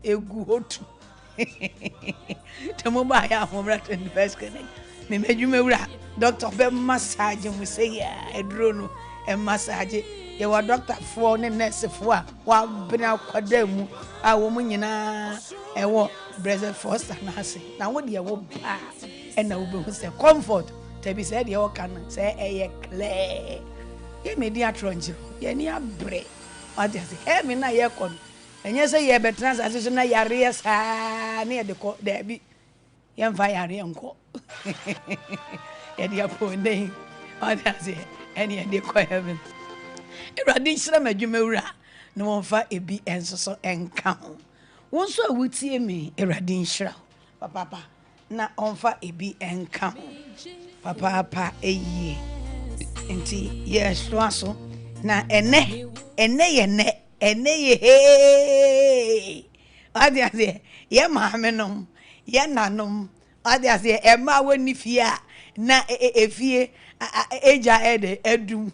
egu hotu temo ba ya homra 21st clinic me medwuma wura doctor be massage mu say ya eduro no e massage ye wa doctor fo ne nurse fo a wa bena kwada mu a wo mu nyina e wo brother first na ase na wo de wo ba e na wo be hu say comfort Tabi say de wo kan say e ye clear ye me di atronje ye ni abre what dey say me na ye kon enye say ye betra asase na yare sa na ye de ko da bi ye mfa yare enko ye di apo ndey what dey say ene ye de ko heaven Eradi nhyira madwuma wura na wonfa ebi ensoso enka ho wonso awutie me eradi nhyira papa na onfa ebi enka ho papa eyi enti yes so na ene ye ade ade ye maame nom ye nanom ade ade e ma woni fie na efie eja ede edum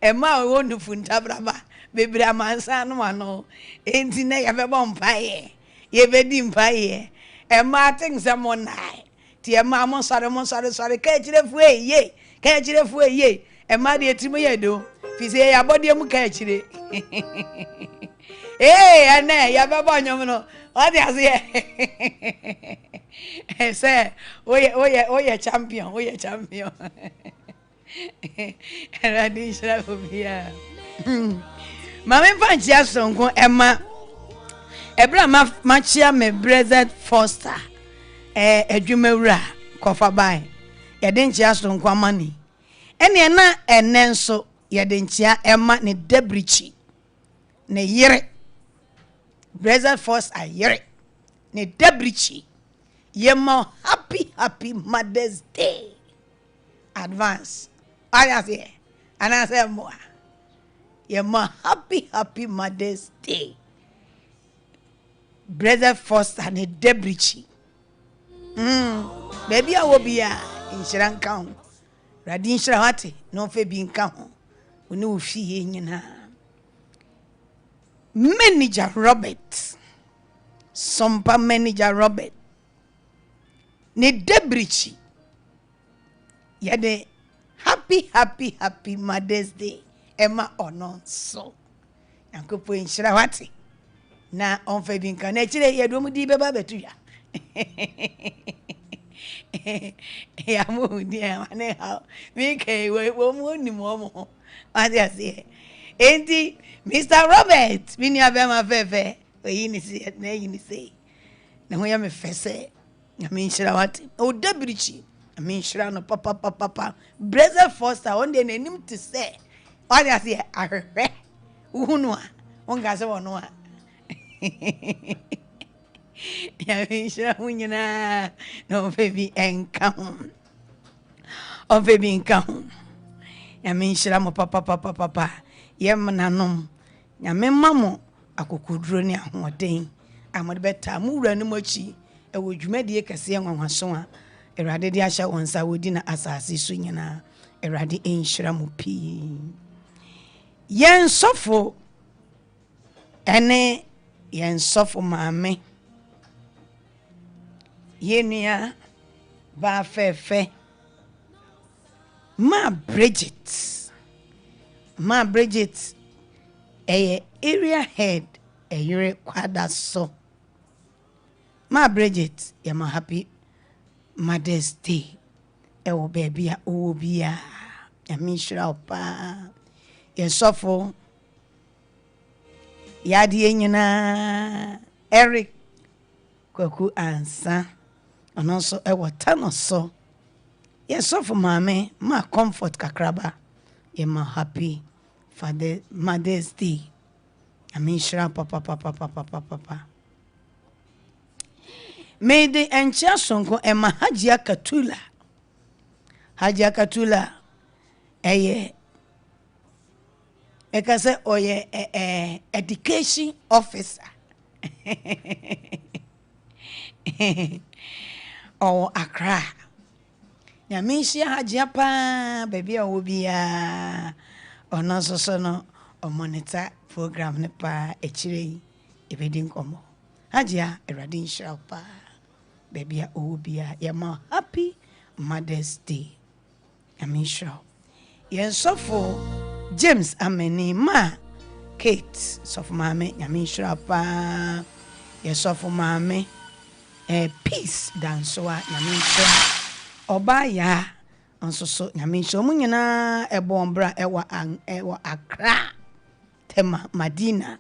ema wonu funtabraba bebra amansa no ano enti na ye bebo mpaye ye bedi mpaye ema atense monai ti ema mo sare ka chirefu eye ema de etimo ye do fi se ya bode mu ka chire ane ya bebo nyom no ode ase say oye champion Eradi nhyira obia Mama fanchi asonko ema ebra ma chia me brother Foster adwumawura kofa bai ye de nchia asonko amani ene na enenso ye de nchia ema ne debrichi ne yire brother Foster yire ne debrichi yema happy Mother's Day advance I say and I say more yema happy Mother's Day brother Foster ne debrichi baby I will be insurance count radi insurance hati no fe bi nka ho oni wo fie nyina manager Robert Sompa manager Robert ne debrichi yade happy Mother's Day ema ono so yankopo inhyira wate na onfa bi nka na chire ye do mu di beba betu ya ya mu di ane ha mi ke wo mu ni mo ade ase enti Mr. Robert mi ni abema fefe oyi ni se na yi ni se na ho ya me fese na mi nhyira wate o debrichi mi nhyira no papa brother Foster on de nanim to say ade ase ahwehwe uhunu a wonga se wono a ya nhyira hunyina no baby enka o baby enka ya nhyira mo papa yem nanom ya memamo akokuduro ni ahoden amode beta mu wura ni mochi e wo dwumadie kase nwanwaso a Erade di asha wonsa wodi na asase so nyina erade enhyira mo pi yen sofo ene yen Sofo Maame yenia ba fefe ma Bridget area head yere kwada so ma Bridget ya ma happy Mother's Day ewo baby a obia ya mi shira opa ye sofo ya die nyina Eric kwaku ansa ono so ewo tano so ye Sofo Maame ma comfort kakraba ye ma happy Father Mother's Day ya mi shira papa Made encha sonko ema Hajia Katula ekase oye education officer o Accra ya minshia Hajia pa baby a wobia ono so no o monitor program ne pa echire ebedi nkomo Hajia Eradin Shalpa baby obia yama happy Mother's Day Amisha yen Sofo James ameni ma Kate Sofo Maame Amisha pa yen Sofo Maame peace dansoa Amisha obaya onsoso Amisha omu nyina ebombra ewa Accra tema Madina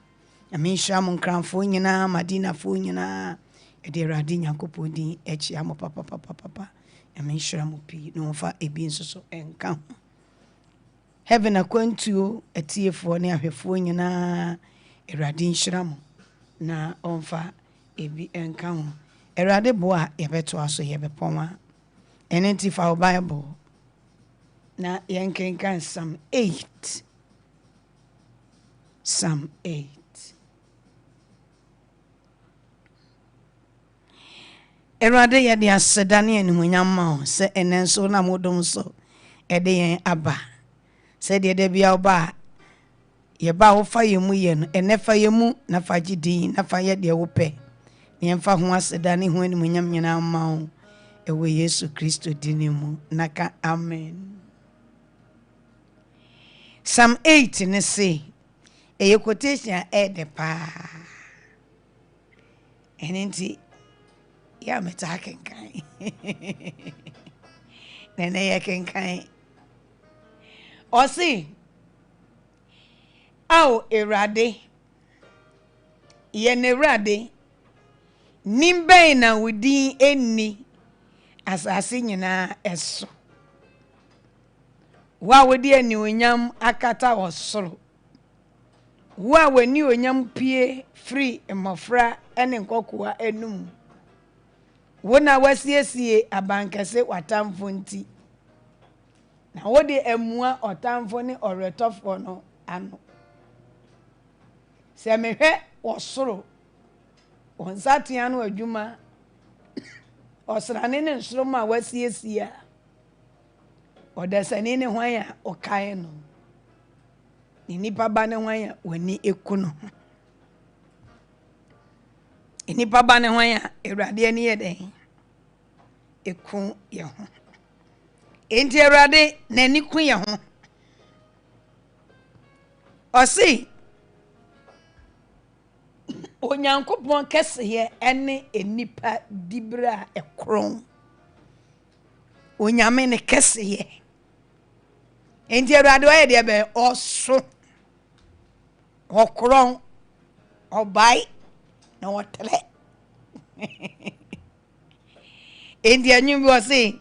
Amisha munkranfo nyina Madina fo nyina ede radi nyankopon din echi amo papa Amisha mu pi no fa ebi nsoso enka heaven Akwantuo atiefo ne ahwefo nyina eradi nhyira mo na onfa ebi enka ho erade bo a yebeto aso yebepoma enenti fa Bible na yenkenkan Psalm 8 Erade ya dia sedane animunyam ma se enenso na modom so ede yen aba se de bia oba ye ba wo fa yemu ye no enefa yemu na fa gidin na fa ye de wo pe ne mfa ho asedane ho animunyam nyina ma wo ewe Yesu Kristo dinimu naka amen Psalm 8 ne say eye quotation de pa enenti ya metaken kan nene ya ken kan o si aw erade ye ne erade nimbe na wudi enni asase nyina eso wa wodi ani onyam akata osoro wa wani onyam pie free emofra ene nkokoa enum wona wasiesie abankase watamfo nti na wodi emua otamfo ne oretofo no ano se mehwe osoro onsatia no adwuma osrane ne nsoroma wasiesie odasane ne hwan a okae no ni nipa ba ne hwan a wani ekuno nipa ba ne hwan a Ewurade ani ye den eku ye ho enti Ewurade na ni ku ye ho osi onyankopon kese ye ene enipa dibra ekron onyame ne kese ye enti Ewurade wa ye de be oso okron obai na wotle enti anyum bi say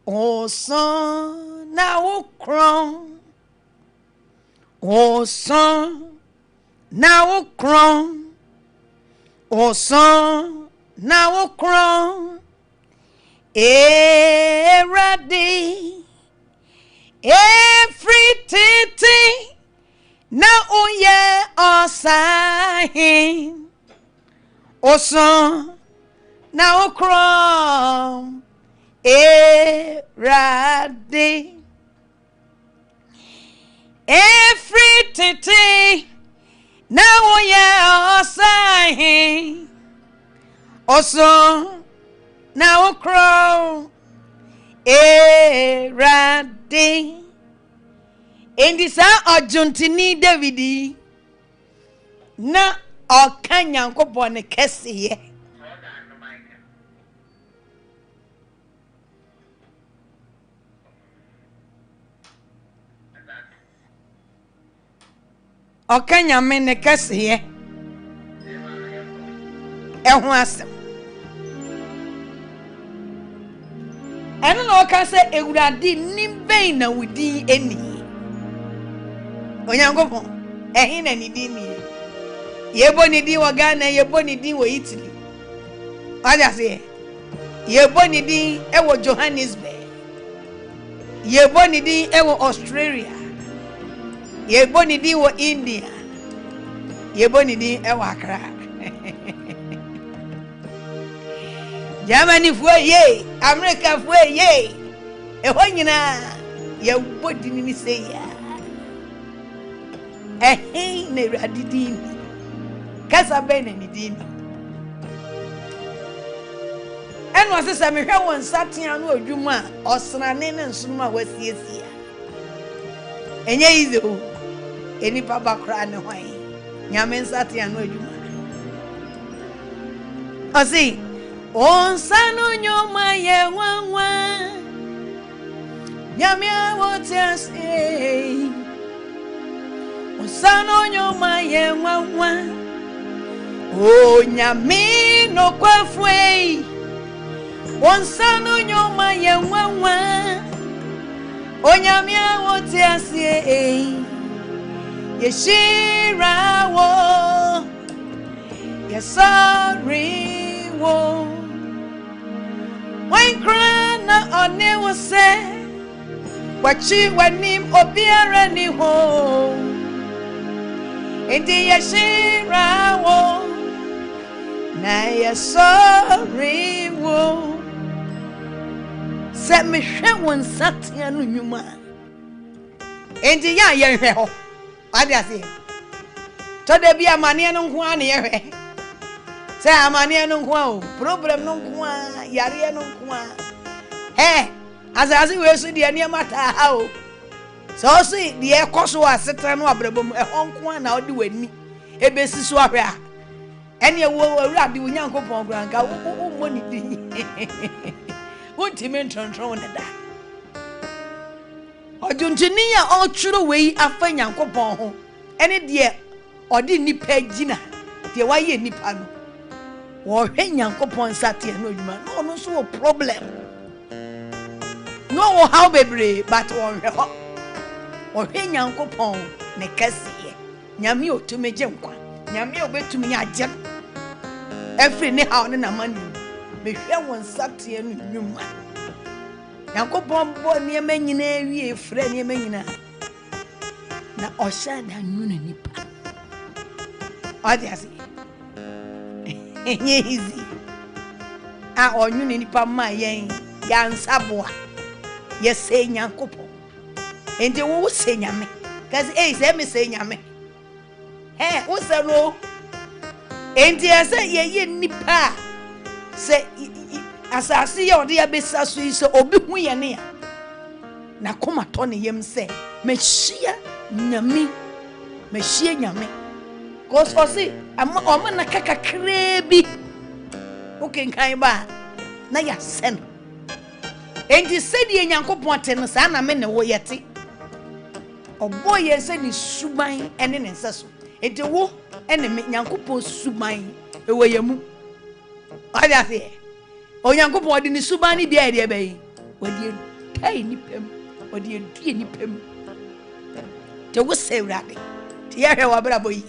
oso na okron oso na okron oso na okron Erade everything na oye osahin oso na okron Erade everything na oye osahin oso na okron Erade endisa ojuntini Davidi na okanyankopon ne kesiye okanyame ne kesiye ehu asem eno na okase Ewurade nimbe na wudi eni onyankopon ehin na ni di ni yebo ni di wo Ghana yebo ni di wo Italy aja se yebo ni di ewo Johannesburg yebo ni di ewo Australia yebo ni di wo India yebo ni di ewo Accra Germany fo ye America fo ye eho nyina yebo di ni se ya ehin na Ewurade di kasa be na ni din eno asesa me hwe won satea no adwuma osrane ne nsonuma wasiesia enye izo eni papa kra ne hwan nyame satea no adwuma osi onsano nyoma ye wanwa nyame awotase onsano nyoma ye wanwa o nyame no kwafwe onsano nyoma ye wanwa o nyame awotase yeshirawo yesari wo when krana one was say wachi wanim obiara ni ho indi yeshirawo na yesari wo se me hwe won satia no nwuma indi ya ye hwe ho ade ase to de bia mane no nko ane ye hwe se amane no nko o problem no nko a yare no nko a azazi we so de ne mata ha o so si de e koso asetra no abrabom e honko a na ode wani ebesi so ahwe a ene wo awurade wo nyankopon granka wo moni di ultimate control ne da ojuntini a otwuro we afa nyankopon ho ene de ode nipa gina de waye nipa no wo hwe nyankopon sate no adwuma no no so problem no how bebre but wo hwe nyankopon ne kasiye nyame otumeje nkwa nyame obetumi agye every ne how ne na manu me hwe won sate no adwuma nyankopon bo ne manyina wie frɛ ne manyina na osha da nwunu nipa odi ase enye easy a onwunu nipa ma yen ya nsaboa ye se nyankopon ende wo se nyame kaze se me se nyame wo se no ende ase ye nipa se asase ye ode ya besa so ise obi hu ye ne ya na koma to ne yem se mehia nyame cause for see ama na kaka krebi okay kan ba na ya sen enti sedi nyankopon te no sa na me ne wo yete obo ye se ni suban ene ne nsaso enti wo ene me nyankopon suban e wo yamu ada se o nyankopon de ni suban ni bia de be wodi tai ni pem wodi die ni pem te wo se wrade te ya hwe wa bra boyi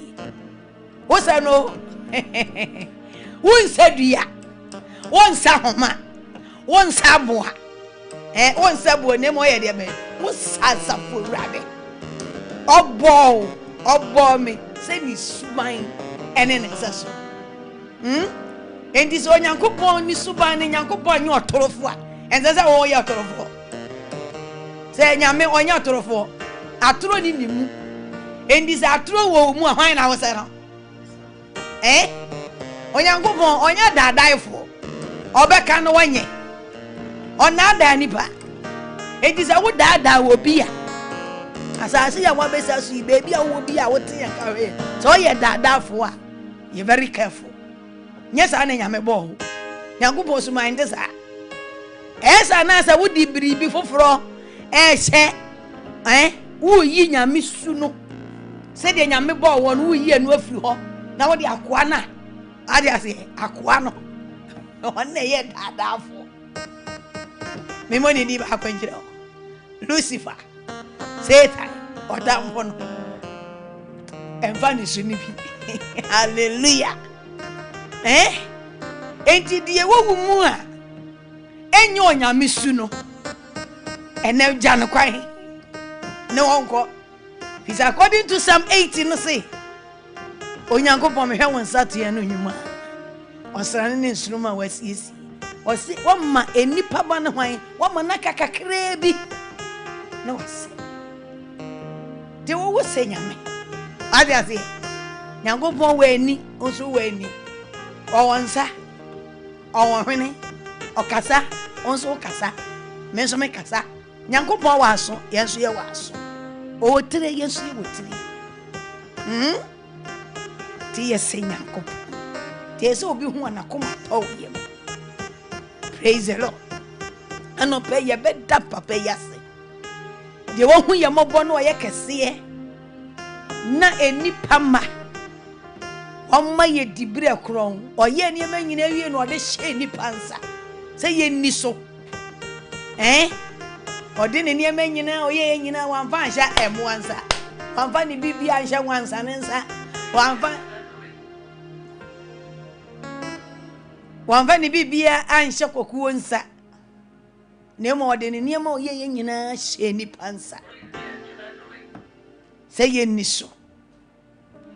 wo se no won sadua won sa homa won sa boa won sa boa ne mo ye de be wo sa fo wrade obo me se ni suban ene ne saso endi so nyankopon ni suban ne nyankopon nyi otorofo a enze se wo ye otorofo se nyame onya otorofo atoro ni nimu endi se atoro wo mu a hwan na wo se no onyankopon onya dadaifo obeka no wanye ona da nipa endi se wo dada wo bia asase ya wa besa su baby a wo bia wo te ya kawe so ye dadafo a you very careful yes ana nyame bo nyankopon su mind sa esa na sa wo di biribi foforo wo yi nyame su no se de nyame bo wo no wo yi anu afiri ho na wo de akoa na ade ase akoa no wona ye dadafo me moni di ba kwanjira Lucifer Satan odamfo no emfani su ni bi hallelujah enti die wo mu a enyo nyame su no ene gya no kwan ne wonko is according to Psalm 18 no say onyankopon me hwe won satia no nwuma osrane ne nsuruma wasiesi osi wamma enipa ba ne hwan wamma nakakakra bi no wasi de wo se nyame ade ase Nyankopon we ani onso we ani owonsa owonhwene okasa onso kasa me nso me kasa Nyankopon wa aso yenso ye wa aso o tire yenso ye wotire ti yesi Nyankopon ti yesi obi hu anakoma to yem. Praise the Lord. Ano pe ye beda papa yase de wo hu ye mobo no ye kese na enipa ma Oma ye dibre kron oye niema nyina wie no de hye nipa nsa se ye ni so ode ne niema nyina oye nyina wanfa hya emu ansa wanfa ni bibia hya wansa ne nsa wanfa ni bibia anhye kokuo nsa nemo ode ne niema oye nyina hye nipa nsa se ye ni so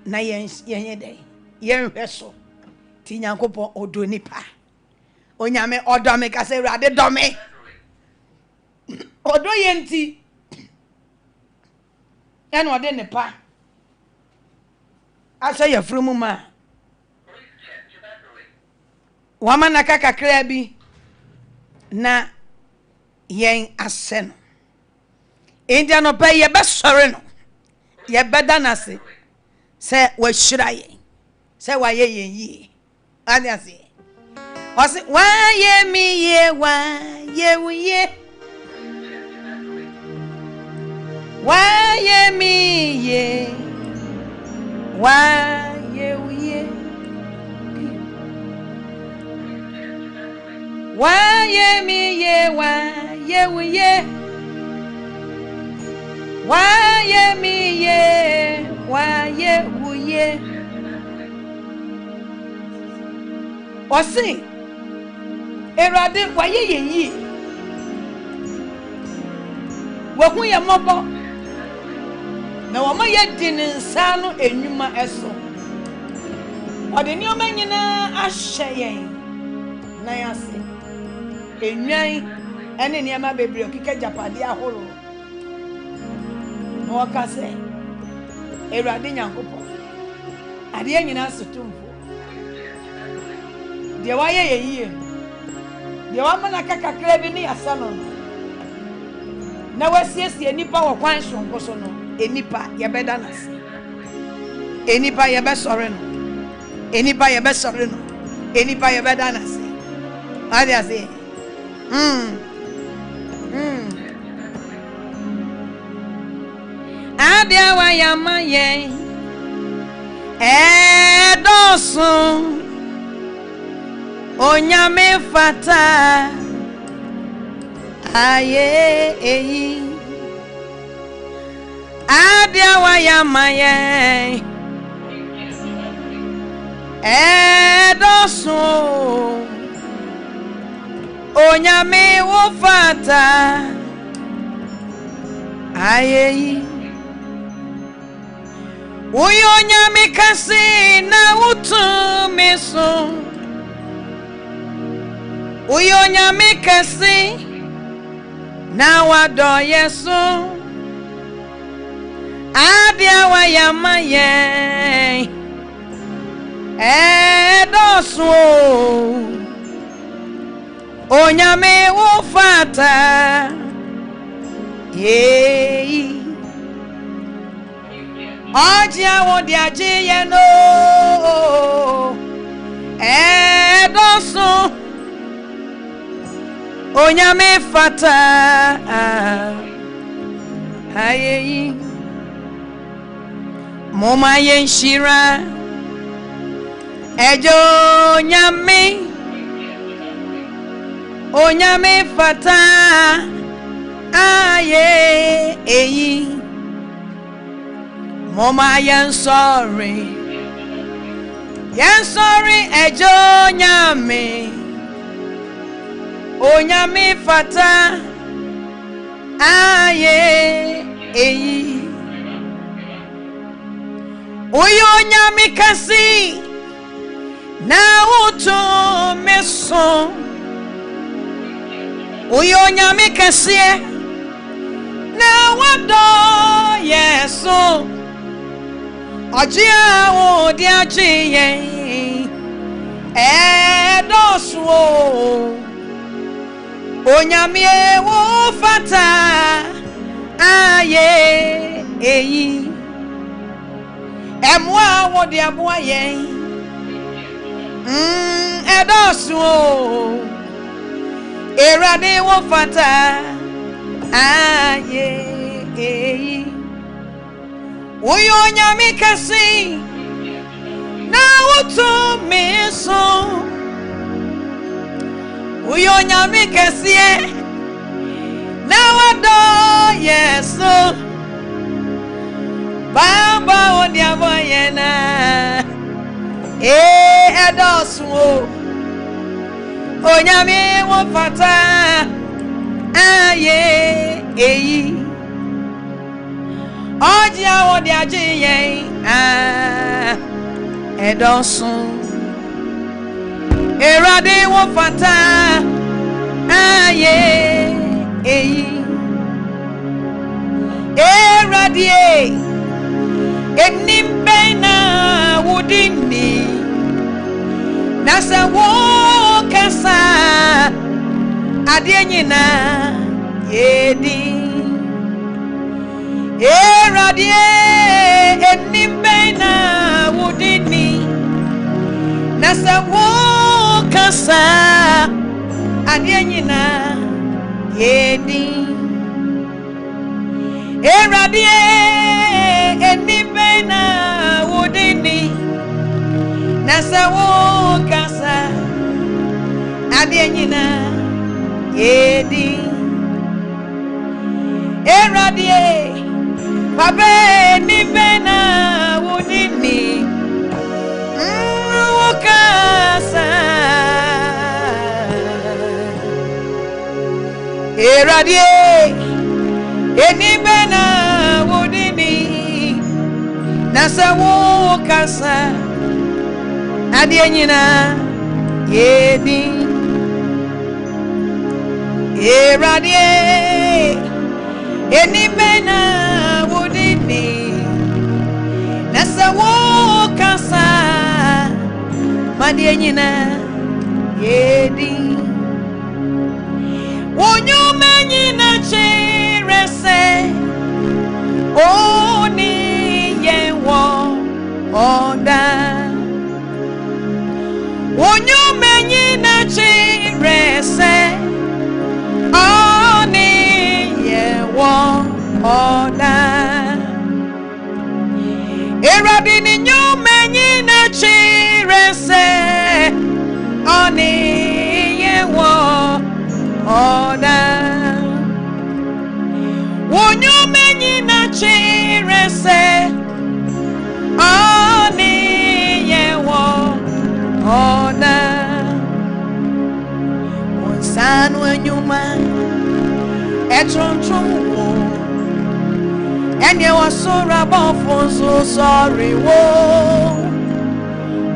na ye dai yenhweso ti Nyankopon odo nipa onyame odo me ka se urade do me odo yenti ene ode nipa asa ya frumu ma wama na kakakra bi na yen ase no india no pe ye be sore no ye beda na se wa shira ye se wa ye yi ade ase o se wa ye mi ye wa ye uye wa ye mi ye wa ye uye wa ye mi ye wa ye uye wa ye mi ye wa ye uye Osi Erade wa ye yi wa hu ye mobo na wo ma ye di ne nsa no enwuma eso ode ni o manyina ahye yen na yase enwan ene ne ma bebre okike japade ahoro no ka se Erade Nyankopon ade nyina sotumfo de wa ye yi de wa mana kakakra bi ne yasa no na wasiesie nipa wo kwan sonko so no enipa ye beda nase enipa ye be sore no enipa ye be sore no enipa ye beda nase ade ase abia wa yama ye dosun onyame fata aye eyi abia wa yamaye dosun onyame wo fata aye eyi uyo onyame kasi na utume so Uyo nyame kesi na wado yesu abia wa yamaye dosu onyame wo fata ye Ajia wo di aje ye no dosu onyame fata ayeyi moma yenshira ejo onyame fata ayeyi moma yensori ejo onyame fata aye eyi uyo onyame kasi na uto meso uyo onyame kasi na wado yeso Ojia wo di ajiye edoso onyame wo fata aye eyi emwa wo di aboa ye edoso erade wo fata aye eyi Oyo nyame kasi na woto meso Oyo nyame kasi na wado yeso Baba odi aboyena edosu onyame wo fata aye eyi Oji awo di ajiye edosun erade wo fata aye eyi erade enimbe na wudini nasa wo kasa ade nyina yedi Eradie enimbe na wudini nasa wo kasa ade nyina yedi Eradie enimbe na wudini nasa wo kasa ade nyina yedi Eradie Babe ni bena wudini Ukasa Eradie Eni bena wudini Nasa wukasa Adie nyina Yedi Eradie Eni bena Nasa wo kasa madie nyina yedi Wonyo menyina chirese Oni yewo oda Wonyo menyina chirese Oni yewo oda Eradi ni nyume nyina chirese Oni yewo oda Wonyume nyina chirese Oni yewo oda Wonsanu enyuma Etrontromu And you are so rabon so sorry wo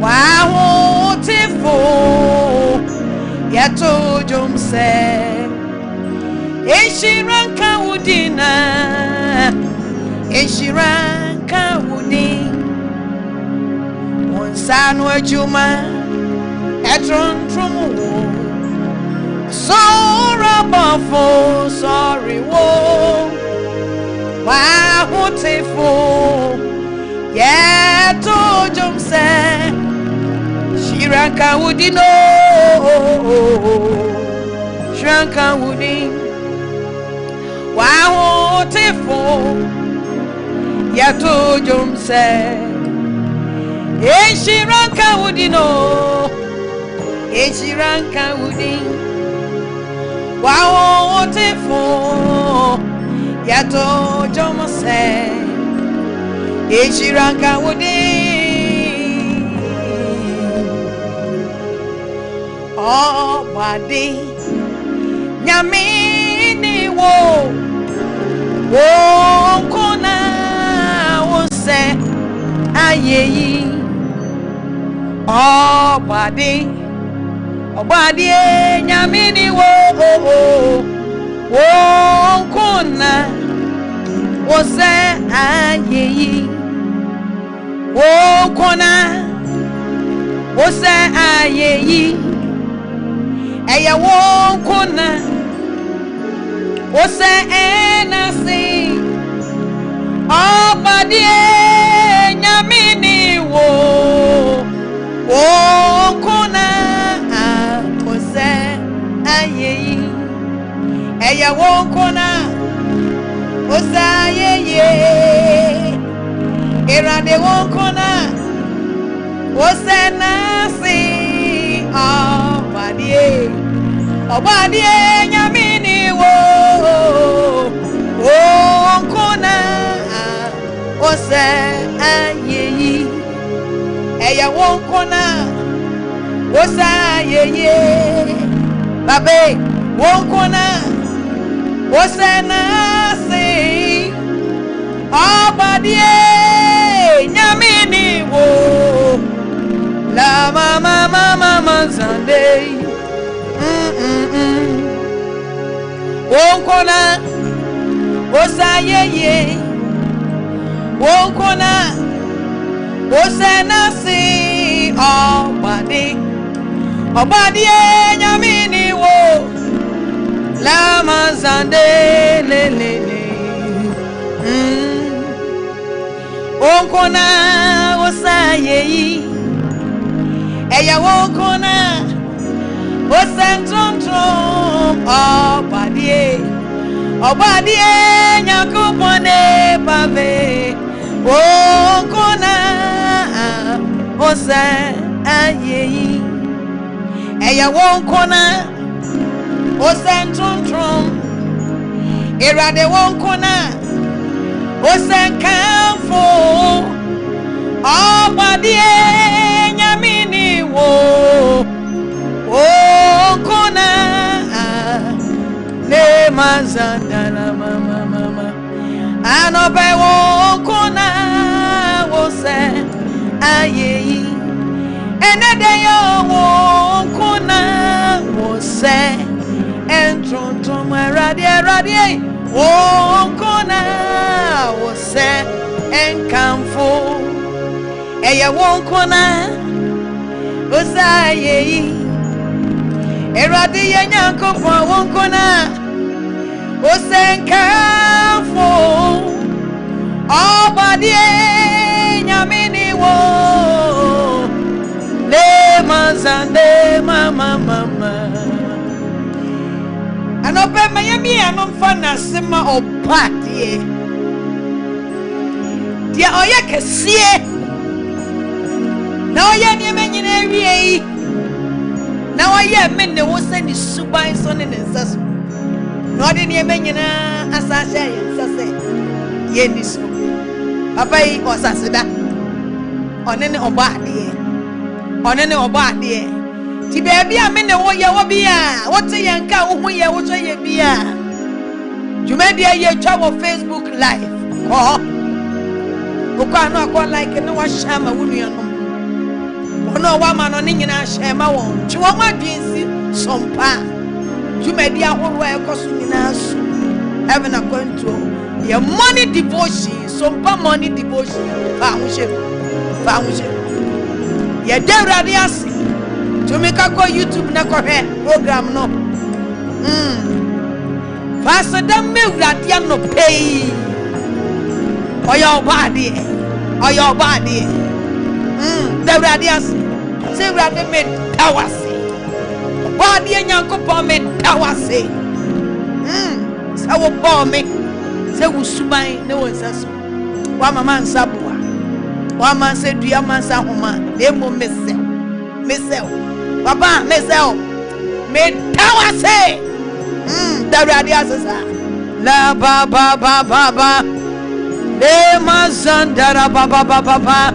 Wow tifo Yato jom se Eshiranka udina Eshiranka udi Wonsanu ejuma Etron trumu So rabon sorry wo Wow, tifo, yeah, to jump say, Shiranka woody no, Shiranka woody. Wow, tifo, yeah, to jump say, Shiranka woody no, Shiranka woody. Wow, tifo. Yato jomo se Echiranka wudi Wadi Nyamini wo Nkona wose Ayeyi Wadi Nyamini wo Nkona wose ayeyi wo kona wo se ayeyi eye wo kona wo se enasi obadie nyamini wo kona wo se ayeyi eye wo kona wo se ayeyi irade wo kona wo se nasi obadie nyamini wo kona wo se ayeyi eya wo kona wo se ayeyi babe wo kona wo se nasi obadie nyamini wo la mama Sunday wonkona osayeye wonkona osenasi obadi nyamini wo la Sunday le wonkona osayeye eya wonkona osentrontrom obadie nyakubone babe wonkona ose ayeyi eya wonkona osentrontrom irade wonkona osenkamfo obadie nyamini wo kona le mazandala mama anobe wo kona wo se ayeyi enede yo wo kona wo se entrontom radie wo kona wo se enkamfo eye wo kona wo se ayeyi erade yanyankopo wonkona osenkafo obadie nyamini wo le mazande mama anope mayami anomfa nasema obadie dia oye kesie na oye niamenyina ewie na waye menne wo se ni suban so ne nsaso no de ne menyina asase ye nsase ye ni so papa yi osaseda onene obade ti beebi a menne wo ye wo bia wo te ye nka wo hu ye wo so ye bia jumadi ye twa wo Facebook live ko kwa no akọ like no wa shama wo nuano ono wa ma no ne nyina shema won twi won adwensi sompa jumadi ahoro e koso nyina so even Akwantuo your money devotion sompa money devotion fa ho she ye dewrade ase to make a go YouTube na ko hwe program no fa so dem me wrade no pay oyo badi dewrade ase se wrade me tawase badi nyankopon me tawase se wo bo me se wo suban ne wo nsaso wa mama nsaboa wa man se dua man sa homa ne mo mesel baba mesel me tawase dewrade ase sa la baba e mazandara baba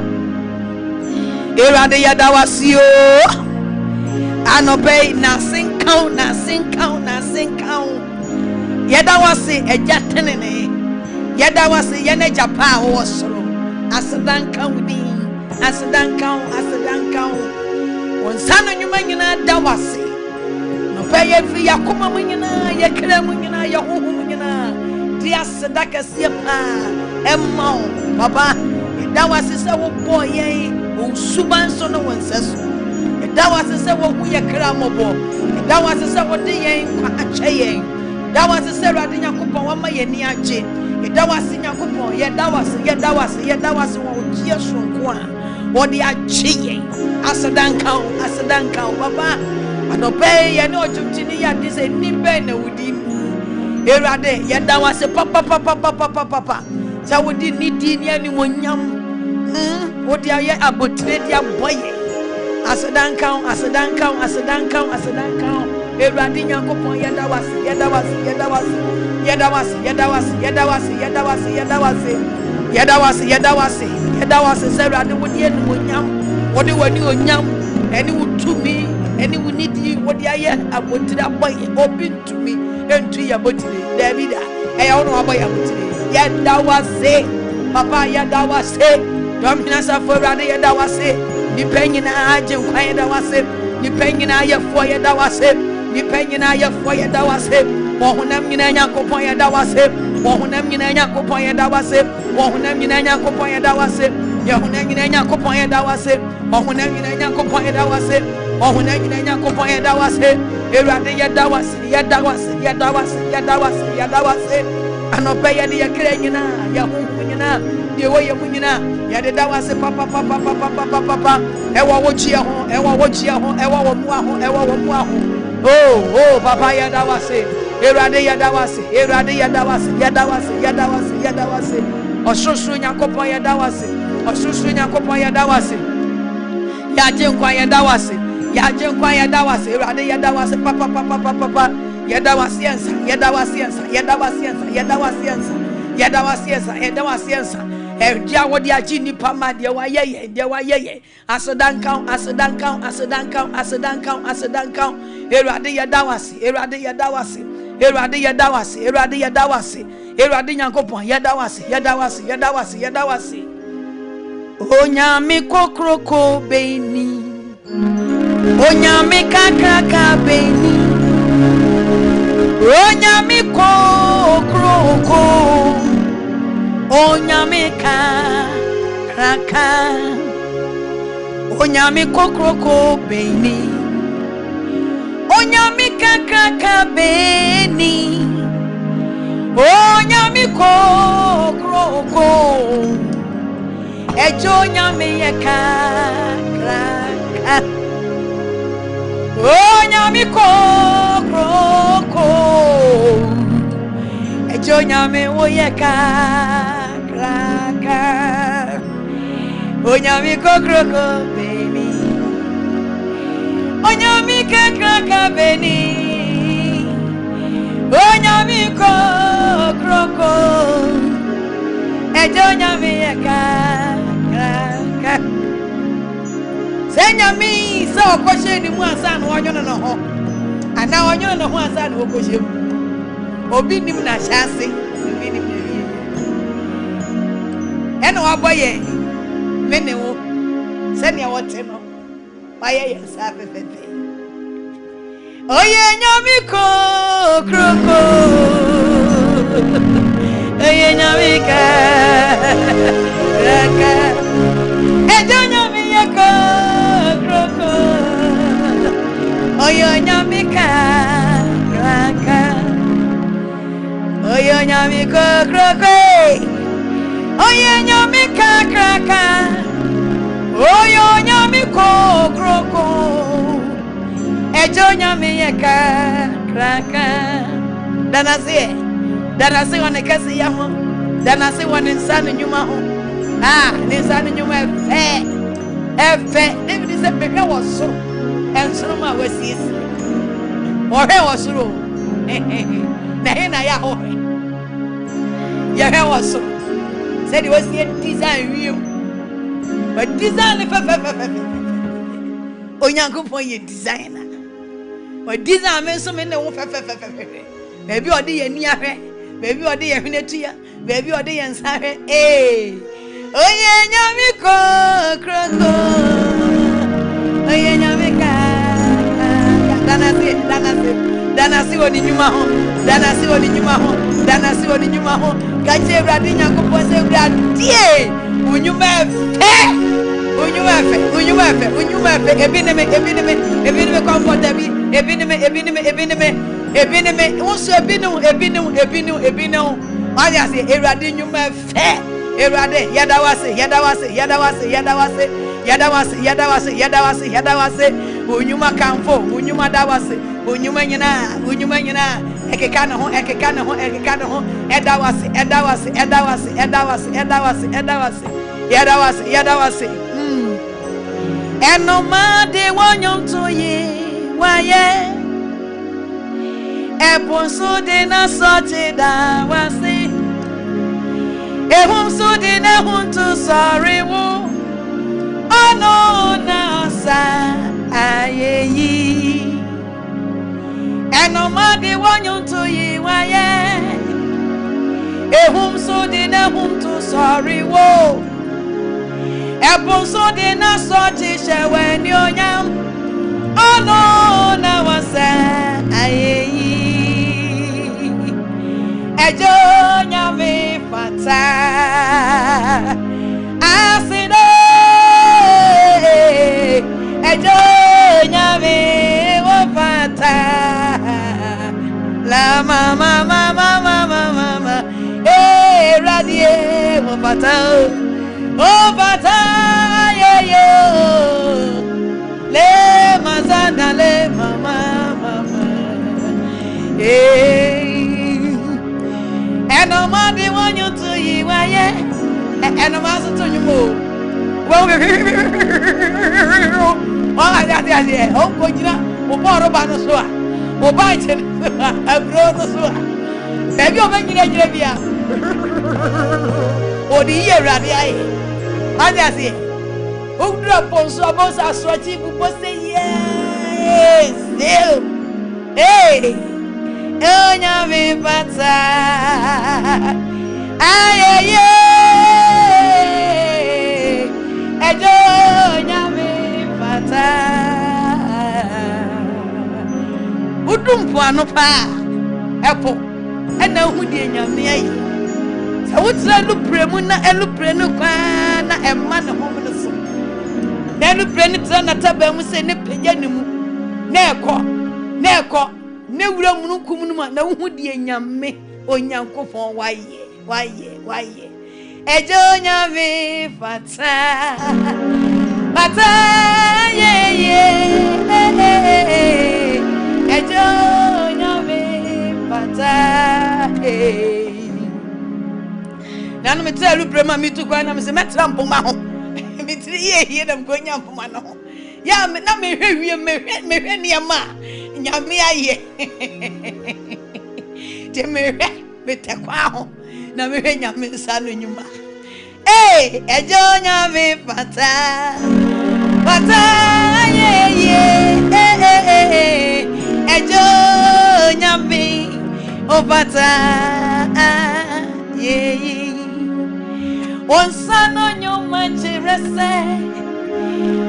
erade yadawasio anobe na sinkau yadawasi ejatenene yadawasi yene japa wosoro asidankau onsano nyuma nyina dawasi no peye fi yakoma munyina yekra munyina yahuhu munyina dia sedaka siapa emma baba That was the same boy, who suban so no one says. That was the same who ya cramobo. That was the same day, that was the same Radina Coupon, one my niache. That was in your coupon, yet that was one years from one. What they are cheating. As a down count, Papa. And obey, and no to Tinia, this a nimben within. Erade, yet that was a papa. So we didn't need anyone yam. What they are yet about their boy. As a down count. Eradina coupon, yadawas, Sarah, would yam, what do you yam, and it would to me, and it would need you, what I want to that boy, open to me, and to your body, David, I don't know about your body. Yet that was say, Papa, that was say, Dominus of Ferrari, that was say, depending on how you find that was it, depending on your foyer, that was it. Depending on your foyer, that was it. Wahunam in a copoya, that was it. Wahunam in a copoya, that was it. Wahunam in a copoya, that was it. Yahunam in a copoya, that was it. Wahunam in a copoya, that was it. Wahunam in a copoya, that was it. Eradia, that was it. And obey the Ukrainian, Yahoo, the way of winning. Yada, that was it. Papa. Ewa watch your home, Ewa Muaho. Oh, Papa Yadawase, Erade Yadawase, Osusunya Kopa Yadawase, Yajenkwa Yadawase, Erade Yadawase, Papa, Yadawasiensa. Dia wodi ajini pama dia wa yeye asedan count Erade yadawase Erade nyankopon yadawase Onyame kokroko beni Onyame kakraka beni Onyame kokroko Onyame kakraka Onyame kokroko beni Onyame kakraka beni Onyame kokroko Ejo onyame kakraka Onyame kokroko Ejo onyame kakraka Onyame kokroko beni Onyame kakraka beni Onyame kokroko Ejo onyame kakraka Senyami so kwashe ni mu ansan wonyono no ho ana wonyono no ho ansan wo kwashe obi nim na chance obi nim na wiye eno aboye mene wo sene wote no baye yensa fefefe oye nyami kokroko oye nyami kakraka ejo nyami kokroko oye nyami kakraka oye nyami kokroko oye nyami kakraka oye nyami kokroko ejo nyami kakraka danasi wane kasi ya ho danasi wane nsanu nyuma ho nsanu nyuma efe David se bebe woso ensoro ma wasisi ohe wosoro na he na ya ho ya he woso said it was the design you but design onyankopon ye designer o design me so me ne wo baby odi ye ni ahwe baby odi ye hwenetua baby odi ye nsa hwe oye nyami kokroko oye nyami ka danasi woni nyuma ho gache Ewrade nyankopon se Ewrade Unyumefe, ebineme comfort Tabi, ebineme, also ebinu. Anya say Erade nyumefe, Erade yadawase, unyuma kamfo, unyuma dawase, unyuma nyina, ekekana ho, edawase. Eno ma de wonyom to ye waye ebonso de na sote da wase ehum de na hunto sorry wo ono na sa ayeyi eno ma de wonyom to ye waye ehum de na hunto sorry wo Ebonso de na sochi shewe ni onyam ono na wasa ayeyi ejo nyame fata asino ejo nyame wo fata la mama radie wo fata oh bata yo le mazana le mama eno ma de wanyu to yi waye eno ma so to nyumo wo ya o ko jina o bo ba no so a o ba che abro no so a e bi o ba jira bia o di ye rade aye anya se o dra ponso abosa asroti bubo se yes onya me pata aye ejo onya me pata udum po anu pa epo ena hu de nyame aye Awutra lu premu na elu prenu kwa na emma ne homo no so. Na elu prenu tra na taba mu se ne pagya ne mu. Na ekọ ne wura mununkum no ma na wo die nyame onyankopon waye. Ejo nyame fata ye ejo nyame fata Nanu me tell you brema mi tu kwa na me se metra mpoma ho me tiri ye na mkonya mpoma no ho ya me na me hwe me niama nyame aye te me te kwa ho na me hwe nyame nsa no nyuma ejo nyame fata ye ejo nyame o fata ye Onsano nyuma chirese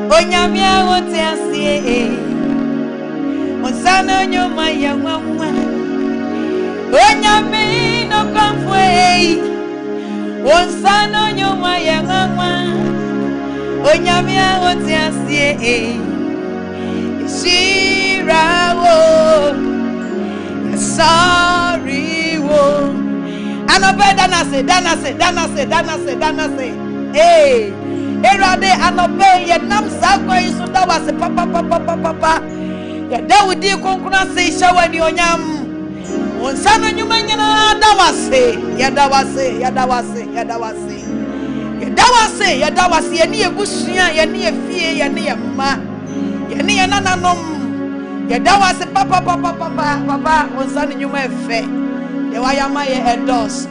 Onyamia wote asie Onsano nyuma ya mwa Onyami no kamfwe Onsano nyuma ya mwa Onyamia wote asie Shirawo Sorry wo Anope danase. Erade anope ye nam sakwa isu da wase papa. Ya Dawudi konkuna se shawa ni onyam. Onsano nyuma nyina da wase. Ya dawase ye ni ebusua ye ni efie ye ni emma. Ye ni nananom. Ya dawase papa onsano nyuma efe. Ye wayama ye edos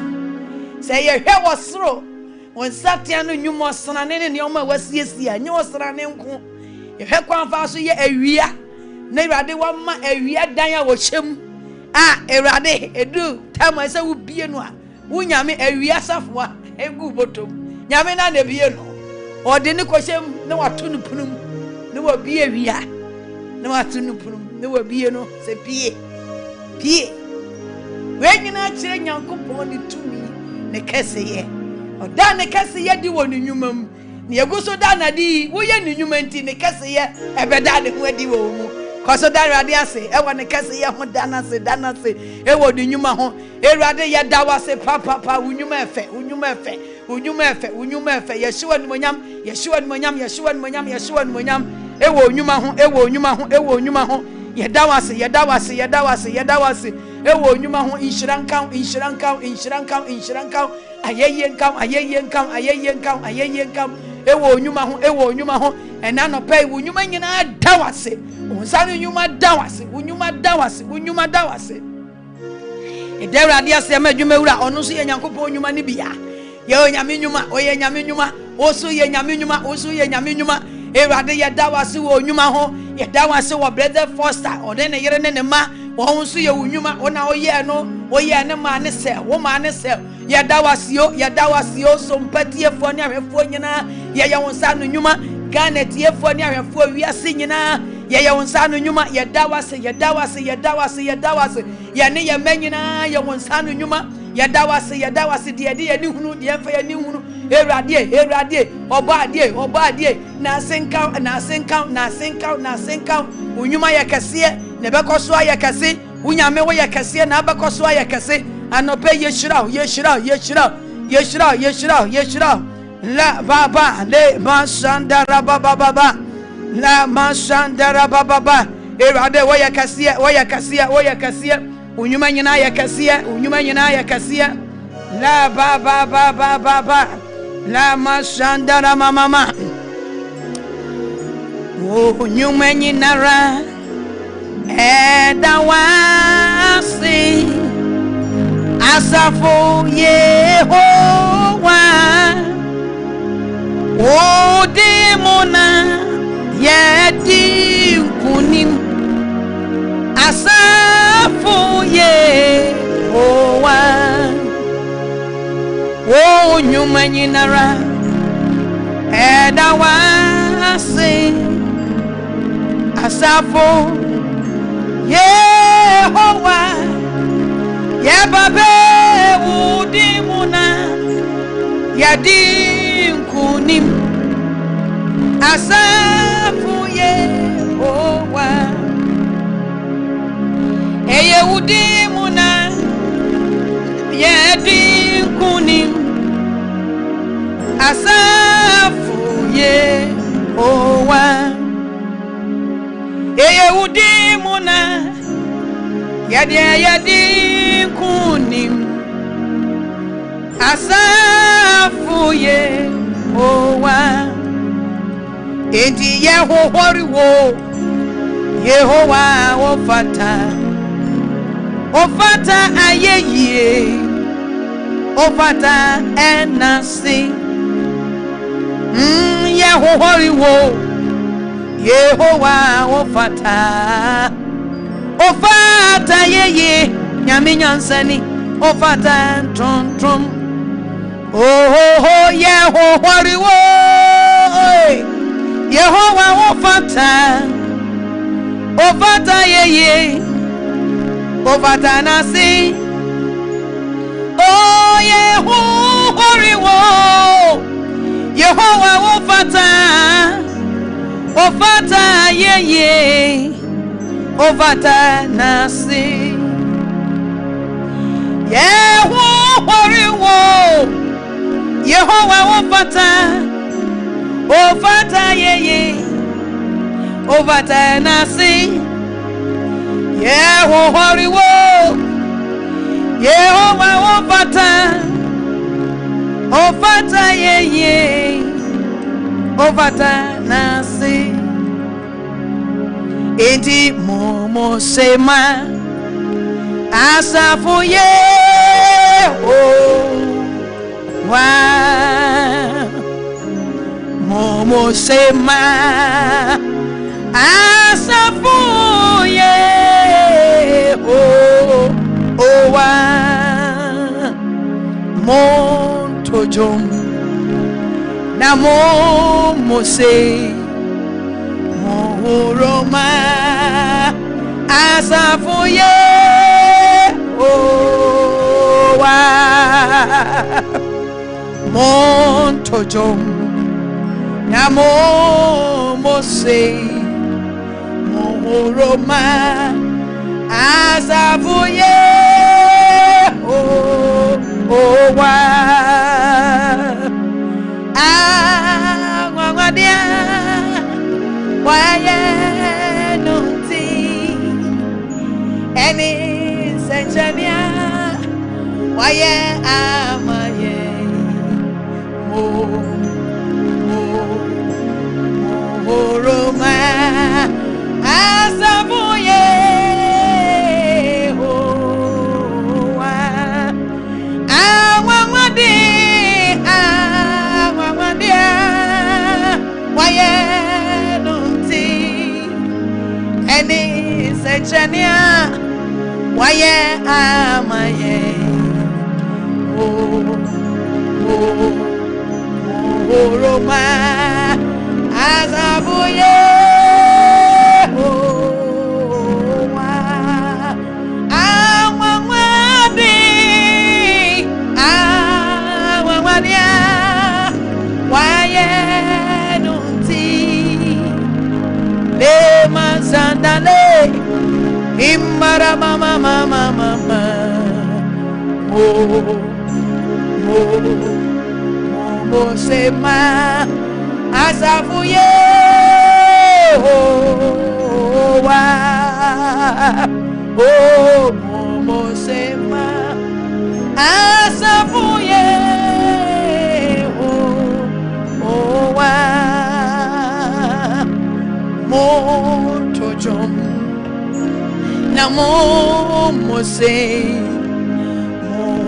say ye hwe wosoro won satia no nwumo sona ne oma wasiesia nye wosora ne nko ye hwe kwanfa so ye awia na Awurade wama awia dan a wo hyem Awurade edu tama se wo bie no a wo nyame awia safo a egu botom nyame na na bie no ode ne ko hyem na wato no punum ne wo bie awia na wato no punum ne wo bie no se pie we nyina kire nyankopon ne tumi ne keseye oda ne kase ye di wo ne nnwuma mu ne yeguso da na di wo ye ne nnwuma nti ne kase ye ebeda de ho adi wo mu koso da Awurade ase e wo ne kase ye ho da na se e wo ne nnwuma ho Awurade ye da wase papa wo nnwuma efe Yeshua ni monyam e wo nnwuma ho ye da wase e wo nnwuma ho inshirankam ayeye e wo nnwuma ho ena no pay wo nnwuma nyina da wase unsanu nnwuma da wase e da Awurade ase ma adwuma wura ono so ye Nyankopɔn nnwuma ne bia ye onyame nnwuma oso ye nyame nnwuma Awurade ye da wase wo nnwuma ho ye da wase wo brother Foster ode ne yere ne ma wo so ye wo nnwuma ona oye ne ma ne se wo ma ne se ye da wase yo Sompa tiefo ne ahwefo nyina ye wonsa no nnwuma Ghana tiefo ne ahwefo wiase nyina ye wonsa no nnwuma ye da wase ye ne ye manyina ye wonsa no nnwuma ye da wase de ni hunu de emfa ye ni hunu Awurade obade na senka unyuma ye kase ne bekoso ye kase unyame wo ye kase na bekoso ye kase anope ye shira la baba le masandara baba la masandara baba Awurade wo ye kase unyuma nyina ye kase la baba la masandara mama unyuma nyina ra edawasi asafo Yehowa odimona yedi kunim asafo Yehowa unyuma nyina ra edawasi asafo Yehowa yebabe udimuna yadinkunim asafu Yehowa eye udimuna yadinkunim asafu Yehowa eye udimuna yadi kunim asafu Yehowa enti Yehowa ofata ayeye ofata enasi Yehowa ofata yeye nyame nyansani ofata trom Yehowa ofata yeye ofata nasi Yehowa ofata yeye ofata nasi Yehowa ofata yeye ofata nasi Yehowa ofata yeye ofata nasi enti momo sema asafu Yehowa momo sema asafu Yehowa montojom na momo se Roma asafu Yehowa Montojom Namo Mose Mohoroma Azavuye Oh wa Wadia Waye Nunti Any Senjania Waye Amaye Roma Asabuye Awamadi Waye Nunti Eni Sechania Waye Amaye Roma Azabuye Awawadia Waye Nunti Le Mazandale Imara Mama Mama Mama Mosema Asafuye Mosema Asafuye Montojom Namo Mose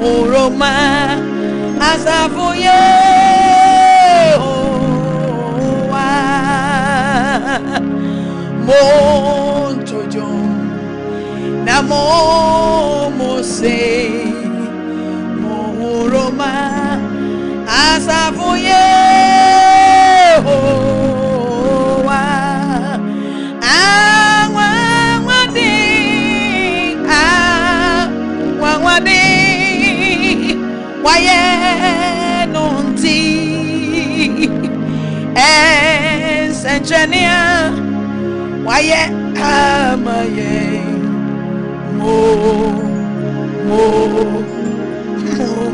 Moroma Asafuye Montojom Namo Mose Moroma Asafuye Waye Nunti Enchenia Waye Amaye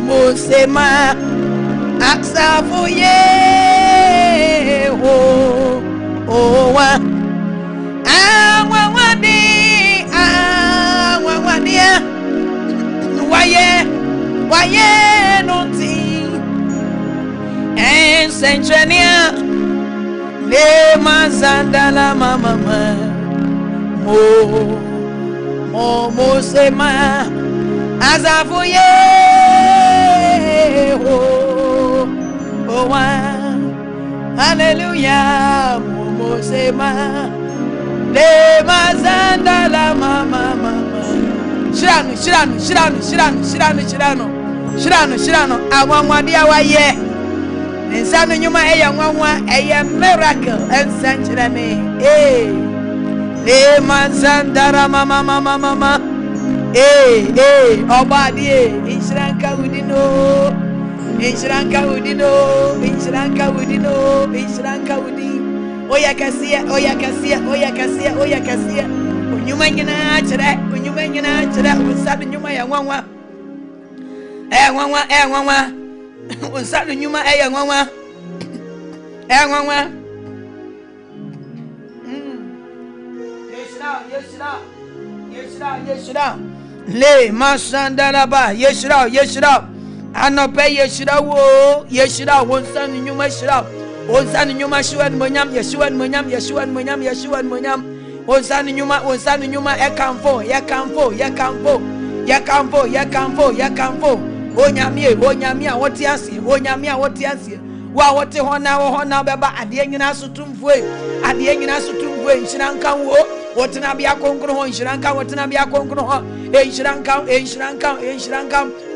Mosema Aksafuye wa Awawadia Waye Nunti Enchenia Le Mazandala Mama Mosema Azafuye Hallelujah Mosema Le Mazandala Mama Shirano Awamwadia Waye Nsanu nyuma eya nwanwa eya miracle ensanchirane le manzandara mama obadi inshranka udino oya kasia unyuma nyina chira usadu nyuma ya nwanwa nwanwa unsadu nyuma eya nwanwa yeshira le masandalaba yeshira anope yeshira wo yeshira unsadu nyuma shira unsadu nyuma shiwan monyam unsadu nyuma ekamfo yakamfo onyamia wotiasi wa wote hona beba ade nyina sotumfue nshira wo wotena bia konkro ho nshira wotena bia konkro ho nshira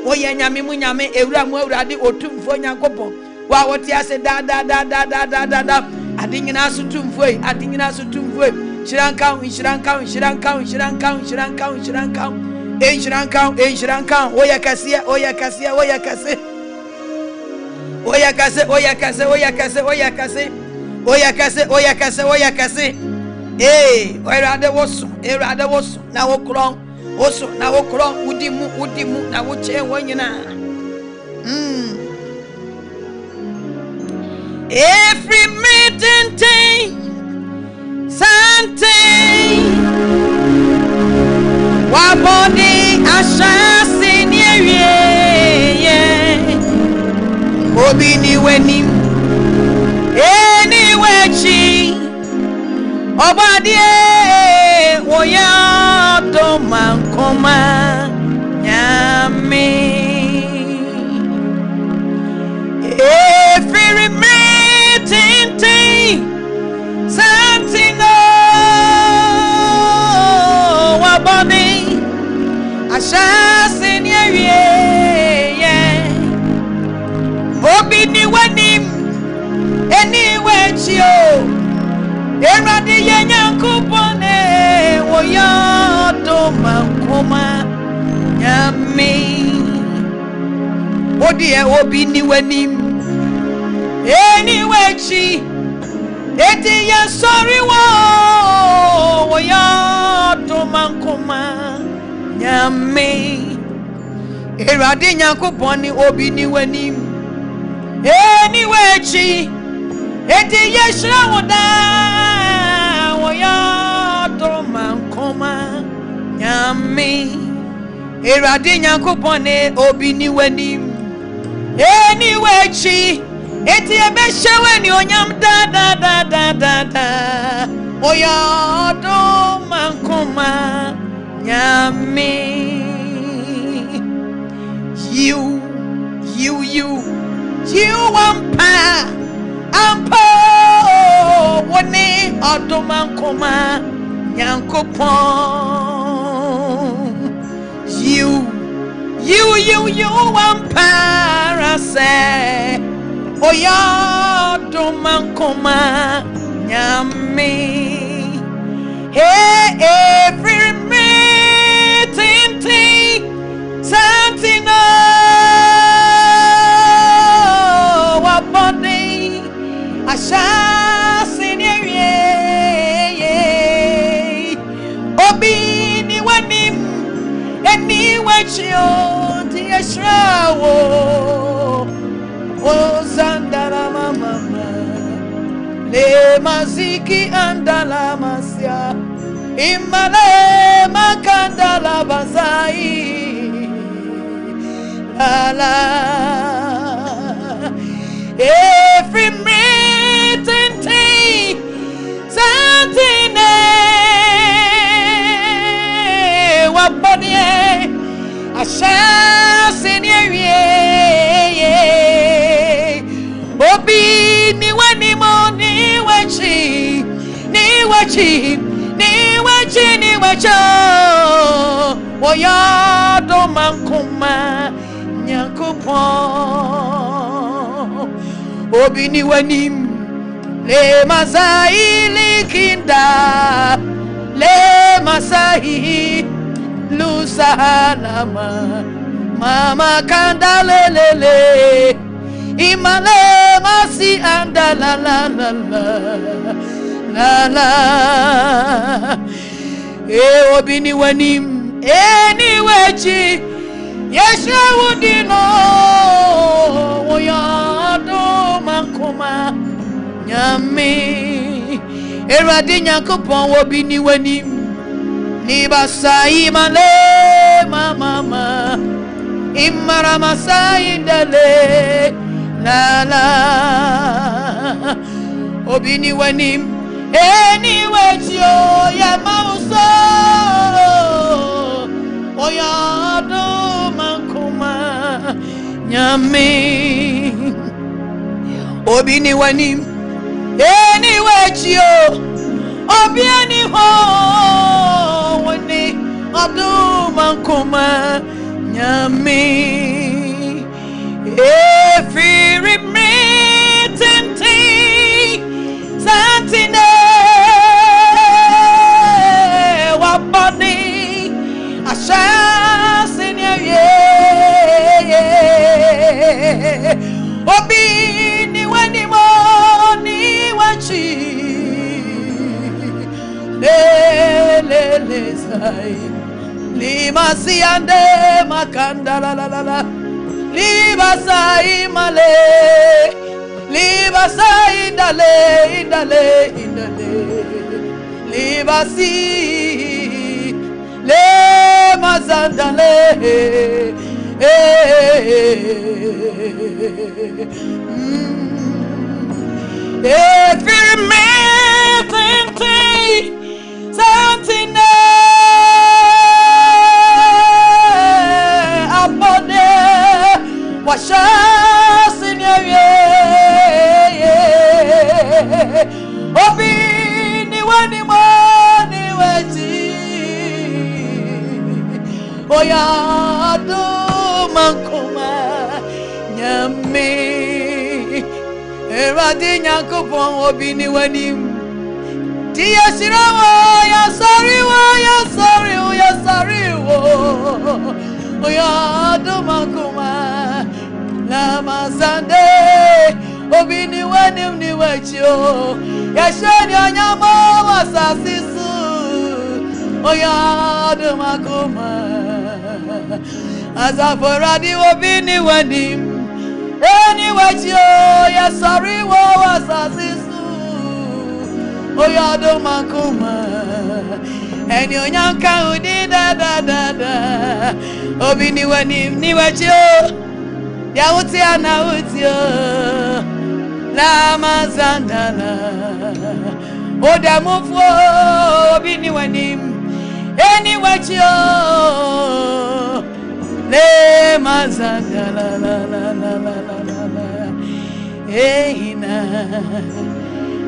oye nyame mu nyame ewura mu awurade otumfo nyankopon wa wotiasi da ade nyina sotumfue nshira oya kasia oyakase oyakase oyakase oyakase oyakase oyakase oyakase erade woso na wokron woso na wokron udimu na woche wonyina every meeting thing something wa body ashasi ni ewie obi ni weni anywhere chi obadie woya do mankoma nyame every meeting something wa body ashasi ni ewie obi ni weni anywhere chi o erade yenyankopone woya do mankoma nyame odi obi ni weni anywhere chi eti ya sorry woya do mankoma nyame erade yenyankopone obi ni weni anywhere chi eti ya shrawda woya do mankoma nyame erade nyankopone obi ni weni anywhere chi eti ebe shaweni onyam da woya do mankoma nyame you ampo woni odomankoma nyankopon you ampara se oya domankoma nyame every meeting something wa body ashasi ni obi ni wanim eni wachio ti ashrawo o zandara mama le maziki andala masya imale makandala bazai la every meeting something wa body ashasi ni obi ni wani mo ni wachi woya do mankoma nyankopon obi ni wani le masaili kinda le masahi lusalama mama kanda lelele imale masi anda la obi ni wani anywhere chi yesha wudino woya do mankoma nyame erade nyankopon obi ni wani ni basai male mama imara masai dale la obi ni wani anywhere chi ya mauso oya do mankoma nyame obi ni wani anywhere chi obi ani ho woni do mankoma nyame every meeting something wa body ashasi ni obi sai lima siande makanda la la la la lima sai male lima sai indale lima si le mazandale if you meet something about there, wash us in your obi ni wani money wati oya do mankoma nyame erade nyakopon obi ni wani Tia Shirawo, ya sorry wo, ya Dumakuma, Lama Sande, Obini Wanim ni Wacho, ya Shani Anyamo Wasasisu, ya Dumakuma, Azaforadi Obini Wanim, Any Wacho, ya sorry wo Wasasisu. Oya do makuma eni onyanka udi da obi ni wani ni wachio ya uti ana utio la mazandana oda mufo obi ni wani eni wachio le mazandana la ehina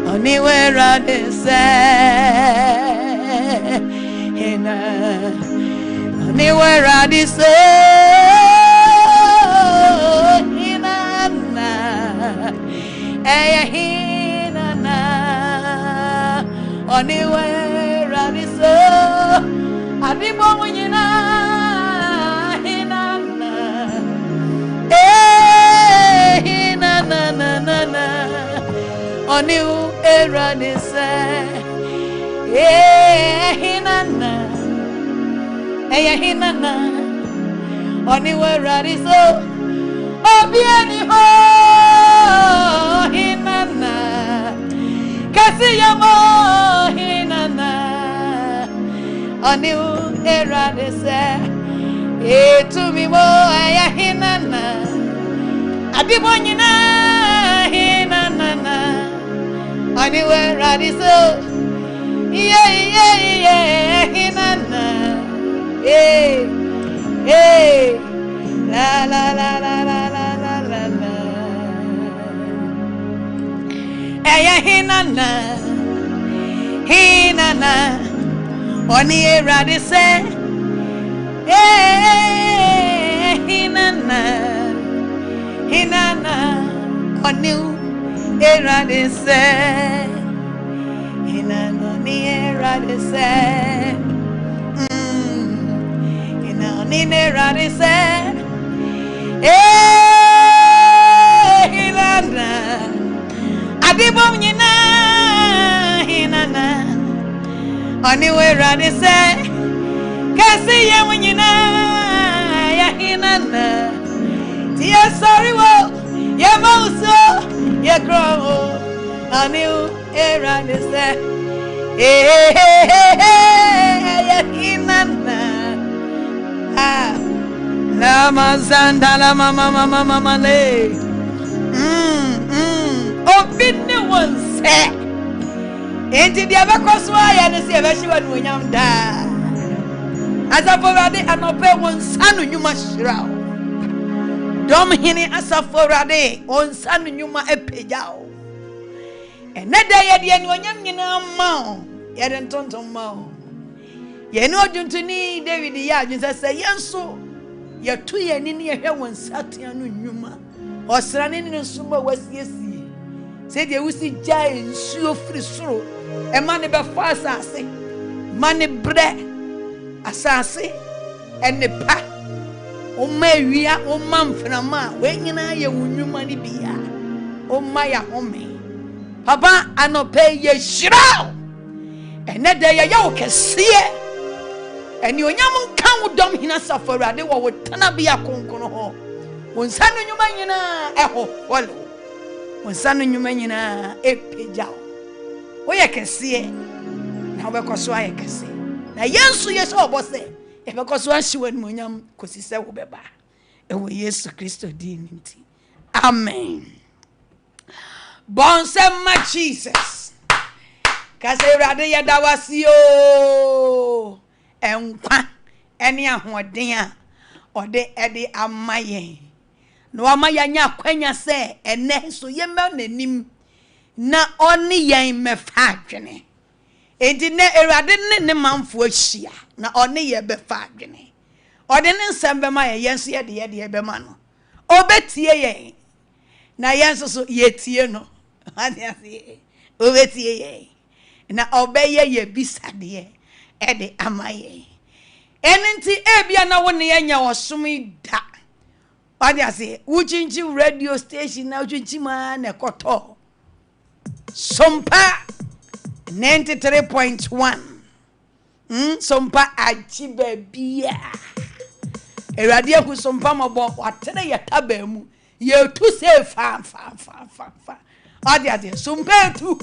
anywhere they say, anywhere they say, anywhere they say, adibomuyina, Oniu era de say, hinana, hinana, oniu era de so, obiani ho, hinana, kasi yamo, hinana, oniu era de say, to me mo, hinana, adibonyina, hinana. Anywhere ready so yeah hinana la hinana oni ready say hinana oni era de say, ina ni era de say, ina ni era de say, hilana, adibom nyina, hinana, oni era de say, kasi ye nyina, ya hinana, tia sorry wo, ya mauso. Ya grow, I knew era de say, ya hinana, la mazanda la mama le, obinne one say, enti di abakoswa ya ne se abashiwa no nyam da, azaforade anope won sanu nyuma shirawo. Dom hini asaforade on sanu nyuma epejao eneda ye ni onyam nyina ma ye den tonton ma ye ni oduntuni David ya adwunse se yenso ye to ye ni ye hwe won satia no nyuma osrane ni nsumba wasiesie se de wusi jai nsuo firi soro e ma ne be fa asase ma ne bre asase ene pa o mawia o mamframa we nyina ye wunwuma ni bia o maya home papa anope ye shira ene de ye wo kese and you yam can dom hina suffer rade wo tana bia konkono ho wonsa no nyuma nyina eho wolo wonsa no nyuma nyina epeja wo ye kese na wo bekoso aye kese na yensu yeso obose e bekoso ahyewa no nyam kosise wo beba ewo Yesu Kristo din nti amen bonsema Jesus kase rade ya dawasio enkwa ene ahoden a ode ede amaye no amaya nya kwanya se ene so yema nanim na oni yen mefa adwene enti ne erade ne manfo ahia na oni ye befa adwene ode ne nsem ma ye yenso ye be ma no obetie yen na yenso so yetie no ade obetie yen na obeye ye bisade ede amaye enenti ebia na woni enya wosomi da ade ase wuchinchi radio station na wuchinchi ma na koto Sompa 93.1 Sompa ajibe bia erade ku Sompa mabo watere ya taba mu ye tu se fa ade Sompa tu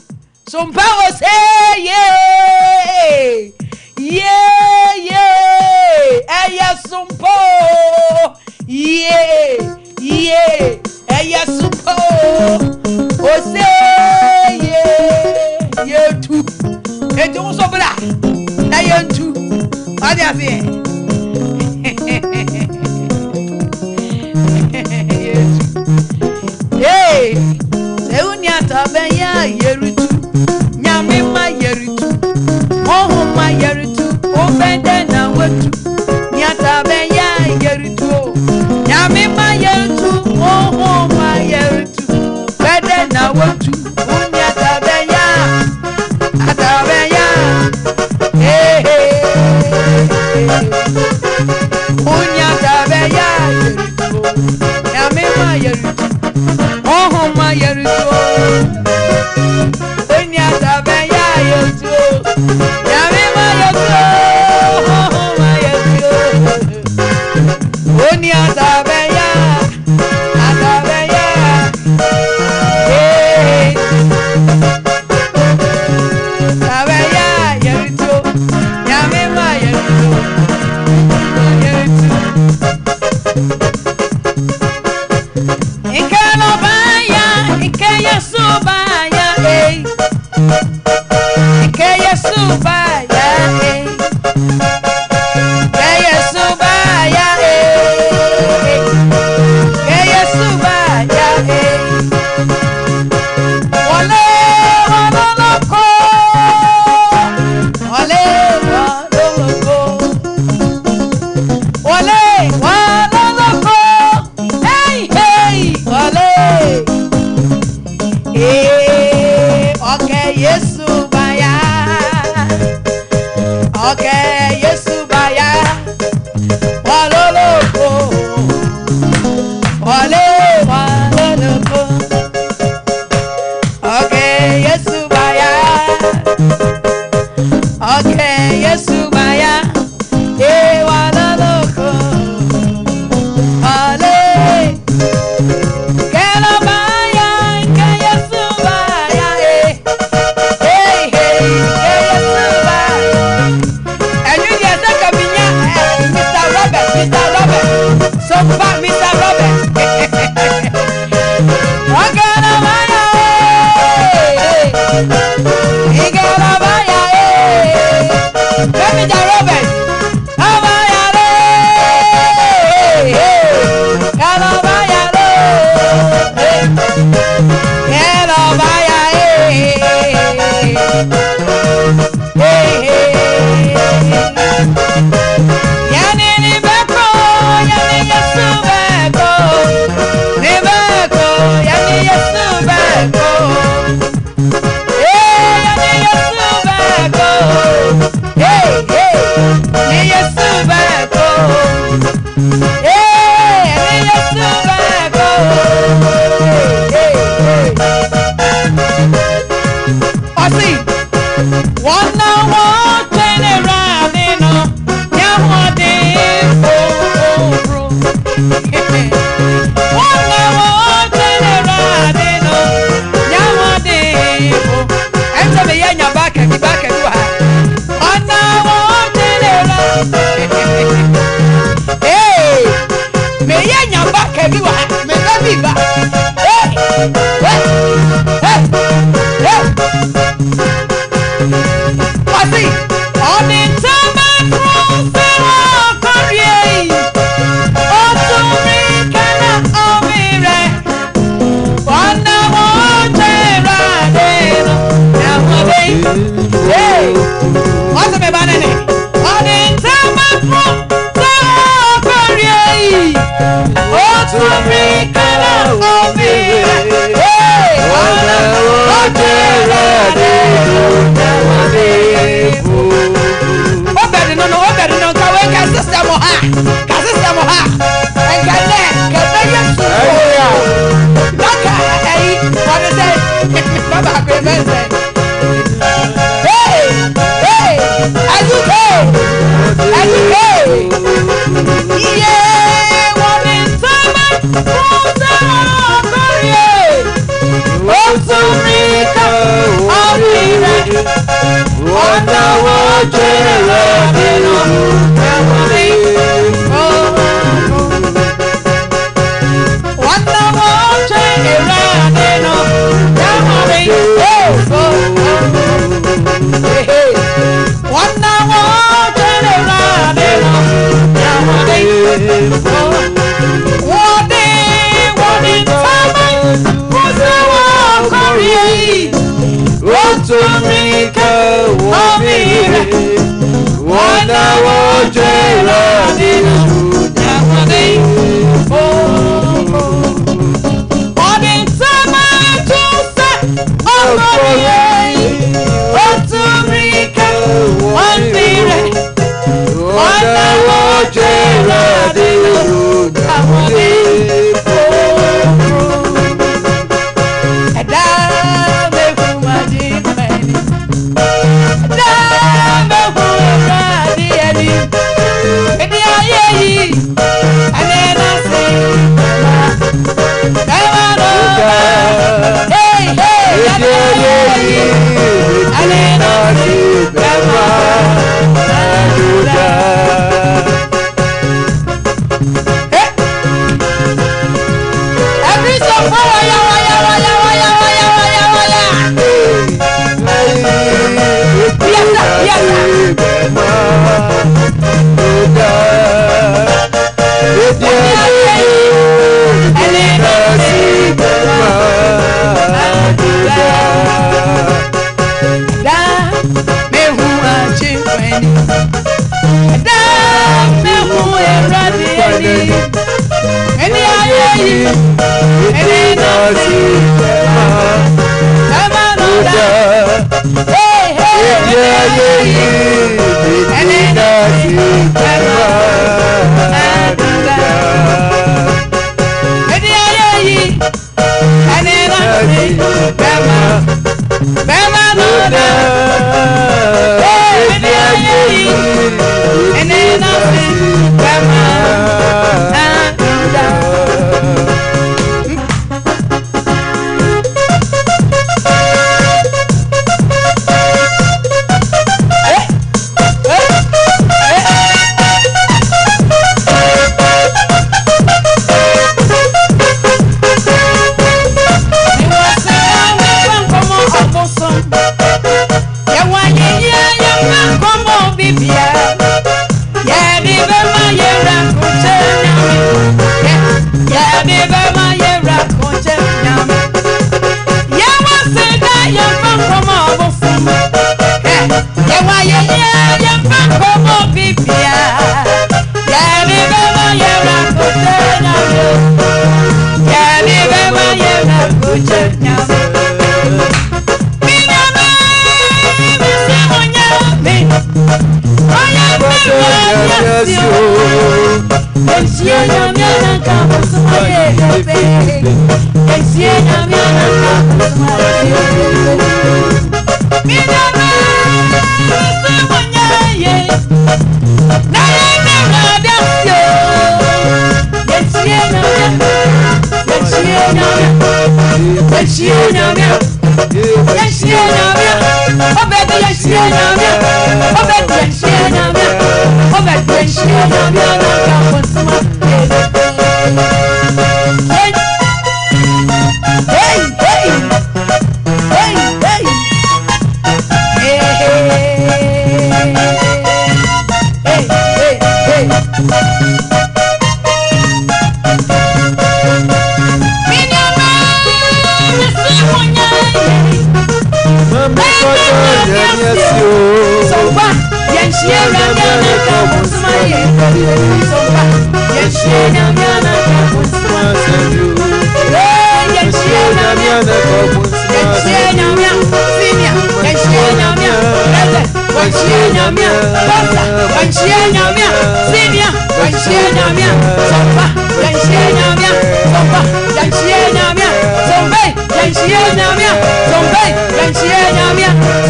Sompa o say yeah eya Sompo yeah eya Sompo o say yeah tu ejo so bra na ye tu ade ase hey se unia tabe ya yerutu nyame ma yerutu ohun ma yerutu obende na wetu nyata be ya yerutu nyame ma yerutu ohun ma yerutu bende na wetu nyata be ya atabe ya nyata be ya yerutu nyame ma yerutu ohun ma yerutu nyata be ya yerutu nyame ma yerutu Oni atabeya tabeya yerito nyame ma yerito ikano baya ikeyesu baya ikeyesu baya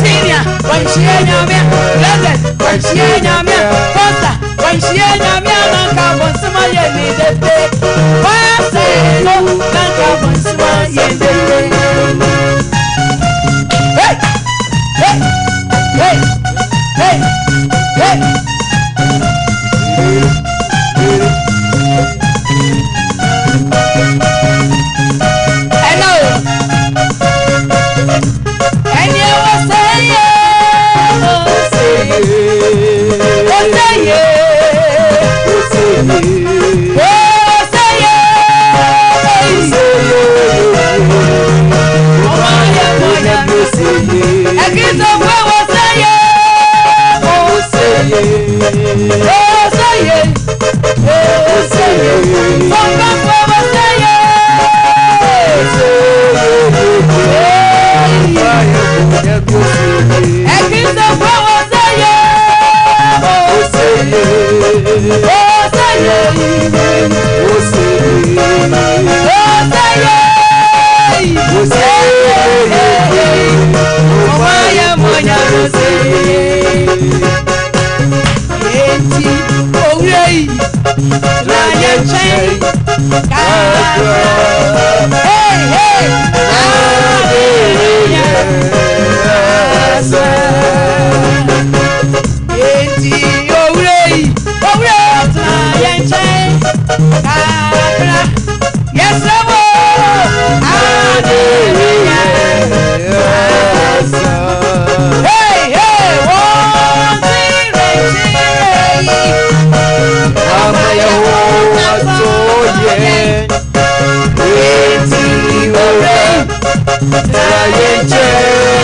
Senior, when she ain't your man, London, when she ain't your man, Foster, when she ain't your man, come on, some of your needed day. Why I say no, come on, some of your day. Hey, hey, hey, hey, hey. Hello. And you will say yeah, say yeah, say Yeah.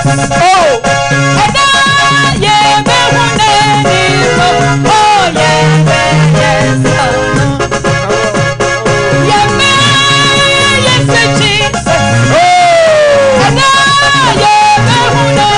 Oh, and I, yeah, oh, yeah, yes, yes, Jesus. Oh, and I, yeah, oh, yeah,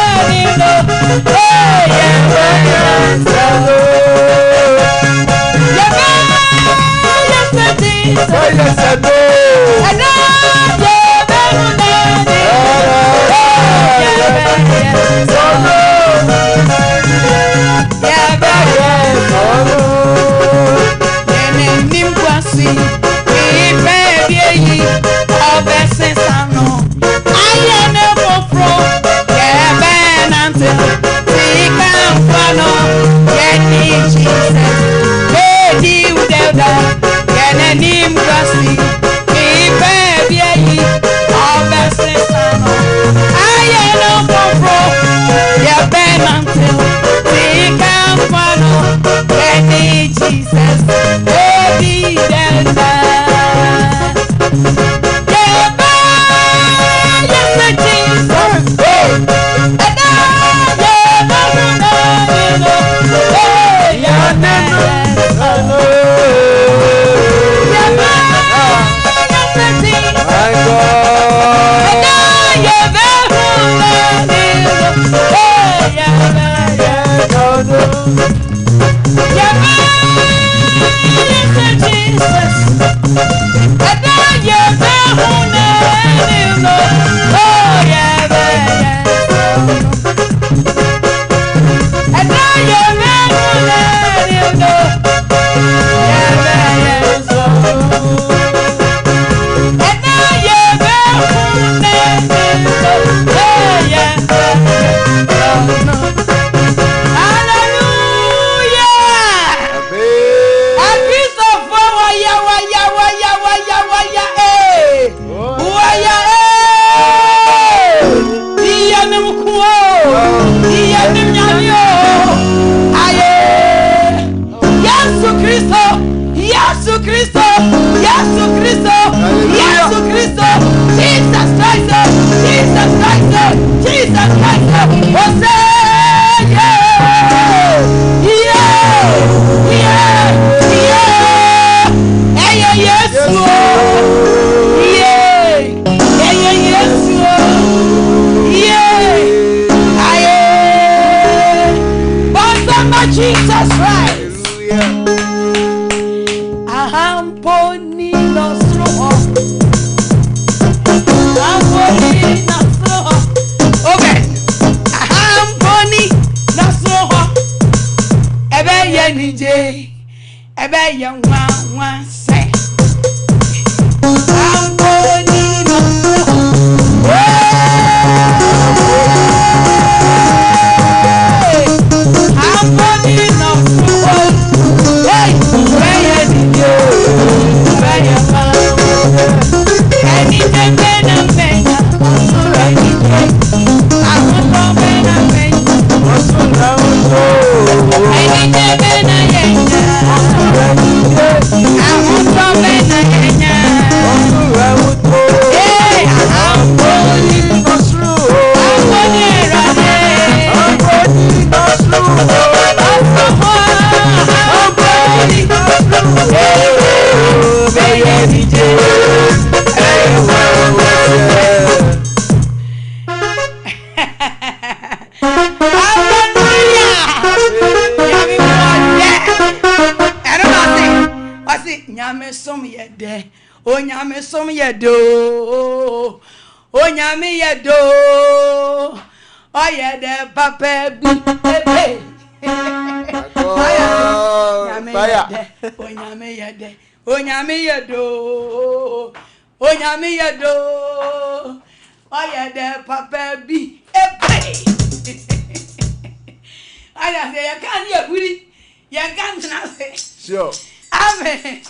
Onyame som yedo Onyame yedo Oyede papa bi ebe Onyame yede Onyame yedo Onyame yedo Oyede papa bi ebe Aya say you can't hear buri you can't say sure amen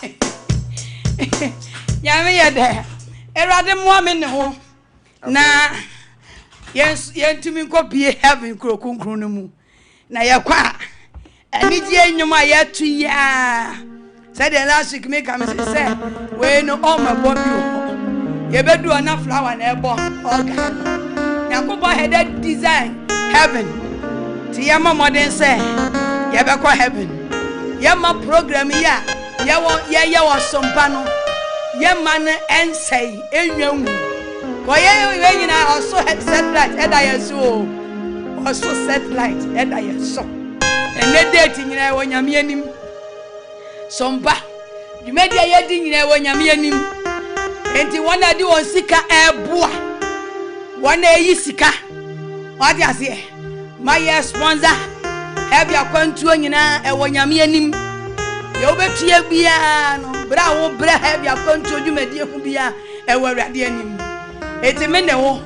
Nyame yede erade mo me ne ho na yentumi nkopie heaven krokunkru no mu na yakwa anigye nyoma yatu ya said the last week make am say we no all my body ye bedu na flower na ebo oga na Yakobo had that design heaven. Tiyama modern say, Yabako heaven. Yama program ya. Ya Sompa no. Yamane and say, Enyum. Koye na also had satellite and I saw. Also satellite and I saw. And the dating in our Yamianim. Sompa. You made a yedding in our Yamianim. And the one I do on Sika air boa. One day Sika. What you say? My sponsor. Have your Akwantuo nyina e wonyame anim ye obetua bia no bra wo bra have your Akwantuo dwumadie hu bia e wawrade anim etime ne wo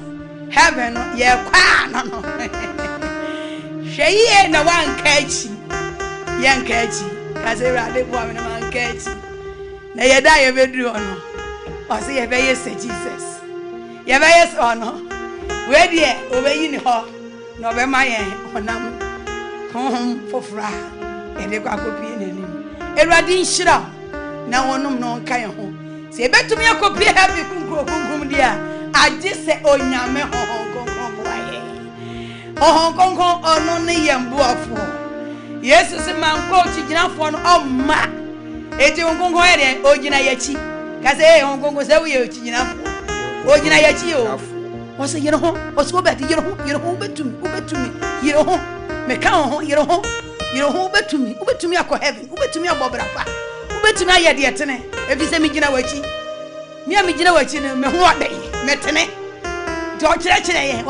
heaven ye kwa no hweye na wanka achi ye nka achi kase wrade bo amena wanka achi na ye da ye bedru ono o se ye be yes Jesus ye be yes ono we die obeyi ni ho no be ma ye onam fofra ede kwa kopie nanim erwade nhira na wonum no kan ho se betumi akopie happy kunkum dia age se onyame hohon boaye hohon ono ne yembuafo yesu se manko chiginafo no omma eti hohon ede ogina yachi ka se hohon se wo chiginafo ogina yachi o o se yero ho o so beti yero ho betumi yero ho me kan ho yero ho ubetumi akọ heaven ubetumi abobra pa ubetumi aye de etene ebi se mi gina wachi ne me ho ade metene to kire ye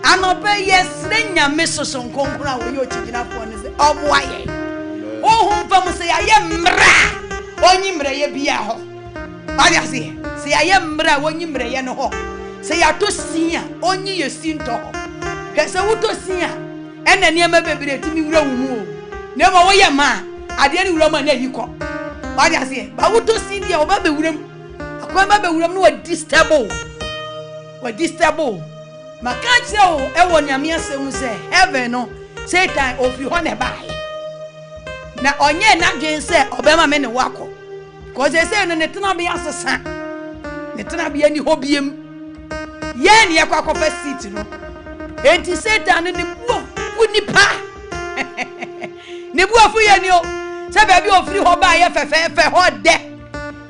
anope yesre nyame soso nkonkuru a wo ye ochigina fo ne se oboaye ohun fam se aye mra onyi mra ye bia ho bia se aye mra onyi mra ye no ho se ya to sia onyi ye sinto ho pese wo to sia ena niema bebere timi wura wumu o ne ma wo ye ma ade ni wura ma na yiko bia ba wo to si dia oba be wuram akwa ba be wuram no wa disturb maka kire o e wo nyame asem se heaven no Satan ofi ho ne bae na onye na dwen se obema me ne wako ko se no ne tena be asesa ne tena be ani hobiem ye ne yakwa kofa seat no enti Satan ne buo unipa ne buo fu ye ni o se ba bi ofiri ho ba ye fefe ho de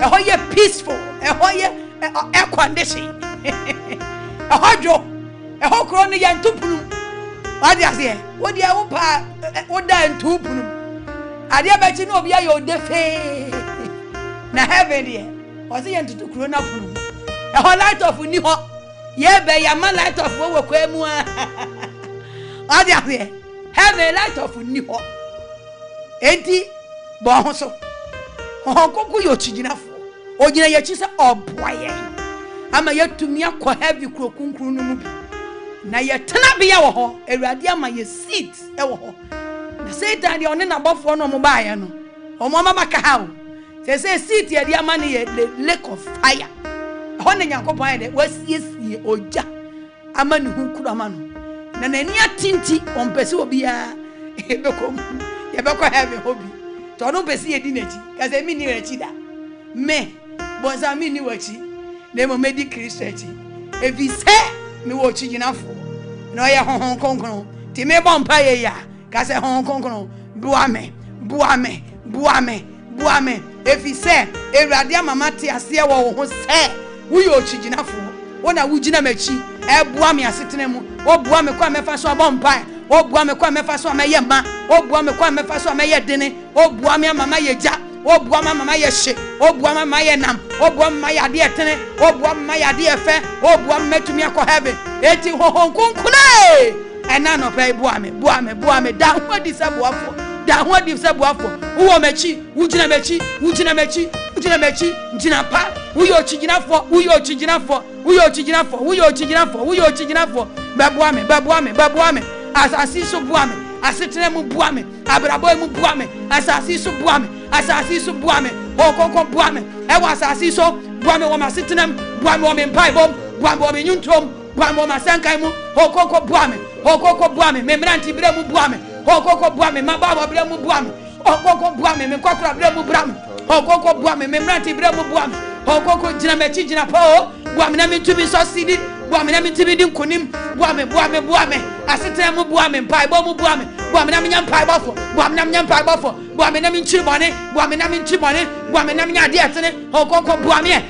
e ho ye peaceful e ho ye air condition e ho jo e ho kro ne ye ntupunu ade ase wo dia wo pa wo da ntupunu ade ba chi no obi ayo de fe na heaven ye o se ye ntutu kro na punu e ho light of ni ho ye be ya man light of wo kwa mu a ade ase heaven light of ni ho enti bo ho so ho koku yo chiginafo ogina ye chi se oboaye ama yatumi akọ heavy krokunkru no mu bi na ye tena bia wo ho awurade ama ye seat e wo ho na Satan de one na bofo no mo baaye no o mo mama ka ha o se seat ye de ama ne ye lake of fire ho ne Yakobon ye de wasiesie oja ama ne hunkuru ama no na nani atinti on pese obi a ebekom ye beko heaven hobi to no pese ye di nachi ka se mi ni nachi da me bonza mi ni wachi na mo medi Christianity evi se mi wo chiginafo no ye honhon konkon ti me bompa ye ya ka se honhon konkon buame evi se ewrade amama te ase wo ho se wo yo chiginafo wona wugina machi e buame asetene mu wo buame kwa mefa so bompa wo buame kwa mefa so ameye ma wo buame kwa mefa so ameye dene wo buame amama ye ja wo buama mama ye hye wo buama mama ye nam wo buama mama ye ade etene wo buama mama ye ade efe wo buama metumi akọ heaven eti hohon kunkune ena no pe buame da ho di se boafo wo mechi wugina mechi njina pa wo yo chiginafo babuame asasi so buame asetene mu buame abrabo mu buame asasi so buame okoko buame e wa asasi so buame wo masetene buame wo mpai bom buame wo nyuntom buame wo masankai mu okoko buame memranti bre mu buame okoko buame mababa bre mu buame okoko buame me kwakura bre mu buame okoko buame memranti bre mu buame okoko jina mechi jina pa buame na mitumi so sidi boa me na me tibidi nkonim boa me asetem mu boa me mpaebɔ mu boa me na me nya mpaebɔfo boa me na me nya mpaebɔfo boa me na me nchiri bɔne boa me na me nchiri bɔne boa me na me nya ade atene okoko boa me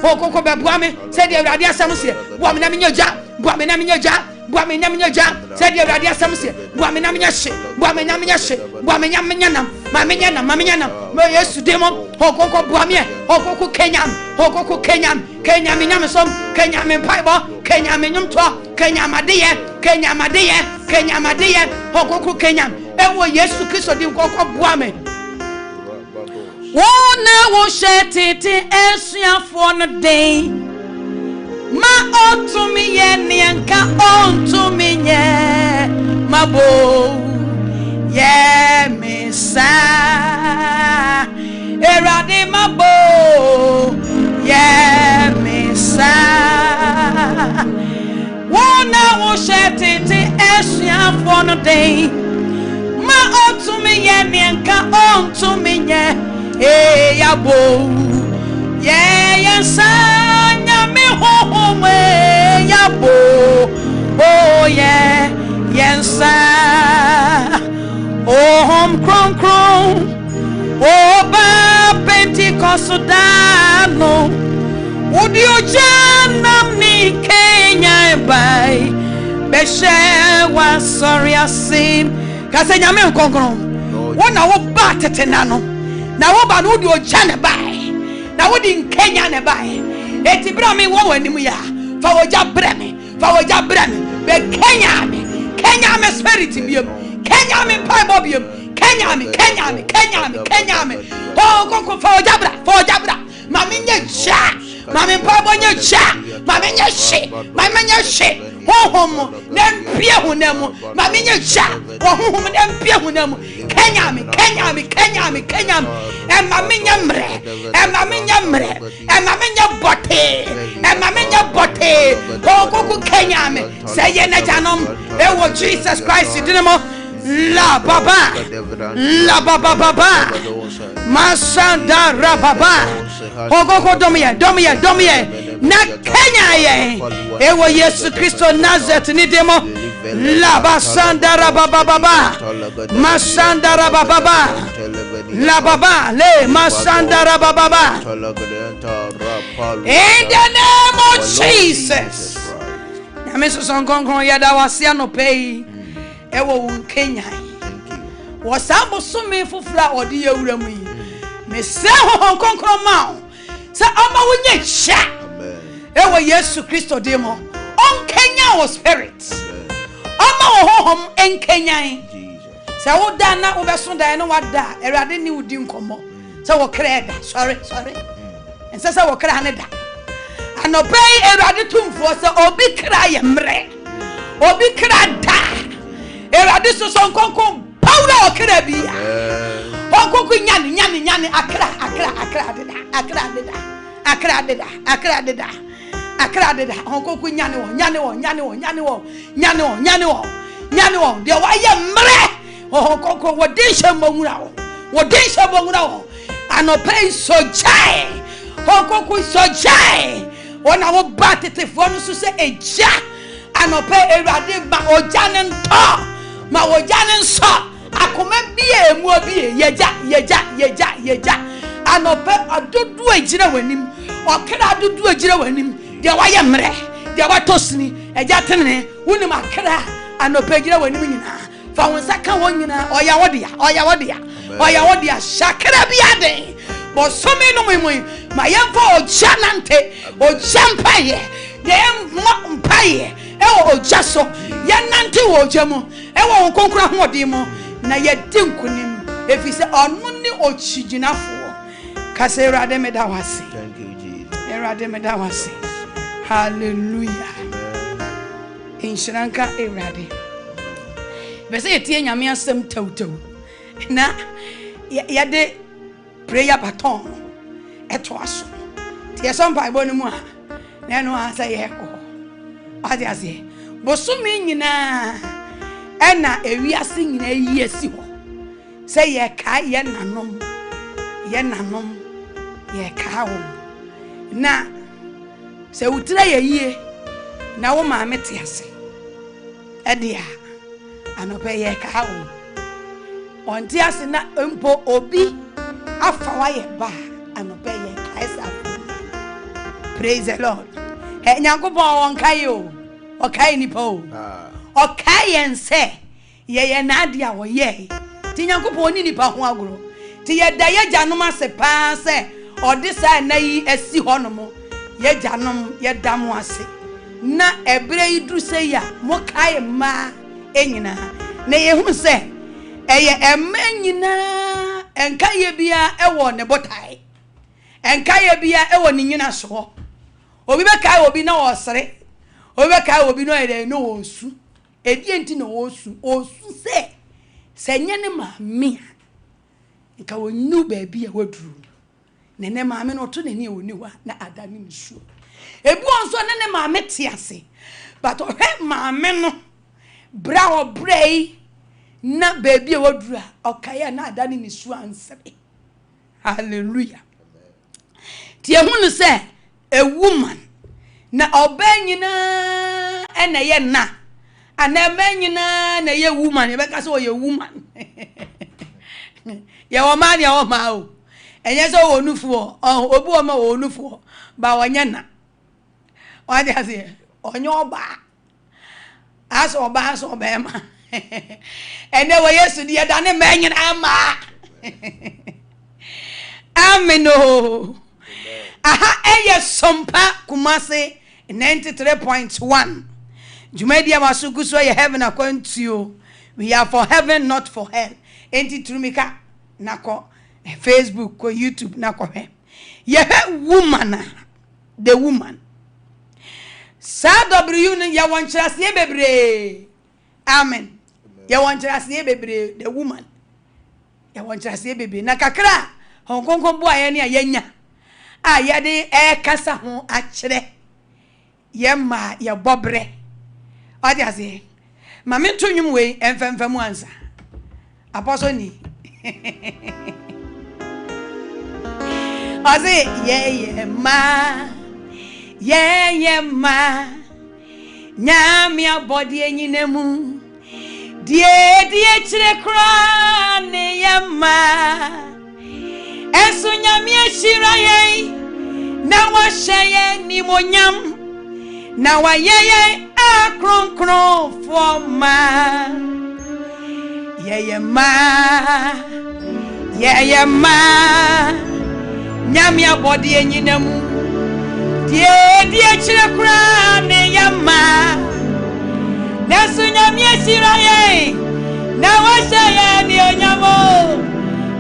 okoko be boa me sɛ de awurade asɛm se boa me na me nya gya boa me na me nya gya boa me na me nya gya sɛ de awurade asɛm se boa me na me nya hye boa me na me nya hye boa me nya nam ma me nya nam mo Yesu demo okoko boa me okoko kenyam kenya me nya me som kenya me mpaebɔ kenya me nyumto kenya madeye okoko kenyam ewo Yesu Kristo di okoko boa me wona wo shetete esuafo no den ma otumi ye nianka ontumi nye mabo ye misa erade mabo ye misa wona wo shetete esuafo no den ma otumi ye nianka ontumi nye yabo yesanya me hohome yabo yensa hom kron ba Pentecost dano udi ojanam ni Kenya bai beshe wa sorry asin kasenya me kron wona wo ba tetena no na wo ba no udi ojane bai na wo di Kenya ne bai eti bra me wo wani mu ya fa wo ja bra me be Kenya me spirit biom Kenya me Bible biom Kenya me oh go fa wo ja bra ma me nya cha ma me Bible nya cha ma me nya she hohom na mpie honam ma me nya cha hohom na mpie honam Kenya me e ma me nya mre e ma me nya bote oh go Kenya me say ye na janom e wo Jesus Christ dinamo la baba masanda rababa ogoko domiye na Kenya ye ewo Yesu Kristo Nazareth ni demo la basanda rababa masanda rababa la baba le masanda rababa in the name of Jesus ameso sonkonkon yada wasia no pay ewo Kenya wasamo sumi fufra odi yewura mu yi me se ho konkron ma se ama wonye cha ewo Yesu Kristo demo on Kenya wo spirit ama wo hom en Kenya se wo da na wo beso da no wada erade ni wudi nkomo se wo kreda sorry en se wo kra ne da anobei erade tumfo se obi kra ye mre obi kra da erade so sonkonkon Paula okra bia okoku nyane akra deda okoku nyane wo de wa ye mre okoko wodensha monwura wo anope sojai okoku sojai ona wo batetefo no so se eja anope erade ba ojane nto ma ojane nso akoma bie emu obie yeja anope adudu ejira wanim okra adudu ejira wanim de wa ye mre de wa tosini eja tenene wonim akra anope ejira wanim nyina fa wonsa ka won nyina oya wodia shakra biade bo some no moy ma yemfa ojanante ojampaye de mpaye e ojaso yanante wo ojamo e wo konkura hodi mo na ye dinkunim efise onu ni ochijinafo kase erade medawase. Thank you Jesus. Erade medawase. Hallelujah. Inshranka erade bese etie nyame asem tawtaw na ya de prayer baton eto aso tie Sompa ibo ni mu a na no asa ye ko ade ase bosumi nyina ena ewiase nyina yiesi ho se ye ka ye nanom ye ka ho na se utira ye yie na wo maame te ase edia anope ye ka wo onti ase na mpo obi afa wa ye ba anope ye ka esa. Praise the Lord. He nyankopon won kai o o kai ni po o kai en se ye na dia wo ye ti nyankopon ni nipa ho agoro ti ye da ye janom ase pa se o de sa na yi asi honom ye janom ye dam ase na ebre idru se ya mo kai ma enyina na ye hu se eye emanyina enka ye bia ewo ne botai enka ye bia ewo ni nyina so obi be kai obi na osere obi be kai obi no ere no osu edi enti no osu se nye ne maame nka wonu ba bia waduru ne maame no to ne ne oniwa na adani nsu ebu onso ne maame te ase but he maame no bra obrei na baby waduru okaya na adani nsu ansebe. Hallelujah. Tie hunu se a woman na obanyina ena ye na ana manyina na ye woman ye beka se o ye woman ye wo man ye wo ma o enye se wo nufu o obi o ma wo nufu ba wanya na wadi ase onye oba aso oba ma ene wo yesu die da ne manyina ama ameno. Aha eye Sompa Kumase 93.1. Jumedia wasuguso ye heaven Akwantuo. We are for heaven, not for hell. Enti trumika nako Facebook ko YouTube nako he. Ye woman, the woman. Sa W ne ya wanchirase bebre. Amen. Ya wanchirase bebre, the woman. Ya wanchirase bebre na kakra honkonkon bo aye ne ayenya. Yade kasa ho akire yemma ye bobre odi ase ma me tonwum we emfemfem ansa apostle ni ase ye ma nyame abodi enyinemu die chire kra ne yemma Esu nyami eshira ye na wa sheye ni monyam na wa yeye akronkron for ma yeye ma nyami abodi enyinamu die chire kra ne yama Esu nyami eshira ye na wa sheye ni onyamo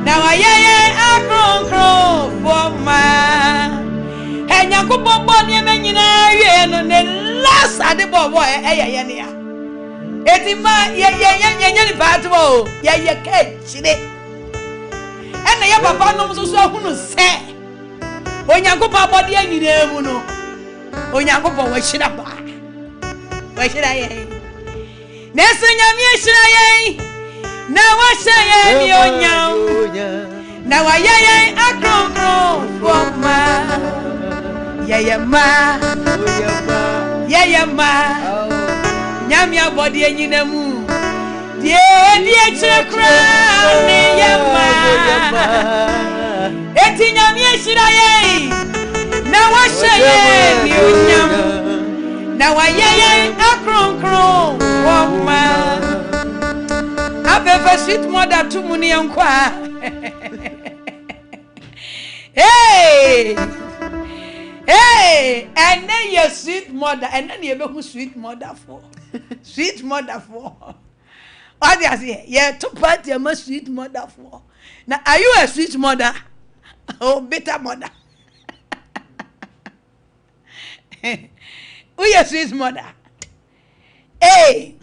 na wa yeye akronkron for ma Nyankopon bo ne menyina wie no ne last ade bobo ye ne ya etima ye ni patwo ye ka chire ena ye papa no so hunu se Onyankopon abode anyina mu no Onyankopon wa hira ye na sunyam ye hira ye na wa hye ye mi onyam na wa ye akronkron for ma Yaya ma nyami abodi enyinamu die chire kra ne yama eti nyami eshira ye na wa sheye ni onyam na wa yeye akronkron woma abeva sweet mother tumuni yankwa and then your sweet mother, and then you be sweet mother for. Sweet mother for. What do you say? Yeah, two party my sweet mother for. Now, are you a sweet mother? Oh, bitter mother. Who your sweet mother? Hey!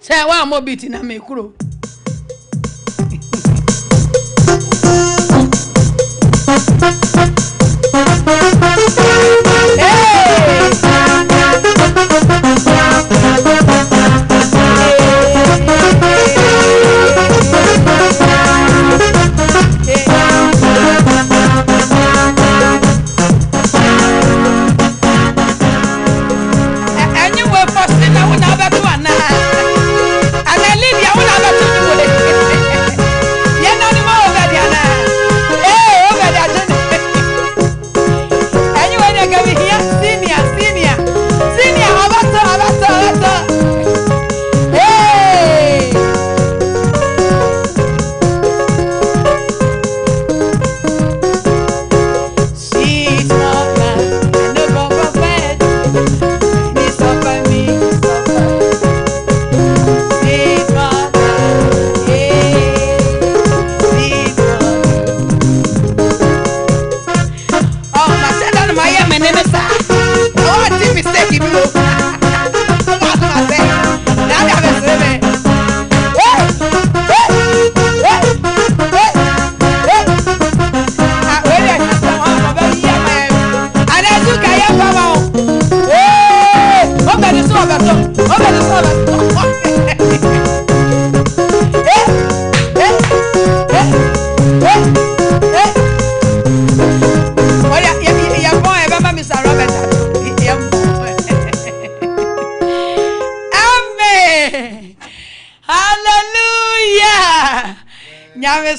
Say, one more bit in a micro.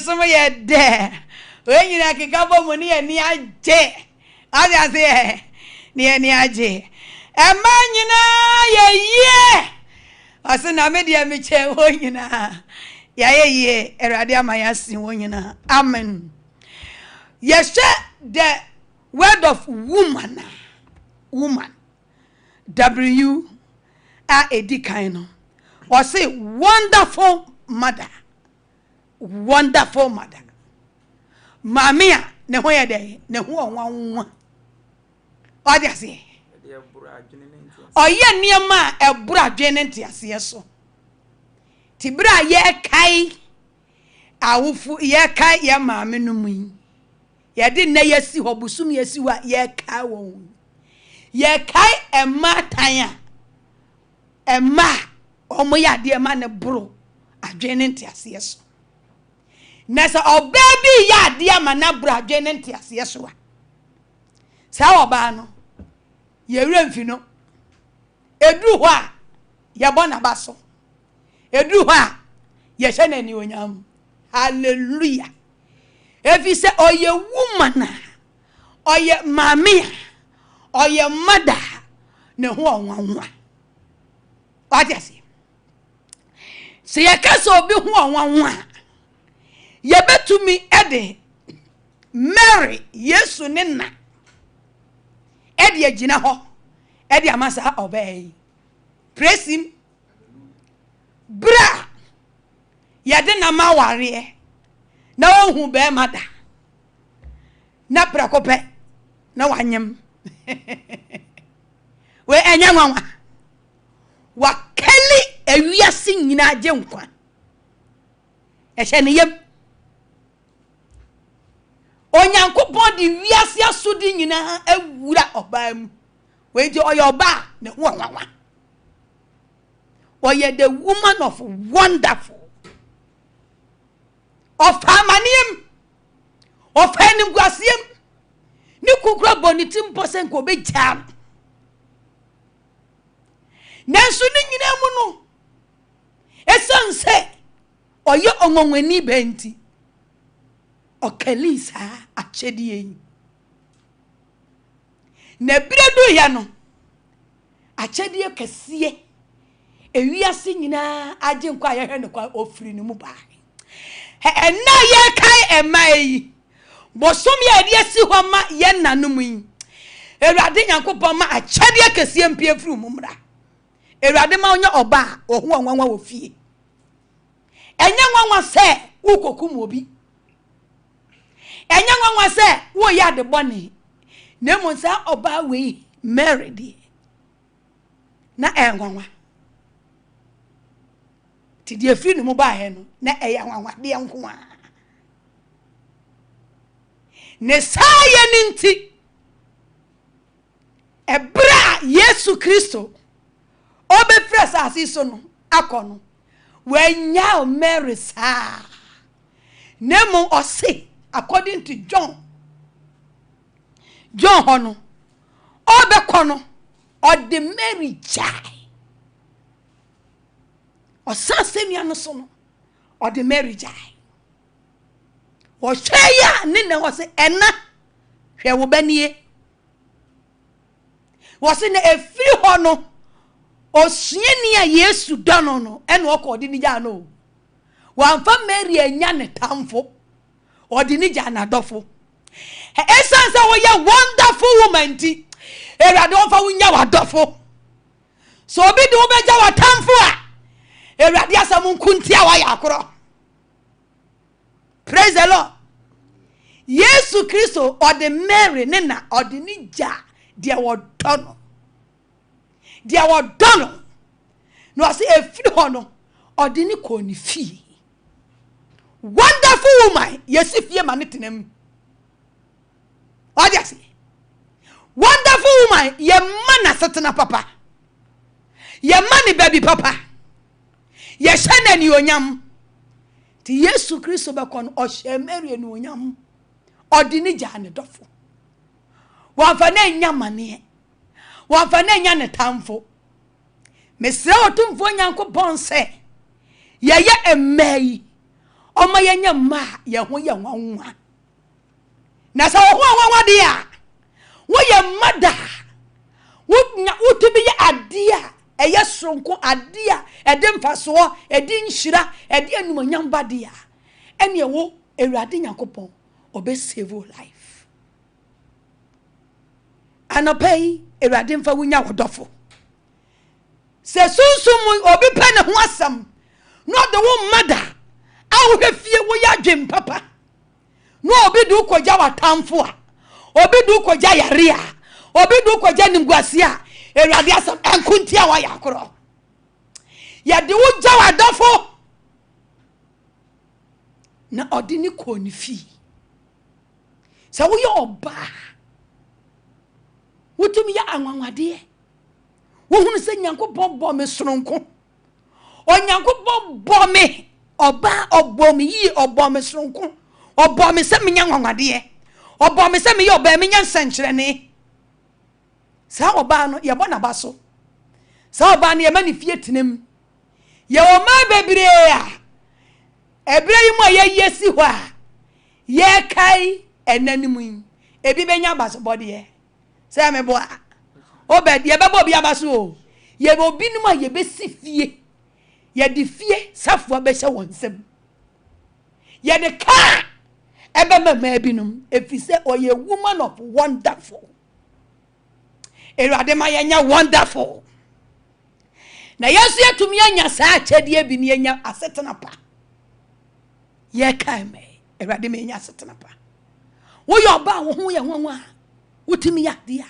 some ye de. When you like a money and near J. I say, near J. A man, you know, yeah. I said, I made you chair, you know. Yeah, Eradia Mayasi, you know. Amen. Yes, the word of woman. W-A-D kind. Or say, wonderful mother. Wonderful mother. Mamia, ne hoya day, ne ho wan. O dia se. O ye niema e bura dwene ntiase so. Ti bra ye kai awufu ye kai ye maame no mu. Ye de na ye si hobusum ye si wa ye kai won. Ye kai e matanya. E ma omo ya de ma ne bro adwene ntiase so. Nessa obaby ya dia manabra dwene ntiase so a sa oba no ye remfi no edu ho a ye bona baso edu ho a ye hye ni onyam hallelujah efi se oye woman oye mame oye mother ne ho onwanwa what say se ye kaso obi ho onwanwa ye betumi ede Mary Yesu ne na ede agina ho ede amasa obey praise him bra ye de na maware na ohun be mada na prakope na wanyem we enya nwanwa wakeli ewiase nyina agye nkwa ehye ne yem Onyankopon di wiase asodi nyina awura oba mu we di oyoba ne ho wanwa oye the woman of wonderful of harmonium of enimguasiem ni kukura bonitim posen ko be jam nanso ni nyina mu no esanse oye onwonwani benti okalisa achedie na biredu ya no achedie kese ewiase nyina agye nkwa ye hwe ne kwa ofiri ni mu ba na ye kai emai bosom ye de si ho ma ye nanom yi Ewurade Nyankopon ma achedie kese mpie firi mu mra Ewurade ma onye oba ohu onwanwa wo fie enya nwanwa se ukokum obi enya nwanwa se wo ya de boni na monsa oba we married na enwanwa ti die firi no ba he no na eya nwanwa de nko a ne saye ninti ebra Yesu Kristo obe fresa asiso no akono wenya Mary sa nemo ose according to John hono obe kono o de Mary jai o sasemia no so no o de Mary jai o hweya ne na o se ena hwe wo banie wo se na efiri hono o sueni a Yesu dono no ena o ko de ni ja no wanfa Mary anya ne tamfo odi ni jana dofo esanse wo ye wonderful woman ti Ewurade won fa wunya wa dofo so obi de wo beja wa tamfo a Ewurade asam nkuntia wa yakoro praise the Lord Yesu Kristo odi Mary ne na odi ni ja dia wo dono no ase efiri ho no odi ni ko ni fi wonderful woman yesi fie manitenam odiasi wonderful woman ye mana setena papa ye mani baby papa ye shana ni onyam ti Yesu Kristo be kon o hye Mary ni onyam odi ni jane dofo wanfa na nyamane wanfa na nya ne tamfo mesra otumfo Nyankopon se ye emai Oma yenya ma ye ho ye nwanwa. Na sa ho nwanwa de a. Wo ye mada. Wo to be ye ade a eye sonko ade a ede mfaso ede nhira ede anumanyam ba de a. Ene wo Ewurade Nyankopon obe save life. Anopai Ewurade mfa wunya wodofo. Se sunsum obi pe ne ho asam. No the wo mother. Awo fie wo ya dwem papa. No obi du koja watamfo a. Obi du koja yare a. Obi du koja nimguase a. Ewurade asam enkuntia wa yakoro. Ya de wo ja wadofo. Na odini ko ni fi. Sa wo ye oba. Wotumi ya anwanwade. Wo hunu se Nyankopon bo me sononko. Onyankopon bo me oba obo me yi obo me sononko. Obo me se me nyanwanwade. Obo me se me ye oba me nyansankyere ne. Sa oba no ye bo na baso. Sa oba no ye mani fie tenem. Ye o ma bebre a. Ebre yi mo ye yesi ho a. Ye kai enanimu. Ebi benya baso body ye. Say me bo a. Obed ye bebo bia baso. Ye bo binuma ye be si fie. Ye di fie safo be hye wonsem. Ye de ka ebe mama binum efise oye woman of wonderful. Ewurade ma yenya wonderful. Na yesu yetumi anya saa chedie bi ne enya asetena pa. Ye kai me Ewurade ma enya asetena pa. Wo yo ba wo ho ye nwanwa. Wotumi ya dia.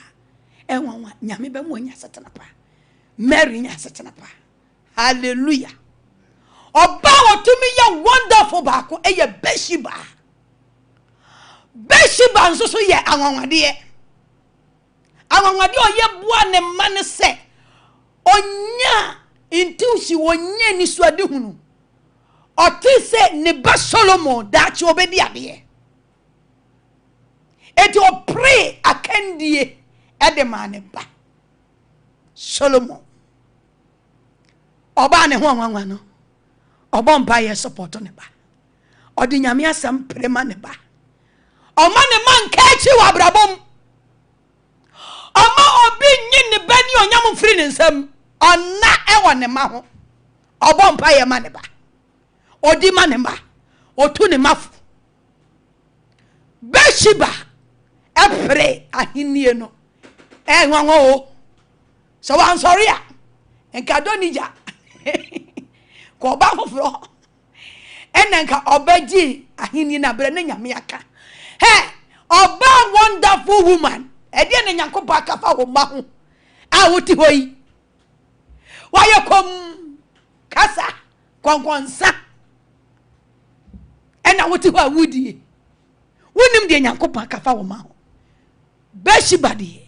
Enwanwa nyame be mo nya asetena pa. Mary nya asetena pa. Hallelujah. Oba wotumi ya wonderful baako eye Beshiba. Beshiba nso so ye anwanwade. Anwanwade oye bua ne mane se onya intuition wonya ni suade hunu. Oti se ne ba Solomon da chi obedi ade. Eti o pray akandie edemane ba Solomon. Oba ne ho anwanwa no. Oba mpa ye support ne ba. Odi nyame asam prema ne ba. Oma ne man kachi wa brabom. Oma obi nyi ne ba ni onyam mfiri ne nsam. Ona ewo ne ma ho. Oba mpa ye ma ne ba. Odi ma ne ba. Otu ne mafu. Beshiba epre ahinie no. Nwanwa o. So wan sorry a. Enka donija. Ko ba foforo. Enenka obaji ahini na bre na nyame aka. He, oba wonderful woman. E de ne Nyankopon aka fa wo ma ho. A woti hoyi. Waye kom kasa konkonsa. Ena woti ho awudi. Wonim de Nyankopon aka fa wo ma ho. Beshiba de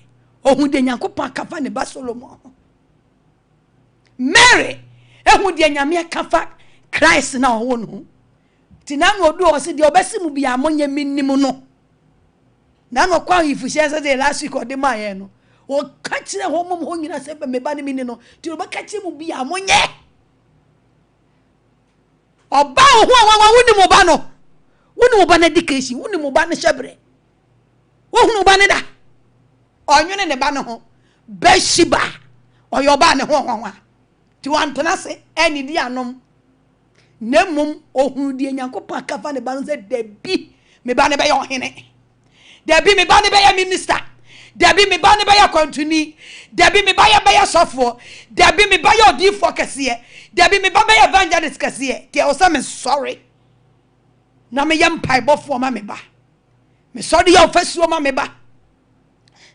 ohun de Nyankopon aka fa ne ba Solomon. Mary ehun de nyame aka fa Christ na owo no. Ti na no do o se de obesi mu bia monye minnim no. Na no kwa ifu she se de last week o de maye no. O ka kire ho mom ho nyina se be me ba ne minni no. Ti o ba ka kire mu bia monye. Oba ho wa woni mo ba no. Woni mo ba na dikeshi, woni mo ba na shebre. Wo hunu ba ne da. Onwene ne ba no ho. Beshiba. Oyo ba ne ho wa. Ti wantena se eni di anom. Nemum ohunu di Nyankopon akafa ne ba no se Dabi me ba ne be yo hene. Dabi me ba ne be ya minister. Dabi me ba ne be ya Akwantuo. Dabi me ba ya Sofo. Dabi me ba ya odifo kese. Dabi me ba ya evangelist kese. Ti o say me sorry. Na me yam paibofo ma me ba. Me sorry ya ofesuo ma me ba.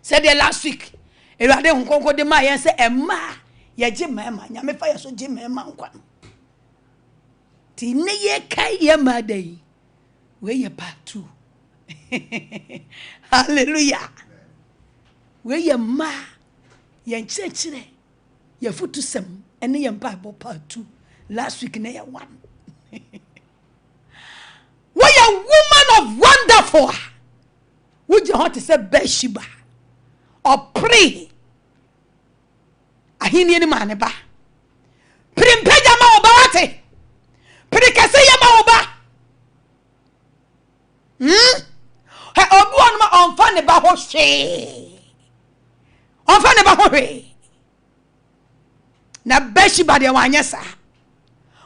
Said the last week. Ewurade honkonko de ma yen se emma ye je mema nyame fa ye so je mema nkwa. Ti ne ye kai ye ma dai. We ye part 2. Hallelujah. We ye ma ye nchechire ye futu sem ene ye Bible part 2. Last week na ye 1. We ye woman of wonderful. Would you want to say Beshiba? Or pray. Ahini ni mane ba. Primpeja ma oba wate. Prikase ya ma oba. ne ba ho hwe onfa ne ba ho hwe na Bathsheba de wanye sa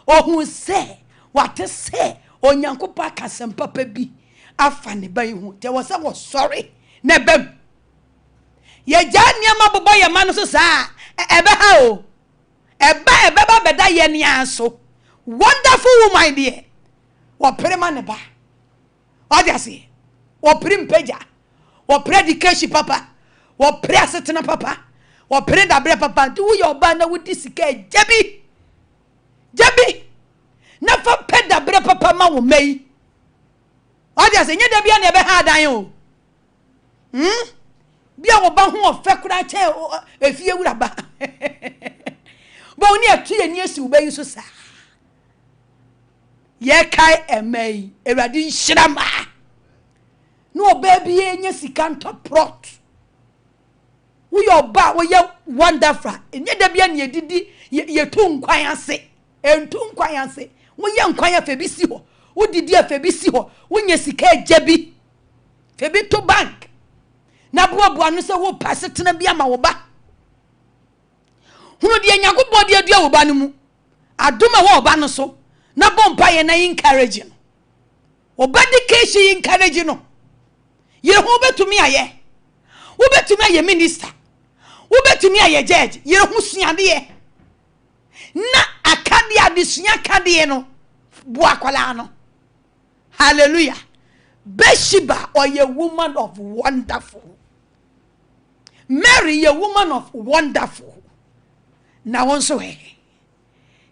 ohun se wate se onyankopa kasem papa bi afa ne ba hu te wo se wo sorry na bam ye jania mabobo ye ma no so sa ebe ha o ebe ba beda ye ne aso wonderful woman dear wo prema ne ba odiase wo prim peja wo predication papa wo pre asetena papa wo pre dabre papa tu wo ba na wo disika jabi na fa pe dabre papa ma wo mei odiase nye da bia na ebe ha dan o bia wo ba ho ofe kura che efie wura ba bo ni atu ye ni esi wo ba yi so sa ye kai emei ewade nhirama no baby enye sika ntoprot wo yo ba wo ye wonderful enye da bia na edidi ye tu nkwan ase entu nkwan ase wo ye nkwan afa bi si ho wo didi afa bi si ho wo nye sika ajabi fa bi to bank na boaboa no se wo passe tena bia ma wo ba hunu de nyankopɔ de adua wo ba no mu adoma wo ba no so na bompa ye na encourage no obedication encourage no ye ho betumi aye wo betumi aye minister wo betumi aye judge ye ho suade ye na akade adesua kade no bo akwala no hallelujah Bathsheba or a woman of wonderful Mary a woman of wonderful now also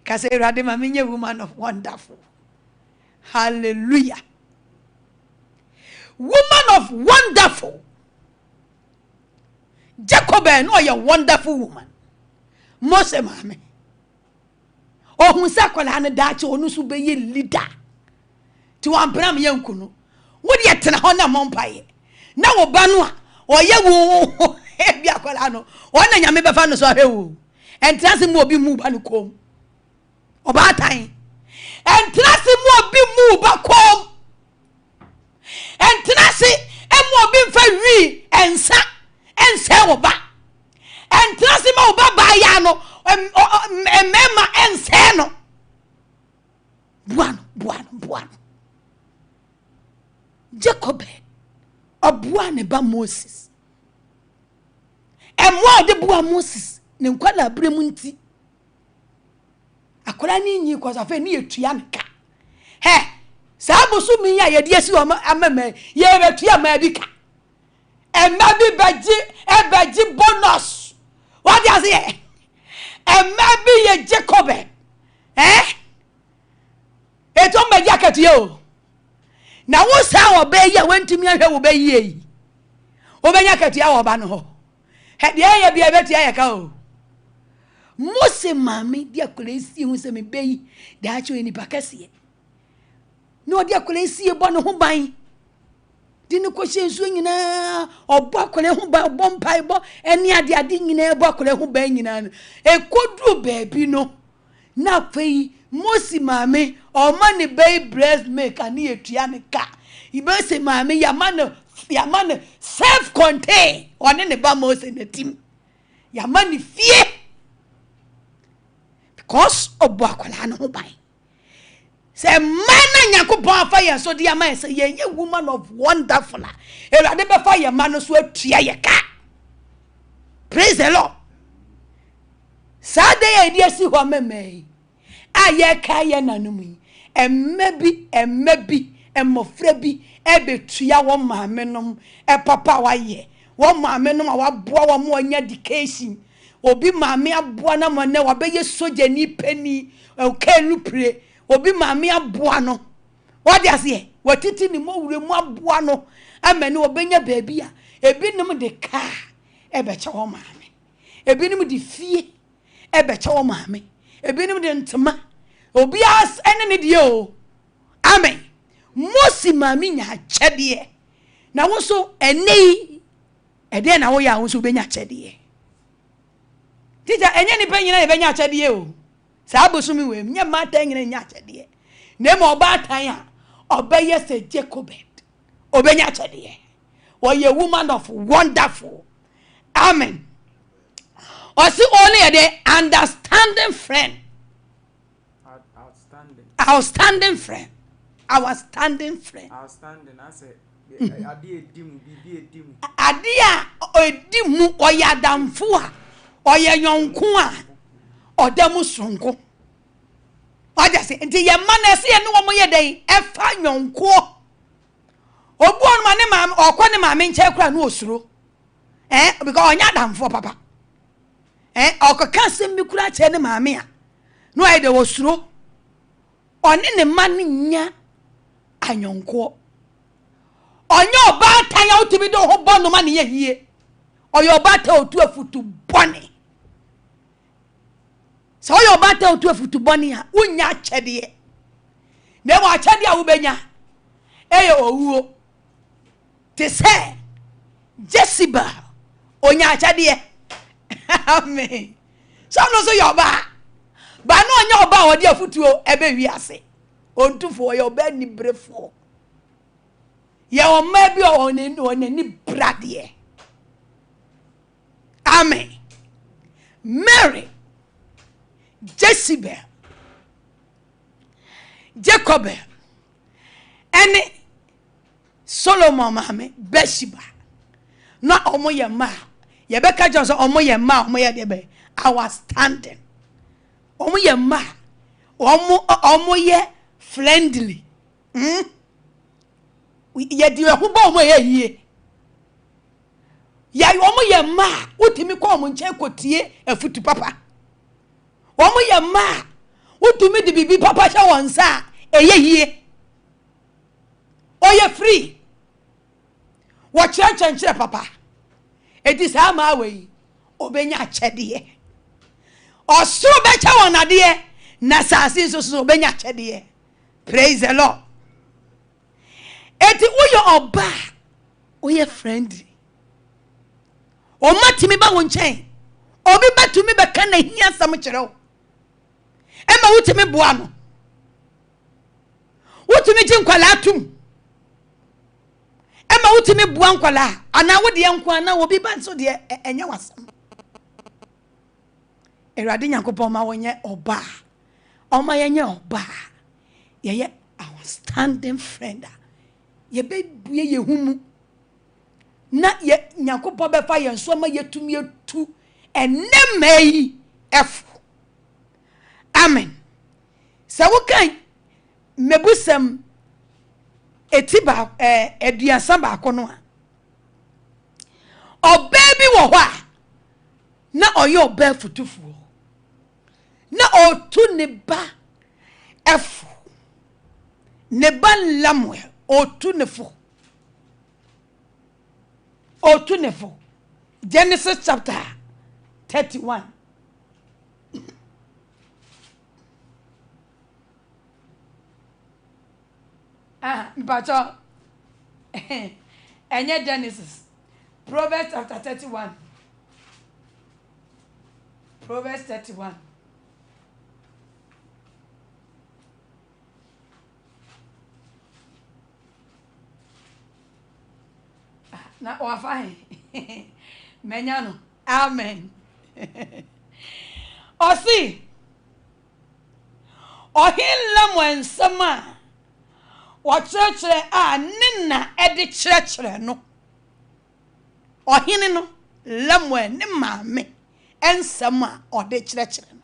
Kase Rade Maminya woman of wonderful. Hallelujah. Woman of wonderful. Jacob no a wonderful woman. Mose Maame. O hunsa kwala na dachi onu so be ye leader. Ti wan bram yankunu. Wo de tena ho na mompaye. Na wo ba no a o ye wo e bia kwala no. O na nyame befa no so hewu. Entrance mu obi mu ba no kom. Oba tan entrance mu obi mu ba kom entrance emu obi mfa wi ensa wo ba entrance ma oba ba ya no emema ense no buano Jacob obua ne ba Moses emu de bua Moses ne nkwala abremu nti akola ni nyi kwaza fe ni etua nka he sa bosu mi ya ye de esi o amame ye betua ma bi ka emma bi baji bonus what does it emma bi ye Jacob eto mbaji akatua o na wo sa wo be ye wantimi ahwe wo be ye obenya akatua wo ba no ho he de ye bia betua ye ka o Mose Maame dia kolesi hu se me beyi da acho ni pakase no dia kolesi e bo no ho ban di ne ko hyensu nyina obo akole ho ban obo mpai bo eni ade nyina e bo akole ho ban nyina e kodru baabi no na fei Mose Maame o ma ne beyi breast milk ani etua ne ka Mose Maame ya man self contain one ne ba Mose na tim ya man fie cause obo akwala no ban say man Yakobon afa ye so dia man say ye woman of wonderful Erade be fa ye man so atua ye ka praise the Lord sade ye dia si ho meme aye ka ye nanum emmabi emofra bi ebetua wo maame nom papa wa ye wo maame nom wa boa wo mo anya education obi maame aboa na mo ne wa be ye soja ni pani okelu pre obi maame aboa no what dey say watiti ni mo wure mu aboa no amene obenya baabi a ebi nim de ka ebeche wo maame ebi nim de fie ebeche wo maame ebi nim de ntema obi as ene ne de o amen Mose maame nya chede na wo so enei ede na wo ya wo so benya chede Tija enye ni pe nyina ye benya chede o sa abosumi we nya mata nyina nya chede na mo oba tan a obeye se Jacob obenya chede Oye woman of wonderful. Amen. Osi only the understanding friend. Outstanding friend. Outstanding friend. Outstanding. I say Adia edimu oya damfo a oya yonko a odamu sonko. Oja se nti ye ma na se ye no wo ye den efa yonko. Obu on ma ne ma okọ ne ma me nche kura no osuro. Because onya damfo papa. Okọ sem bi kura che ne ma me a. No ai de osuro. Oni ne ma ne nya anyonko. Onye oba tanya utimi do ho bonu ma ne ye hie. Oyo oba ta otu afutu boni. So oyo oba ta otu afutu boni a unya chede. Ne mo achede a wo benya. Eye owuo. Te say Jezebel onya achede. Amen. So no so yo ba. Ba no onya oba wo de afutu ebe wi ase. Ontufo yo ba ni brefo. Ya o ma bi o ni brade. Amen. Mary, Jezebel, Jacob, and Solomon Maame, Bathsheba. Na omo ye ma. Ye beka just omo ye ma, omo ye debe. I was standing. Omo ye ma. Omo ye friendly. Ye di ho ba omo ye yie. Ya omo ye ma, utimi ko omo nche kotie afutu papa. Omo ye ma, utumi di bibi papa sha wonsa eye yie. Oye free. Wo chenche papa. Edi sa ma we obenya chede. Osuro becha wonade na sase so obenya chede. Praise the Lord. Eti uyo oba, uye friendly. O matimi ba wonchen. Obi batumi be kan na hia sam kire wo. E ma wutimi boa no. Wutimi ji nkwala atum. E ma wutimi boa nkwala ana wo de nko ana obi ba nso de enya wasam. Erade Nyankopon ma wonye oba. Oma yenye oba. Ye our standing friend. Ye be buye ye humu. Na ye Nyankopon be fa ye so ma yetumi etu enemai efu. Amen. Sa wo kan mebusam etiba eduasa ba kono a. Oba bi wo ho a na oyo oba futufu. Na otu ne ba efu. Ne ba Lamuel otu ne fo. Otu ne fo. Genesis chapter 31. But enye Genesis. Proverbs chapter 31. Proverbs 31. Na wafai. Menyano. Amen. Osi. Ohilla mwansama. Wachrechere a nina edi chrechere no. Ohine no lamwe ni maame ensama odi chrechere no.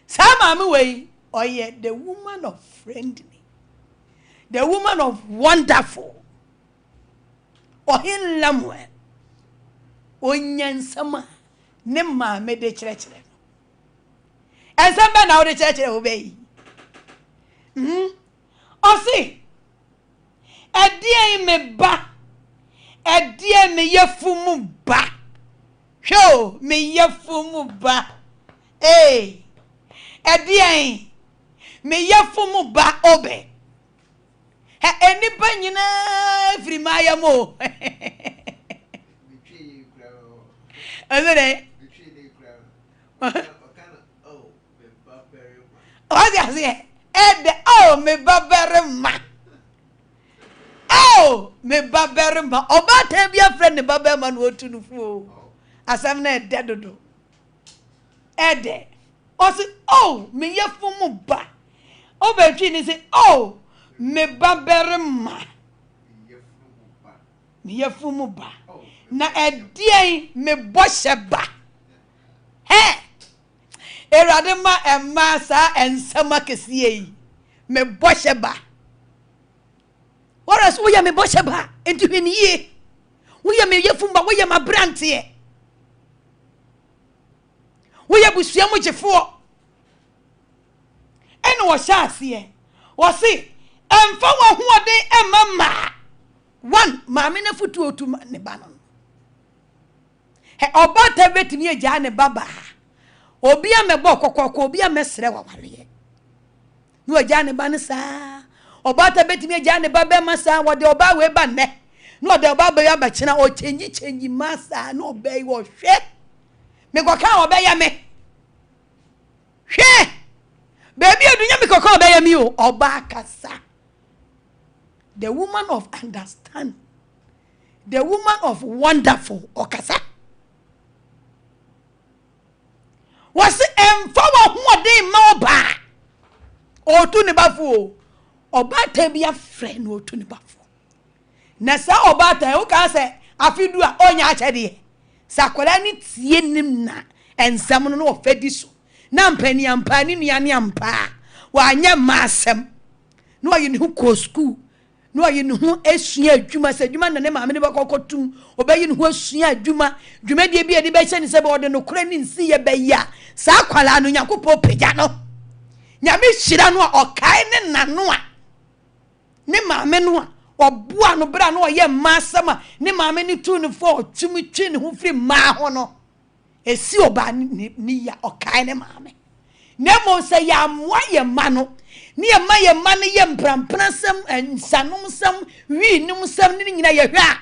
Sa maame we oye the woman of friendly. The woman of wonderful. Ohin lamwe onyansama ne maame de chrechere no. Ensamba na odi chrechere obey. Osi edie me ba edie me yefumu ba hwo me yefumu ba edie me yefumu ba obe eni ba nyina firi maya mo azere Ede me babere ma. oh me baberma obata bia friend ne baberma no otunufu asam na dedodo ede o si oh me yefu mu ba obetwi ni si oh me baberma me yefu mu ba na edien me bohye ba he erade ma emma sa ensama kesiye yi me bohye ba Oras wo ya me bohye ba enti hweniye wo ya me yefu ba wo ya ma brante wo ya busua mu gifo ene wo sha ase wo si emfa wo hoɔden emma one maame na futu otu ne ba no he obata betimi agya ne baba obi a mebɔ kokoko obi a mesre wawale no agya ne ba ne saa obata betimi agya ne baba ma saa wo de oba we ba ne no de oba ba ya ba kina o chenji masa no obai wo hwe me koka oba ya me hwe baby adunya me koka oba ya mi o oba kasa the woman of understand the woman of wonderful okasa was emfa wa hoɔden ma oba otu ne bafo oba tabia friend otu ne bafo na sa oba ta o ka se afidu a onya akyede sakola ni tie nim na ensam no no ofadi so na mpani ampa ni nuane ampa wa anya masem no ayi ne hu ko school no ayi ne hu esua adwuma se adwuma na ne maame ne bakokotum obayi ne hu esua adwuma dwuma de bi ade be hye ne se be ode no kora ni nsi ye be ya sa kwala no nyakopo pagya no nyame hyira no okai ne nano a ne maame no a oboa no bra no ye masama ne maame ne tu ne fo tumi twi ne hu firi ma ho no esi oba ni ya okai ne maame ne mo se ya moa ye ma no ni ye ma ne ye mpramprasam ensanom sam wi nim sam ne nyina ye hwa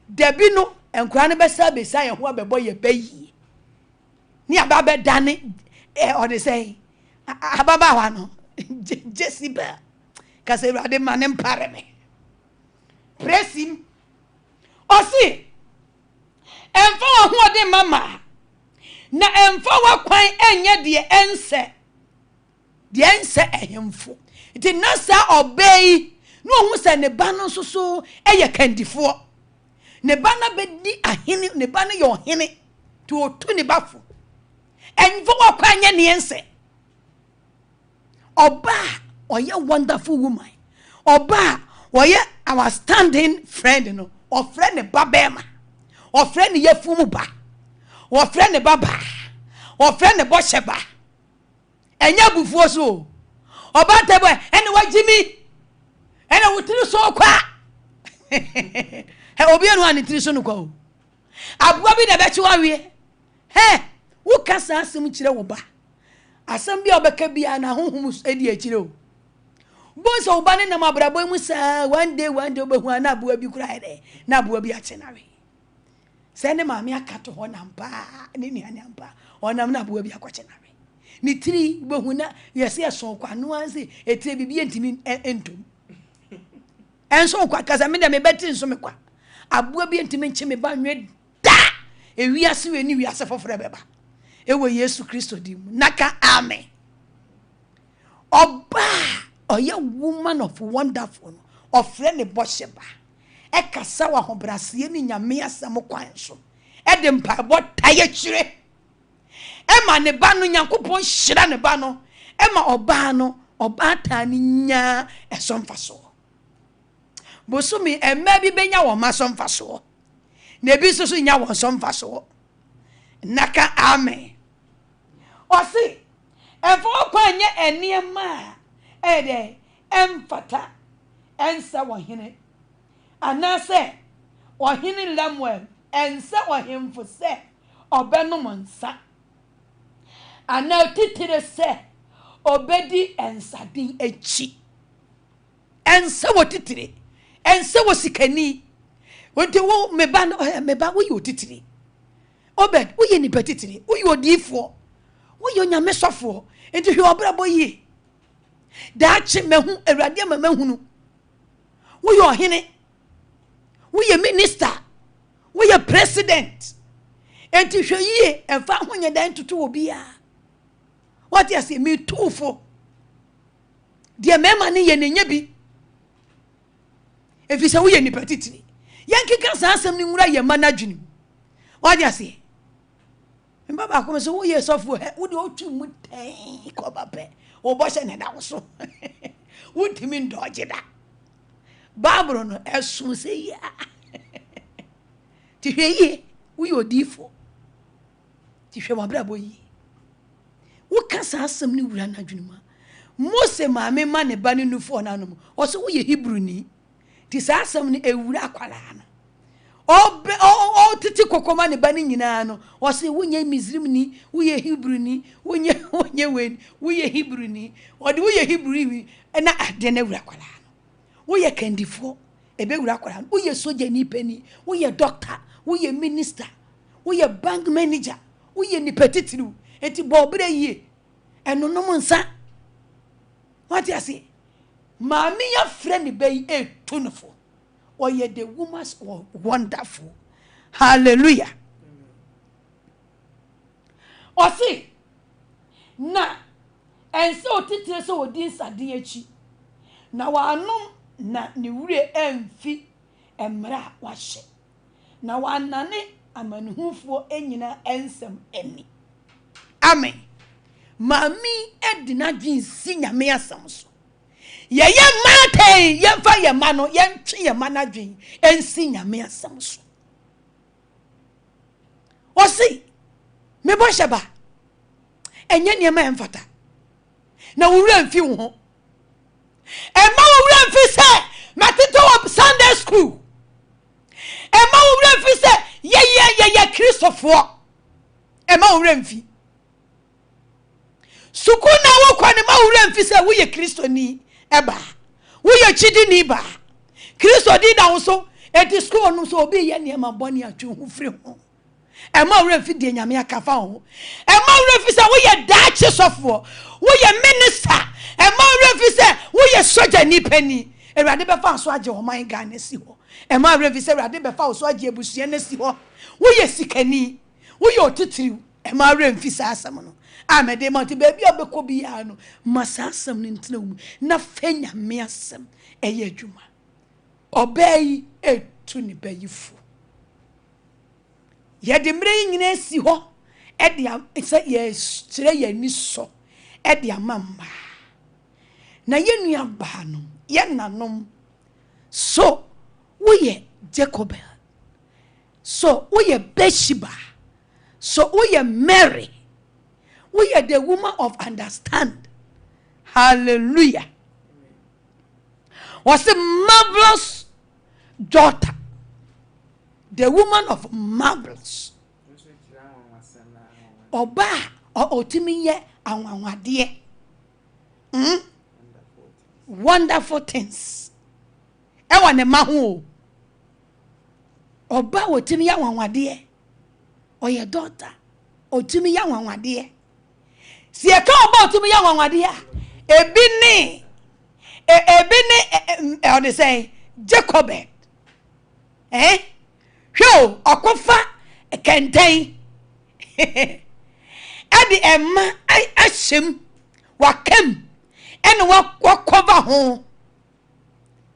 dabi no enkura ne besa besa ye ho abebo ye bayi ni ababa dane o de say ababa wa no jesiba kase rade mane mpare me presim osi emfa wa ho de mama na emfa wa kwan enye de ense ehemfo iti nasa obey no hu se ne ba no so eye kandifo ne ba na bedi ahene ne ba na yo hene to otu ne bafo enfo wa kwan nye ne ense oba oye wonderful woman oba oye our standing friend no o friend ne babema o friend ye fumu ba o friend ne baba o friend ne bosheba enya bufuo so oba tebo ene wajimi ene wutiri so kwa he obi enu ani tiri so no kwa abua bi na be chiwa wie he wo kasa asem kire wo ba asem bia obeka bia na honhom edi akire o bonso oba ne nam abrabo mu sa one day obehu na abua bi kura ide na abua bi achenawe se ne maame akato ho nampa ne ni anampa onam na abua bi akochenawe ni tiri obehu na yesi eso kwa no anse etire bibie ntimi entom enso kwa kasa me de me beti nso me kwa abua bi ntimi nche me ba nwe da ewiase we ni wiase foforo beba ewe Yesu Kristo di mu naka amen oba oya woman of wonderful of friend bosheba e kasa wa hobrase ni nyame asam kwan so e de mpa bo taye kire e ma ne ba no Nyankopon hyira ne ba no e ma oba no oba ta ni nya esomfa so bosumi emma bi benya wo masomfa so na bi so nya wo somfa so naka amen osi efo kwanye eniema ede emfata ensa wohene anase wohene Lamuel ensa wohemfo se obenom nsa ana titire se obedi ensadin echi ensa wo titire ensa wo sikani wonte wo meba wo yo titire obed wo ye ni petitire wo yo difo wo yo nyame sofo enti hwe obrabo yi da chi mehu awurade ma mahunu wo yo hene woyɛ minister woyɛ president enti hwɛ yie ɛmfa ho nyɛ dan toto wɔ bia what you say me too for deɛ mɛma ne yɛ n'enya bi efi sɛ woyɛ nipa titiri yɛnkeka saa asɛm ne nwura yɛ ma n'adwene what you say mba ba ko so woyɛ sɔfo hɛ wode otu mu tɛn kɔba pɛ wo bɔ hyɛ ne da wo so wotimi ndɔgye da Bible no ɛso sɛ ya ti hwɛ yie woyɛ odifo ti hwɛ mabra bɔ yi wo ka saa asɛm ne wura n'adwene ma Mose maame ma ne ba ne nufo na no ɔsɛ woyɛ Hebrew ni ti saa asɛm ne ewura akwala no o titi kokoma ne ba ne nyina no ɔsɛ wonyɛ Misrim ni woyɛ Hebrew ni wonyɛ wen woyɛ Hebrew ni ɔde woyɛ Hebrew ni na ade na wura akwala no woyɛ kandifo ebe wura akwala no woyɛ soja ni pani woyɛ doctor woyɛ minister woyɛ bank manager woyɛ ni petitiru enti bɔbere yie ɛnonom nsa what you say maame ya frɛ ne bɛyi etunfo ɔyɛ the woman's wonderful hallelujah ɔsi na ɛnse otitire sɛ odi nsade akyi na wanom na ne wure ɛmfi ɛmra wahyɛ na wanane amanuhufo enyina ɛnsɛm ɛni amen mami edina dwin si nyame asam so ye maten ye fa ye ma no ye ntwe ye ma na dwin ensi nyame asam so osi me bo hyeba enye ne ma emfata na wura mfi wo ho ma wura mfi se matito of Sunday school ma wura mfi se ye Christopher ma wura mfi sukuna wo kwani ma wura mfi se wo ye Kristoni eba wo ye chidini ba Kristo di da wo so eti school no so obi ye ne ma boni atwe ho firi ho ma wura mfi de nyame akafa ho ma wura mfi se wo ye dachi sofo wo ye minister ma wura mfi se wo ye soja ni pani Ewurade be fa so age ho man ga na si ho ma wura mfi se Ewurade be fa so age ebusua na si ho wo ye sikani wo ye otitiri ma wura mfi se asam no amede monti baby obeko bia no masasam ne ntena mu na fenya me asem eye adwuma obey etu ni bayifu ye de mre nyina si ho e de se ye kire ye ni so e de amamba na ye nua ba no ye nanom so wo ye Jacob so wo ye Bathsheba so wo ye Mary we are the woman of understand. Hallelujah. Was a marvelous daughter. The woman of marvelous. Oba or otimiye anwanwadie. Wonderful things. Ewa ne mahu. Oba otimiye anwanwadie. Or your daughter. Otimiye anwanwadie. Si e ka oba otumi ya nwanwade a ebi ne on the say Jacob hwo okofa kenten adi emma ahyem wakam ene wakova ho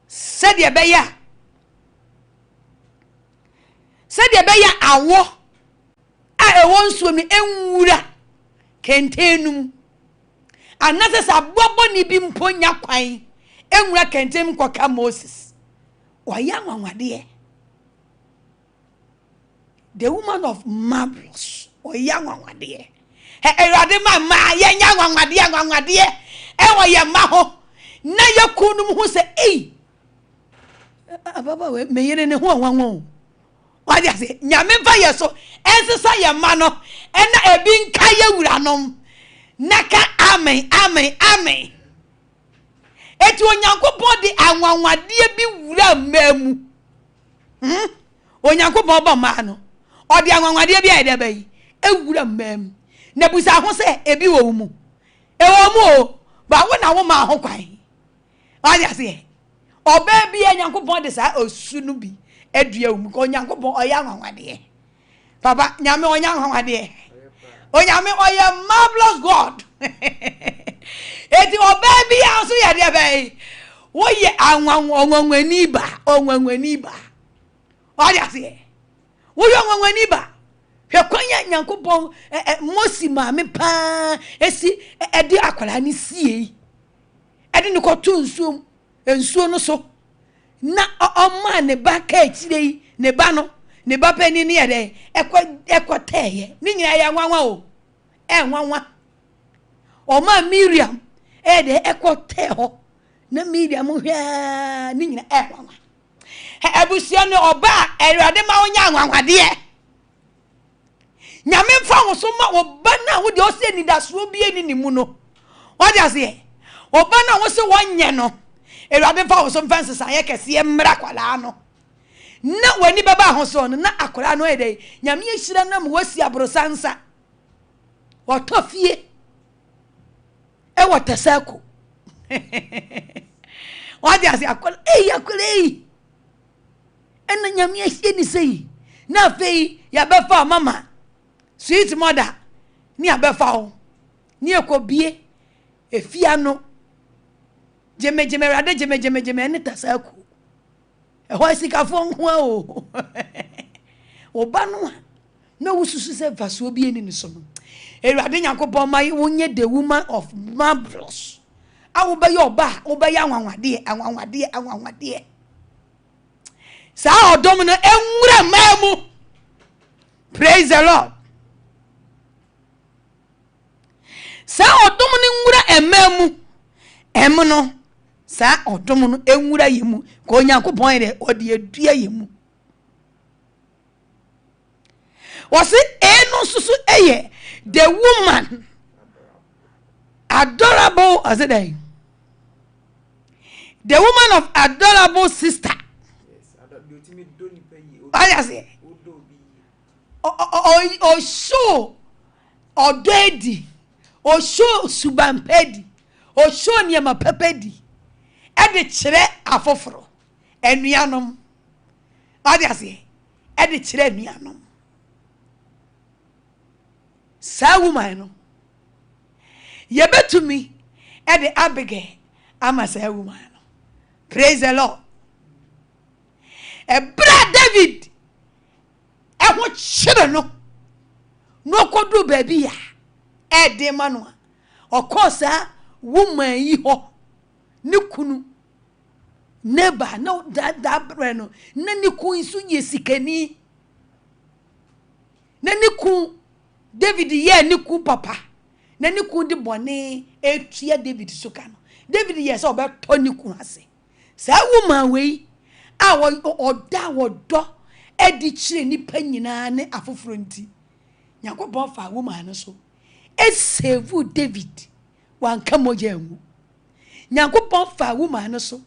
sede be ya awo a ewo nsuo mi enwura kentenum anase sabobo ni bi mponya kwan enwura kentem koka Moses oya nwanwade the woman of marvelous oya nwanwade Ewurade ma ye nya nwanwade ewo ye ma ho na ye kunum ho se ababa we meyere ne ho wanwo wadi ase nyame mfa ye so ensesa ye ma no ena ebi nka ye wuranom naka amen eti onyankopon di anwanwade bi wura mamu onyankopon ba ma no odi anwanwade bi aide bayi ewura mamu na busa ho se ebi wo mu o ba wo na wo ma ho kwan wadi ase oba bi anyankopon de sa osunu bi edua um ko Nyankopon oya nwanwade papa nyame onya nwanwade onyame oya marvelous God eti obaby anso ye de be wo ye onwanwani ba odi ase wo ye onwanwani ba hwe kwanya Nyankopon Mosi maame pa esi edi akwala ni sie edi ne koto nsuo no so na ọma ne ba ka etire ne ba no ne ba pani ne yede ekoteye ni nyina ya nwanwa o nwanwa ọma Miriam de ekote ho na Miriam hwa ni nyina nwanwa abusia ne oba Awurade ma onya nwanwade nyame mfa wo so ma oba na wo de o se ni da so bi eni ni mu no wadi ase oba na wo se wonye no Awurade mfa wo so mfa nsesa ye kese mmra kwala no na wani baba ho so no na akwala no ede nyame yeshira na mo wasi abrosansa wotofie e wotasako wadi ase akwala ena nyame yeshie ni sei na fei ya befa mama sweet mother ni abefa o ni ekobie efia no jeme rade jeme ne tasako ho sikafo nko o oba no na wususu se faso bi eni ni so no Awurade Nyankopon mai wonye the woman of marvelous awo be yo ba wo be ya anwanwade sa odom no enwura mamu. Praise the Lord. Sa odom no nwura emu no sa odom no enwura yemu ko Nyankopon de odi adua yemu wasi eno susu eye the woman adorable as it is the woman of adorable sister. I say o show o daddy o show subampedi o show niema pepedi e de kire afoforo enuanom ade ase e de kire enuanom sa woman no ye betumi e de abege ama sa woman no. Praise the Lord. Bra David e ho kire no kodu baby ya e de manu okosa woman yi ho ne kunu neba no da bre no na ne kun su ye sikani na ne kun David ye ne kun papa na ne kun de bone etua David suka no David ye se obeto ne kun ase sa woman we a wodo edi kire ni panyina ne afoforo nti Nyankopon fa woman no so e save David wan kamoja enwu Nyankopon fa woman no so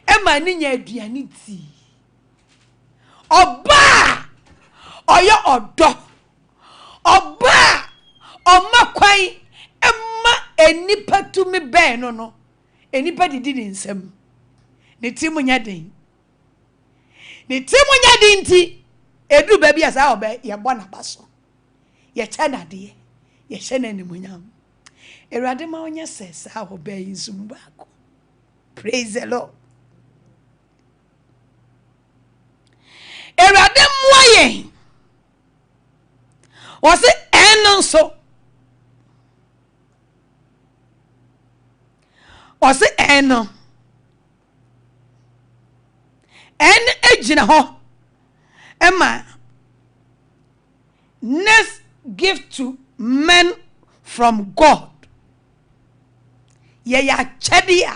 e ma ni nya aduane ti oba oyo odo oba omakwan emma enipa tumi ben no enipa didi ni nsem ne timu nya den nti edu baby asa obe ye bona baso ye chana de ye hye ni munyam Awurade ma onya sesa obe yisum bako. Praise the Lord. Awurade moye was it eno so was it eno en ejina ho emma next gift to men from God ye ya chedia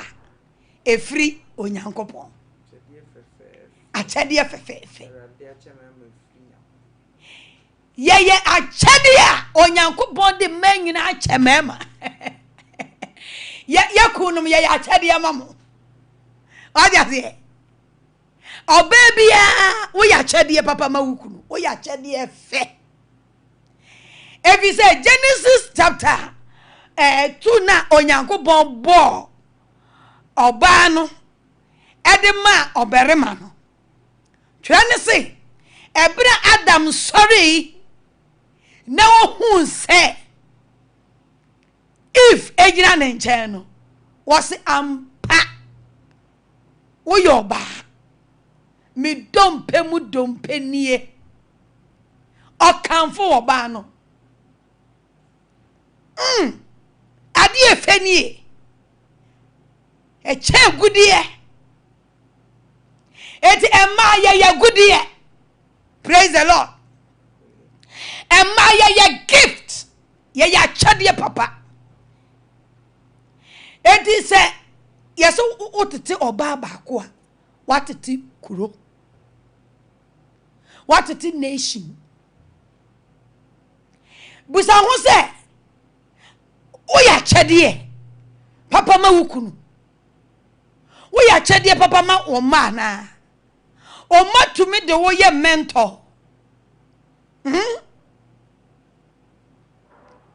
efri Onyankopon a chedia fefe ye a chedia Onyankopon de men nyina achemema ye kunum ye ya chedia mamo adia se o baby wo ya chedia papa mawukunu wo ya chedia fe. If you say Genesis chapter 2 na Onyankopon bo oba no edema oberema no Twane say ebra Adam sorry na ohun say if ejina ne nchen no was ampa wo yoba me dompe mu dompe nie okanfo oba no ade efenie eche gudie eti emma ye gudie. Praise the Lord. Emma ye gift ye chadie papa. Eti se yeso otete oba baako a watete kuro watete nation busa ho se oya chadie papa ma wukunu oya chadie papa ma o ma na o ma tumi de wo ye mentor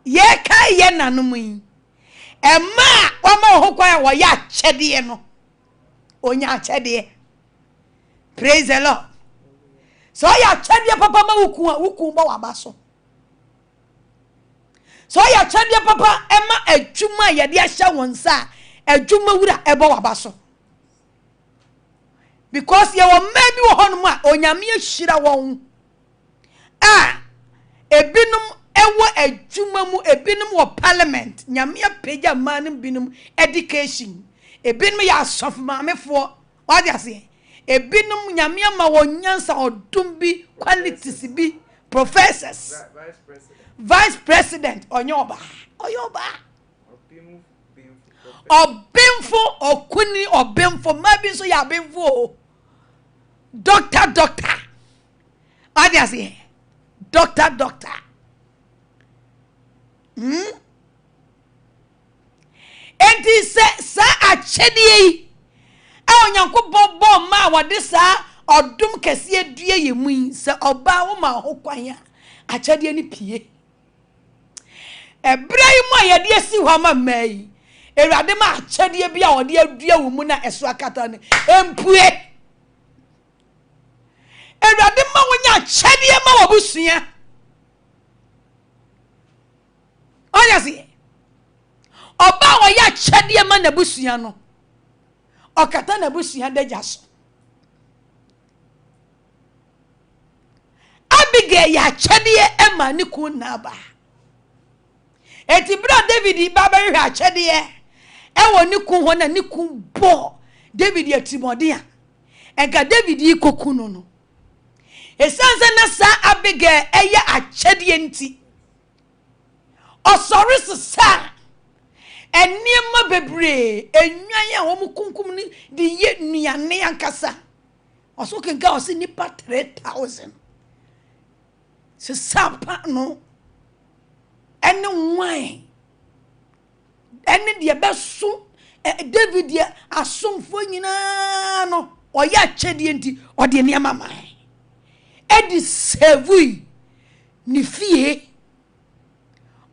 ye kai ye nanom yi emma wama ho kwa wo ya chadie no onya chadie. Praise the Lord. So ya chadie papa ma wuku ba wabaso. So ya chadie papa ema adwuma ye de ahya wonsa adwuma wura eba wabaso. Because ye wo maybe wo honum a onyame ahira won ebinum ewo adwuma mu ebinum wo parliament nyame apeja manum binum education ebinum ya Sofo Maame fo wadi ase ebinum nyame ma wo nyansa odum bi qualities bi professors vice president onyoba obimfo okuni obimfo mabi so ya bimfo doctor wadi ase doctor enti se sa achedie onyanko bobo ma wode sa odum kese adue yemu se oba wo ma ho kwan a achedie ni pie ebrai mo yede asi ho ma mai ewade ma achedie bia wode adue wo mu na eso akata ne empue ewade ma wonya achedie ma wobusua oya si oba wo ya chadie ma na busua no okata na busua deja so Abigail ya chadie ema ni kun na ba eti bra David baba hwa chadie ewo ni kun ho na ni kun bo David yatimode a enka David ikoku no esanse na sa Abigail eya achadie nti osori sisa eniema bebre enwan ya wo mukunkum ni de ye nuane ankasa oso kenka osi nipa 3000 sisa pa no ene wan ene de beso David ya asomfo nyina no oya chedie nti ode niema man edi sevui ni fie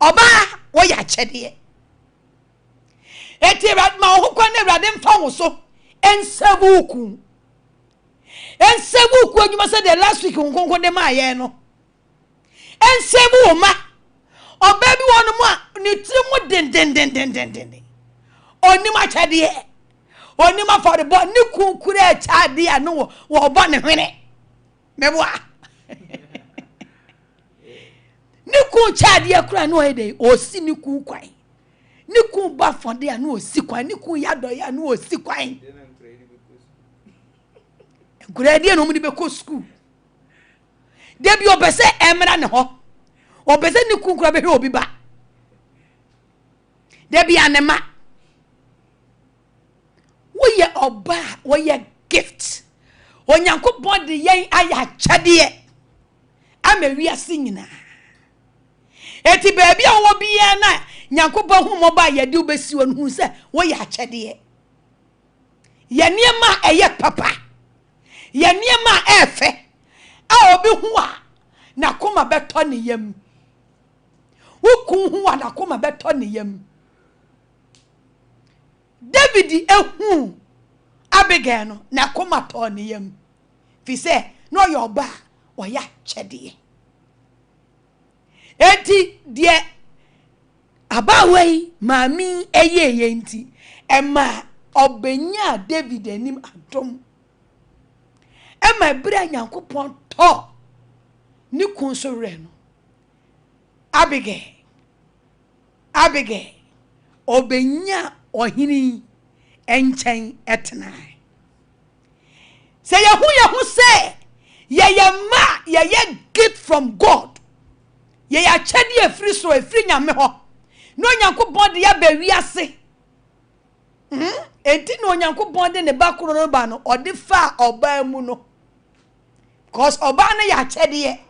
oba wo ya chedie eti rad ma ho kwa ne rade mfa wo so ensabuku anyuma se the last week nkonko de ma ye no ensabu ma oba bi wonu mu a ne tiri den oni ma chedie oni ma for the boy ni kunkure chade a no wo bo ne hwene meboa ni kun chade akura no ede osi ni kun kwan ni kun ba fonde a no osi kwan ni kun yado ya no osi kwan grade no mu di be ko school debi obese emra ne ho obese ni kun kura be hwe obi ba debi anema woye oba woye gift onyanko body yen aya chade amewi asinyina eti baby a wo bia na nyankopon hu mo ba ye de obesi won hu se wo ya chede ye niema eye papa ye niema efe a obi hu a na koma beto ne yam wo hu a na koma beto ne yam David ehu Abigail no na koma to ne yam fi se no your ba oya chede enti de abawei mami eye enti ema obenya David anim adom ema bra Nyankopon to ni kunso re no Abigail obenya ohini enchen etna say yahu say ye gift from God ye ya chede afri so afri nyame ho no Nyankopon de ya ba wiase enti no Nyankopon de ne ba koro no ba no ode fa oba mu no because oba na ya chede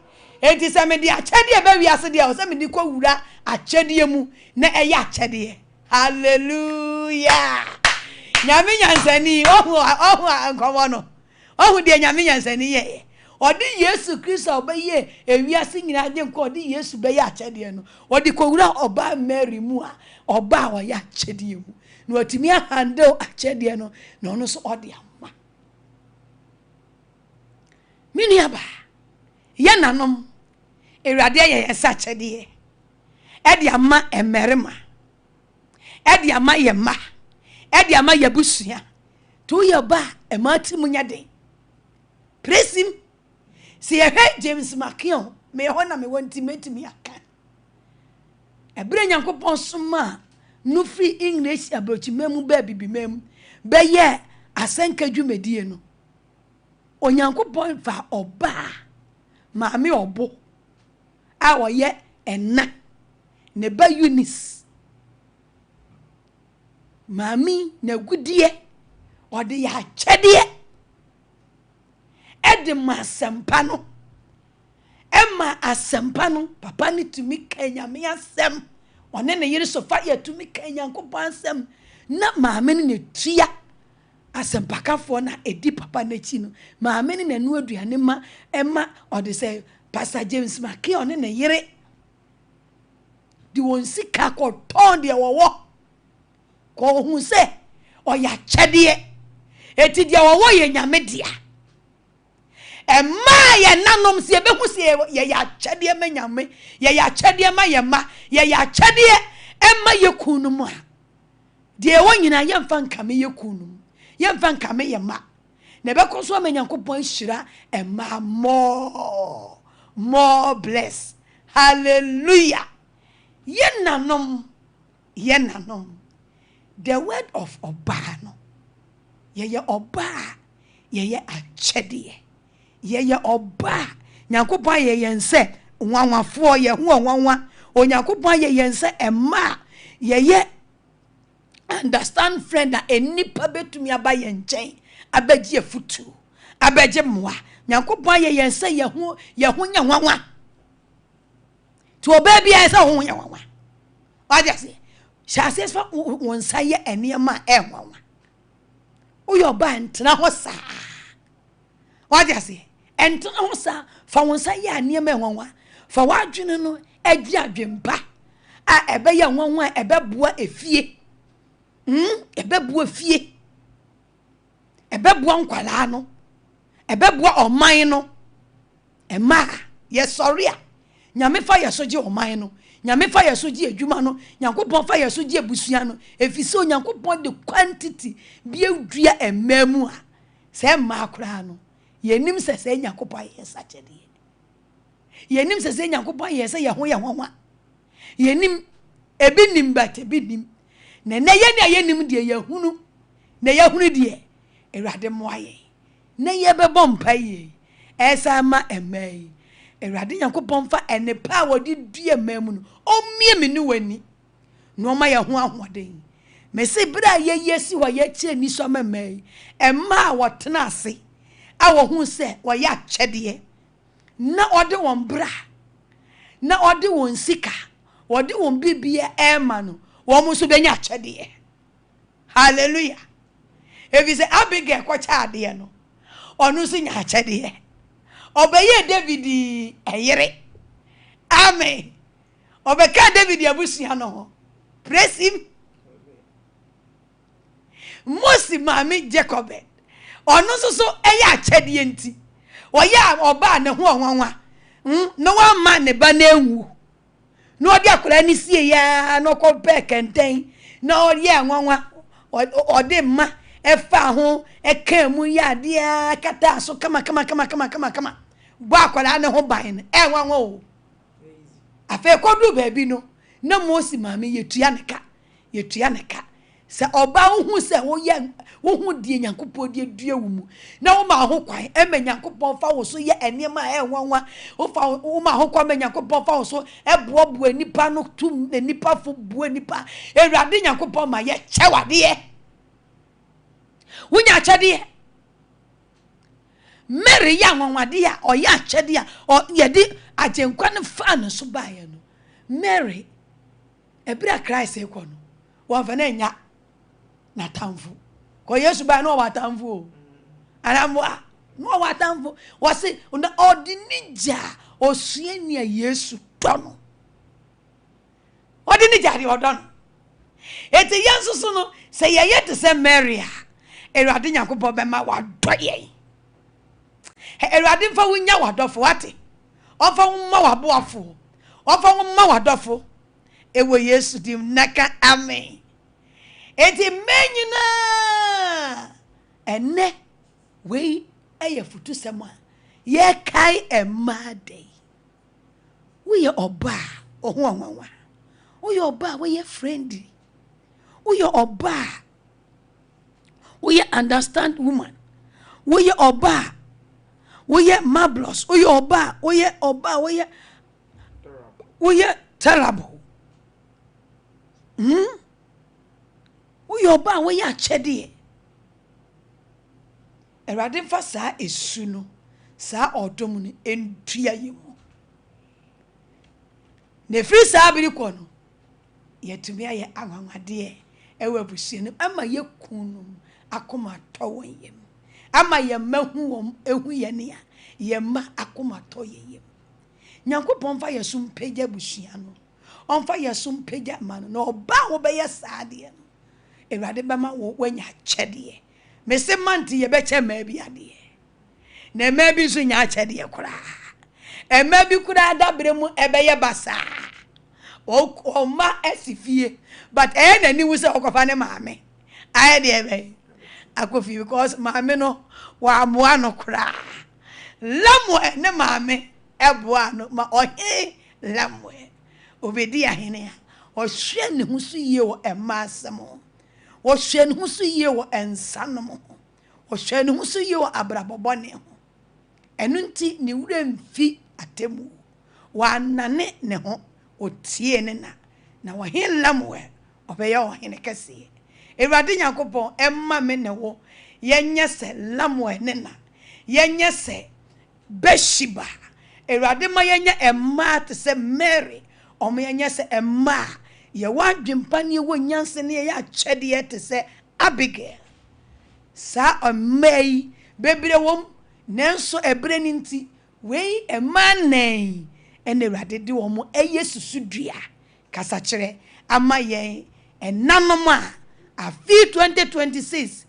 enti se me de a chede ba wiase de o se me di kwa wura a chede mu na e ya chede hallelujah nyame nyansani ohu nkomo no ohu de nyame nyansani ye odi Yesu Kristo obaye ewiase nyina de nko odi Yesu be ya chede no odi kowura oba Mary mu a oba wa ya chede mu no otimi handle a chede no no so odi amma mini aba ye nanom ewrade ye sa chede edi amma emerema edi ama ye ma edi ama ye busua to ye ba emati munya den praise him see James Makion me ho na me wanti metimi aka ebre Nyankopon soma no free English abrochi memu ba bibi mem be ye asenka dwumedie no Onyankopon fa oba maame obo a woye enna ne ba Eunice mami na gudie ode ya chede ede ma sempa no emma asempa no papa ni tumi kanya me asem one ne yiri sofa ya tumi kanya Nyankopon asem na mami ne tua asempa kafo na edi papa na chi no mami ne nu aduane ma emma ode say Pastor James Makion one ne yiri di won sika ko ton de wowo ko hu se oya chede eti de wowo ye nyame dia emma ye nanom se be hu se ye ya chede ma nyame ye ya chede ma ye ma ye ya chede emma ye kunu mu a de wo nyina ye mfa nkame ye kunu ye mfa nkame ye ma na be ko so ma Nyankopon hira emma more bless hallelujah ye nanom the word of obano ye oba ye achede ye oba Nyankopon ye yense nwanwafo ye hu nwanwa Onyankopon ye yense emma ye understand friend na enipa betumi aba ye nchen abagie futu abaje mwa Nyankopon ye yense ye hu nwanwa to oba bia se hu nwanwa wajase shase fa wonsa ye eniema enwanwa uyo ba ntena ho sa wajase entena ho sa fa wonsa ye eniema enwanwa fa wadwene no agi adwempa a ebe ye nwanwa ebe boa efie ebe boa fie ebe boa nkwala no ebe boa oman no ema ye sorry a nyame fa ye soje oman no nyame fa ye soje adwuma no Nyankopon fa ye soje abusua no efise Nyankopon de quantity bi edua emamu a se ma akura no yenim se Nyankopon ye sachede yenim se Nyankopon ye se ye ho ye hwanwa yenim ebi nim bat ebi nim na ye na ye nim de ye hunu na ye hunu de Ewrade moaye na ye bebo mpaye esa ma emai Ewrade Nyankopon fa enepa wodi due mamu no omie me ni wani no ma ye ho ahoden me se bra ye yesi ho ye che ni so mamai emma wotena ase a wo hu se wo ya chede na ode won bra na ode won sika ode won bibie ema no wo mu so benya chede hallelujah if you say Abigail kwacha ade no onu so nya chede obeye David eyere amen obeka David abusua no praise him Mosi Maame Jacob onu so eya chede enti oya oba ne ho onwanwa no one man ne ba na enwu no odi akora ni sie ya no ko pe kenten no odi anwanwa odi ma efa ho ekemu ya dia kata so kama bo akora ne ho ban enwanwa o afa kodu baabi no na Mosi maame yetua ne ka se oba hu se wo ye wo hu die Nyankopon die dua wu mu na wo ma ho kwan ema Nyankopon fa wo so ye enema enwanwa wo ma ho kwan ma Nyankopon fa wo so eboaboa nipa no tum ne nipa fo boa nipa Ewurade Nyankopon ma ye chewade ye wunya chede ye Mary ya nwanwade ya oya chede ya ye di ajenkwa ne fa no so ba ye no Mary ebra Christ ekwo no wo fa na nya na tamfu ko Yesu ba no wa tamfu o anamwa no wa tamfu wase na odinija osuani ya Yesu tono odinija ri odon eti yansusu no se ye te se Maria Ewurade Nyankopon be ma wa doye Ewurade fa wunya wa dofo wate ofa wumma wa boafo ofa wumma wa dofo ewo Yesu dim naka amen eti menyina ene we eye futu sema ye kai emade we ye oba ohun anwanwa we ye oba we ye friendly we ye oba we ye understand woman we ye oba we ye marvelous we ye oba we ye terrible Uyoba we ya chede Ewurade mfa saa esu no saa odom no entua yemu ne firi saa biri ko no yetumi aye anwanwade ewe busie no ama ye kunum akoma towon yem ama ye mahu wom ehu ye ne ya ye ma akoma toyem Nyankopon fa yesum peja busia no onfa yesum peja man no oba wo be yesade no Ewurade ba ma wo wanya chede me se manti ye be che ma bi ade na ma bi so nya chede kura e ma bi kura dabre mu e be ye basa o ma esifie but e na ni wu se okofa ne maame aye de be akofi because maame no wa moa no kura lamu ne maame eboa no ma ohe lamu obedi ahene a o hwe ne hu so ye wo ema asemo wo hwe ne hu so ye wo ensanom wo hwe ne hu so ye wo abrabobone ho enu nti ne wura mfi atemu wa nane ne ho otie ne na wo hen lamu obeye wo hen kese Ewurade Nyankopon emma me ne wo yenye se lamu ne na yenye se Beshiba Ewurade ma yenye emma te se Mary omo yenye se emma ye wadwempa ne wo nyanse ne ye achede te se Abigail sa omai bebre wom nenso ebre ni nti wei emma nen ene Ewurade de wo mo eyesusu dua kasa kire ama ye enanom a afi 2026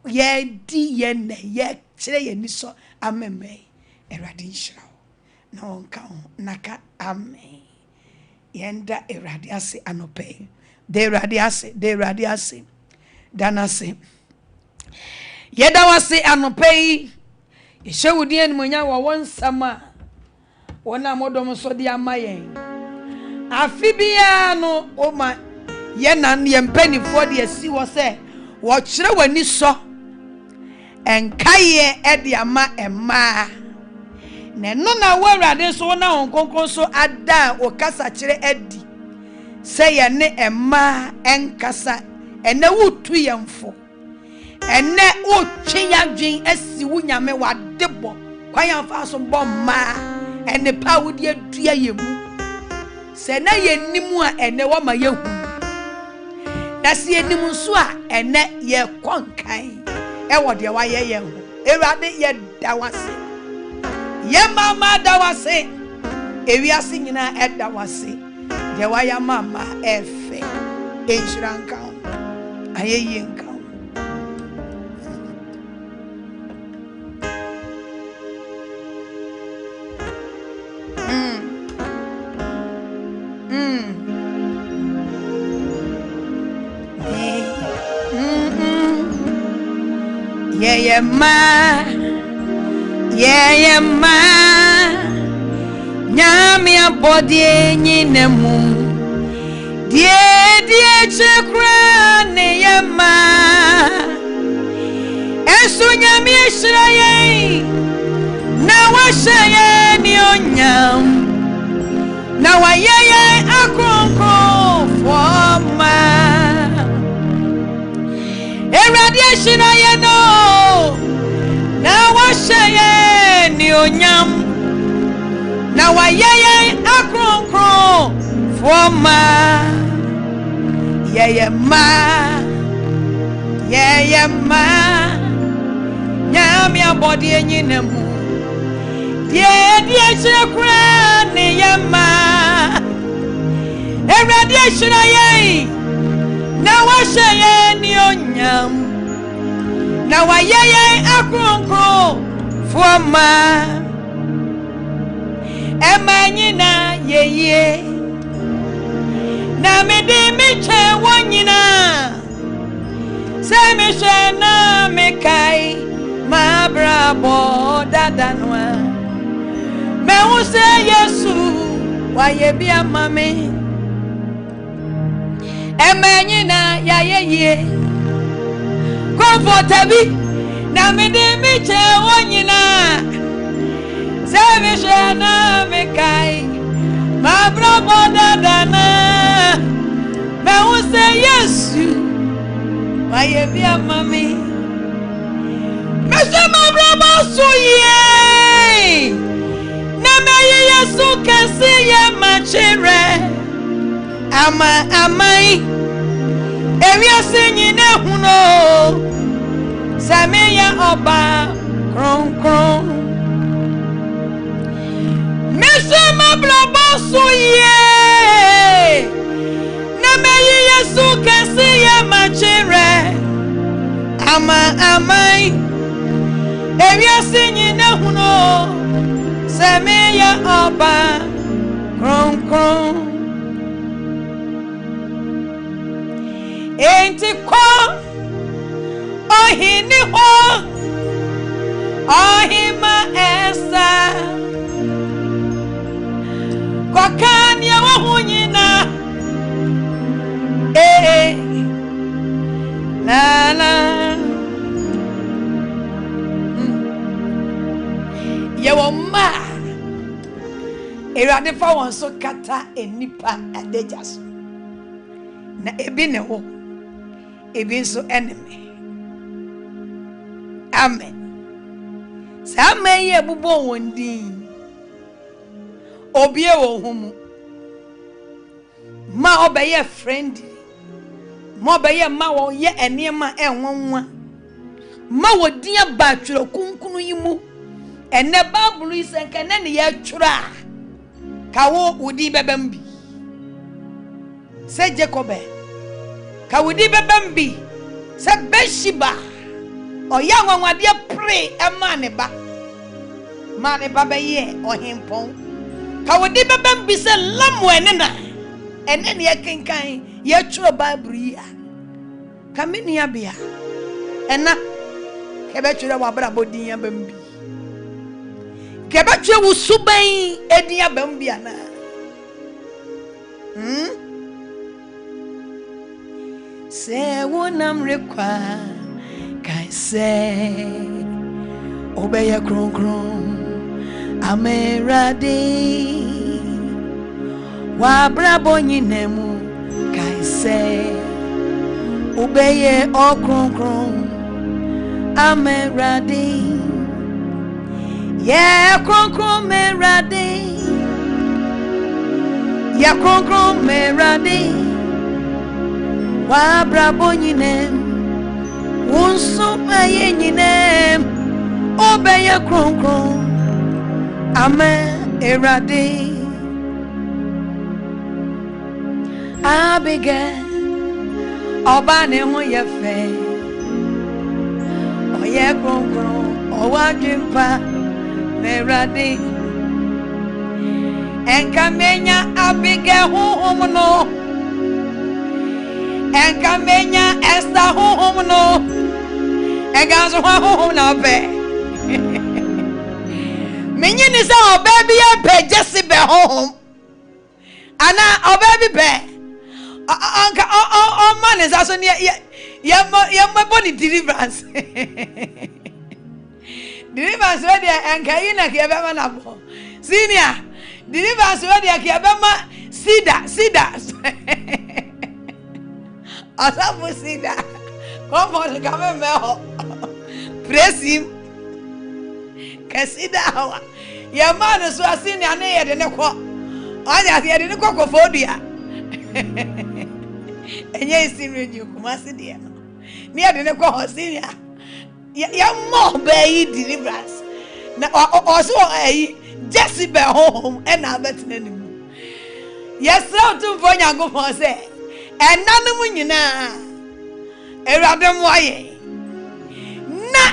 ye di ye ne ye kire ye ni so ameme Ewurade nshira na onka naka amen yenda Ewurade ase anope de Ewurade ase danase yeda wase anope yeshewudi en munya wo wonsama wona modom so de amayen afi bia no o ma ye nan ye mpanifo de asi wo se wo kire wani so enkaye e de ama emma ne no na Ewurade so na honkonkon so ada o kasa kire adi se ye ne emma enkasa ene wutu yemfo ene o twiya dwen asi wunyame wadebo kwayamfa so bomma ene pa wodi adua yemu se na ye nimu a ene wo ma yehu na se ye nimu so a ene ye konkan e wo de wa ye ye ho Ewurade ye dawase ye mama dawase ewiase nyina edawase de wa ya mama efe enshranka ayeyenka Nyame abode nyinemu die chekra ne yema Esu nyame ehiraye na washaye ni onyam na wayeye akronkro foma Erade ehiraye no na washaye ni onyam na wayeye akronkro foma yeyema nyame abode nyinemu die chekra ne yema Erade ehiraye na washaye ni onyam na wayeye akronkro foma Emanyina yeye na mede meche wonyina se meche na mekai ma brabo dadanwa me hu se Yesu waye bia mame Emanyina ya yeye comfortabi na mede meche wonyina Savishana mekai ma brabo dadana me hu se Yesu waye bia mami me se ma brabo suye na me Yesu kesi ye machire amai ewia senyine huno sameya oba kron Mesema blaboso ye na meyi Yesu kesi ya machire amai ewia sinyine huno seme ya oba kron enti ko ohini ho ohima esa Kwakania wahunyina la Yewoma Erade fa won so kata enipa adejas na ebi ne ho ebi so enemy Amen Same ye bubo wondin Obie wo humu ma obeye friend ma obeye ma wo ye enema enwonwa ma wodin aba twere kunkunu yimu ene bible isenke ne ye twura ka wo wodi bebambi se Jacobe ka wodi bebambi se Beshiba oya nwanwade pray ema ne ba ma ne ba beye ohimpon Kawodi bebam bi se lamu enena ene ye kenkan ye tworo bible ya kamini abia ena kebe tworo wa bra bodin ya bambi kebe tworo suban edin ya bambi ana se wonam rekwa kai se obeye kron Amerade wa brabo nyinemu kaise ubeye okronkron Amerade ye kronkron merade ya kronkron merade wa brabo nyinem wonso aye nyinem obeye kronkron Amen erade abige obane ho yefe oye kronkron owadwimpa erade enkamenya abige honhom no enkamenya esta honhom no ega so ho na obe menye ni say oba bi e pe jesi be ho ana oba bi be anka o man is also near ye body deliverance deliverance we dey anka yi na ke be ma na bo senior deliverance we dey ke be ma sida asafu sida come on come me ho praise him kasida hawa ya man so asini ane ye de ne ko anya ye de ne ko fodua enye isiri ju kuma sidi no ni ye de ne ko hosini ya mo be yi deliverance na oso ayi just be home and na betina ni mu yes so fo nyago fo se enanum nyina ewrade mo aye na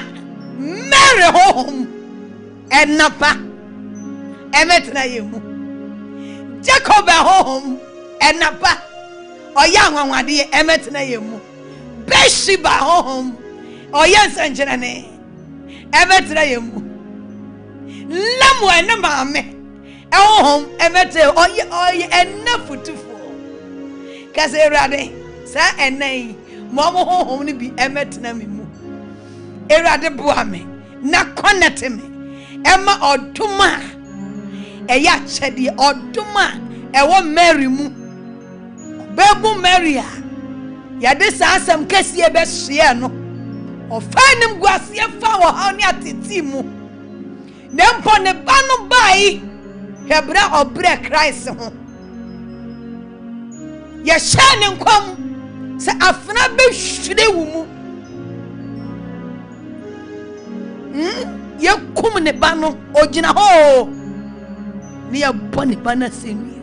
Mary home and napa emetina yemu Jacob home and napa oya nwanwade emetina yemu Bathsheba home oya nsanjene emetina yemu lamu ene maame home emete oya enafutufo kase erade sa enai momo home ni bi emetina memu erade boame na connect me ema oduma eya chede oduma ewo Mary mu bebu Maria ya de sansam kese be hye no ofanim guase fa wo ha ni ateti mu ne mpo ne ba no bai hebra obre Christ ho ya shane nkwam se afna be hwire wu mu ye kum ne ba no ogina ho ne ya boni ba na semi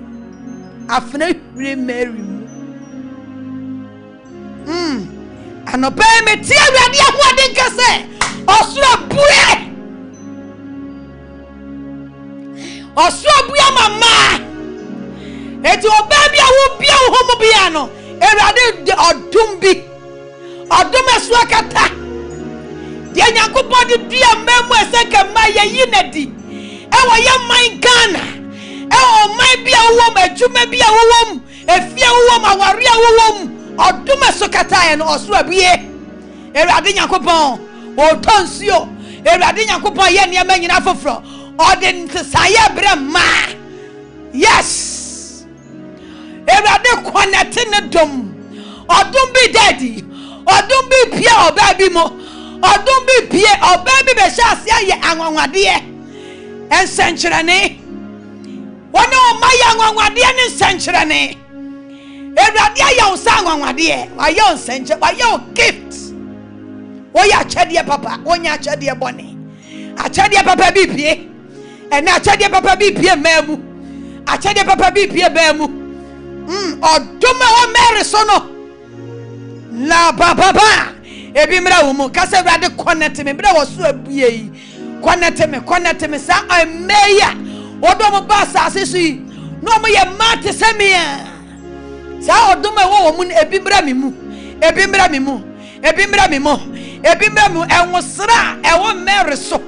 afna hwire Mary mu anope me ti awade ahode nkase osura buya mama eti oba bia wo bia wo homo bia no ewade odum esu akata de nyankopon de dua memu esenka ma ye nadi ewo ye man Ghana ewo man bia wo adwuma bia wo efia wo aware wo odum esu kata ye no osura bie ewade nyankopon o tonsuo ewade nyankopon ye ne ma nyina foforo ode nsaye bre ma yes ewade connect ne dom odum bi daddy odum bi pia oba bi mo odum bi pie oba bi be sha ase ye anwanwade ensenkyerene wona o maya anwanwade ne ensenkyerene ewade ayo sa anwanwade ayo ensenche ayo gift oya chede papa onya chede bone achede papa bi pie ena achede papa bi pie mamu achede papa bi pie mamu oduma o Mary so no la baba ebi mra wo mu kase brade connect me bra wo so abue yi connect me sa ameya odom ba sa asisi no mo ye mate semia sa odom wo mu ebi mra mi mu enwosra ewo Mary so